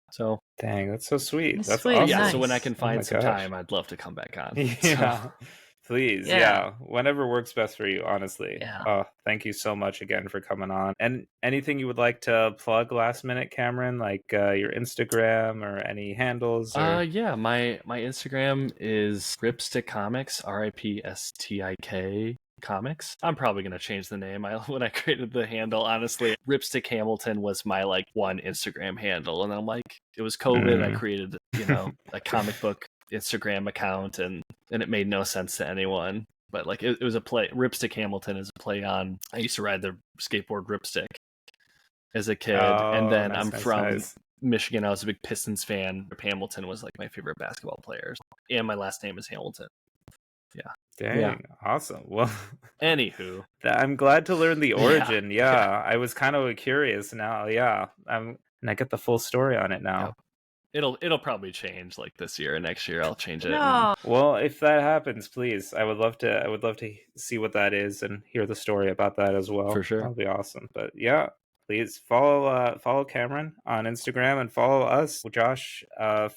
Speaker 3: so
Speaker 1: dang, that's so sweet. That's
Speaker 2: sweet.
Speaker 1: Awesome.
Speaker 3: Yeah, so when I can find some time, I'd love to come back on.
Speaker 1: Yeah. Please, whenever works best for you, honestly.
Speaker 2: Yeah.
Speaker 1: Thank you so much again for coming on. And anything you would like to plug last minute, Cameron, like your Instagram or any handles? Or...
Speaker 3: my Instagram is Ripstick Comics, RIPSTIK Comics. I'm probably gonna change the name. When I created the handle, honestly, Ripstick Hamilton was my like one Instagram handle, and I'm like, it was COVID. I created a comic book Instagram account, and it made no sense to anyone, but like it was a play. Ripstick Hamilton is a play on, I used to ride the skateboard Ripstick as a kid, and then I'm from Michigan, I was a big Pistons fan. Hamilton was like my favorite basketball player, and my last name is Hamilton. Yeah.
Speaker 1: Dang, awesome. Well,
Speaker 3: anywho,
Speaker 1: I'm glad to learn the origin. Yeah. I was kind of curious now. Yeah, and I get the full story on it now.
Speaker 3: It'll probably change like this year or next year. I'll change it.
Speaker 2: No.
Speaker 1: Well, if that happens, please, I would love to see what that is and hear the story about that as well.
Speaker 3: For sure,
Speaker 1: that'll be awesome. But yeah, please follow Cameron on Instagram and follow us, Josh.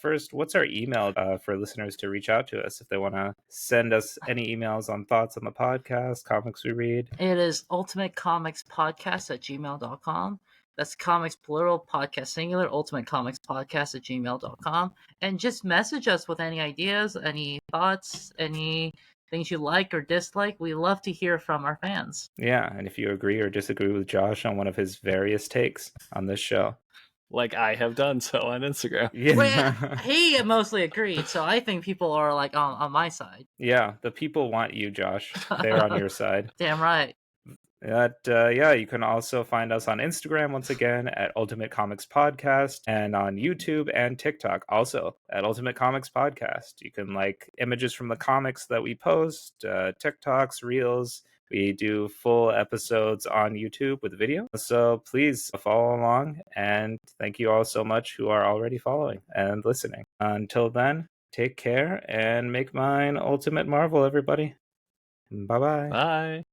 Speaker 1: First, what's our email for listeners to reach out to us if they want to send us any emails on thoughts on the podcast, comics we read?
Speaker 2: It is ultimatecomicspodcast@gmail.com. That's comics plural, podcast singular, ultimatecomicspodcast@gmail.com. And just message us with any ideas, any thoughts, any things you like or dislike. We love to hear from our fans.
Speaker 1: Yeah, and if you agree or disagree with Josh on one of his various takes on this show,
Speaker 3: like I have done so on Instagram.
Speaker 1: Yeah.
Speaker 2: Well, he mostly agreed, so I think people are like on my side.
Speaker 1: Yeah, the people want you, Josh. They're on your side.
Speaker 2: Damn right.
Speaker 1: Yeah, you can also find us on Instagram once again at Ultimate Comics Podcast, and on YouTube and TikTok also at Ultimate Comics Podcast. You can like images from the comics that we post, TikToks, Reels. We do full episodes on YouTube with video. So please follow along, and thank you all so much who are already following and listening. Until then, take care and make mine Ultimate Marvel, everybody. Bye-bye.
Speaker 3: Bye.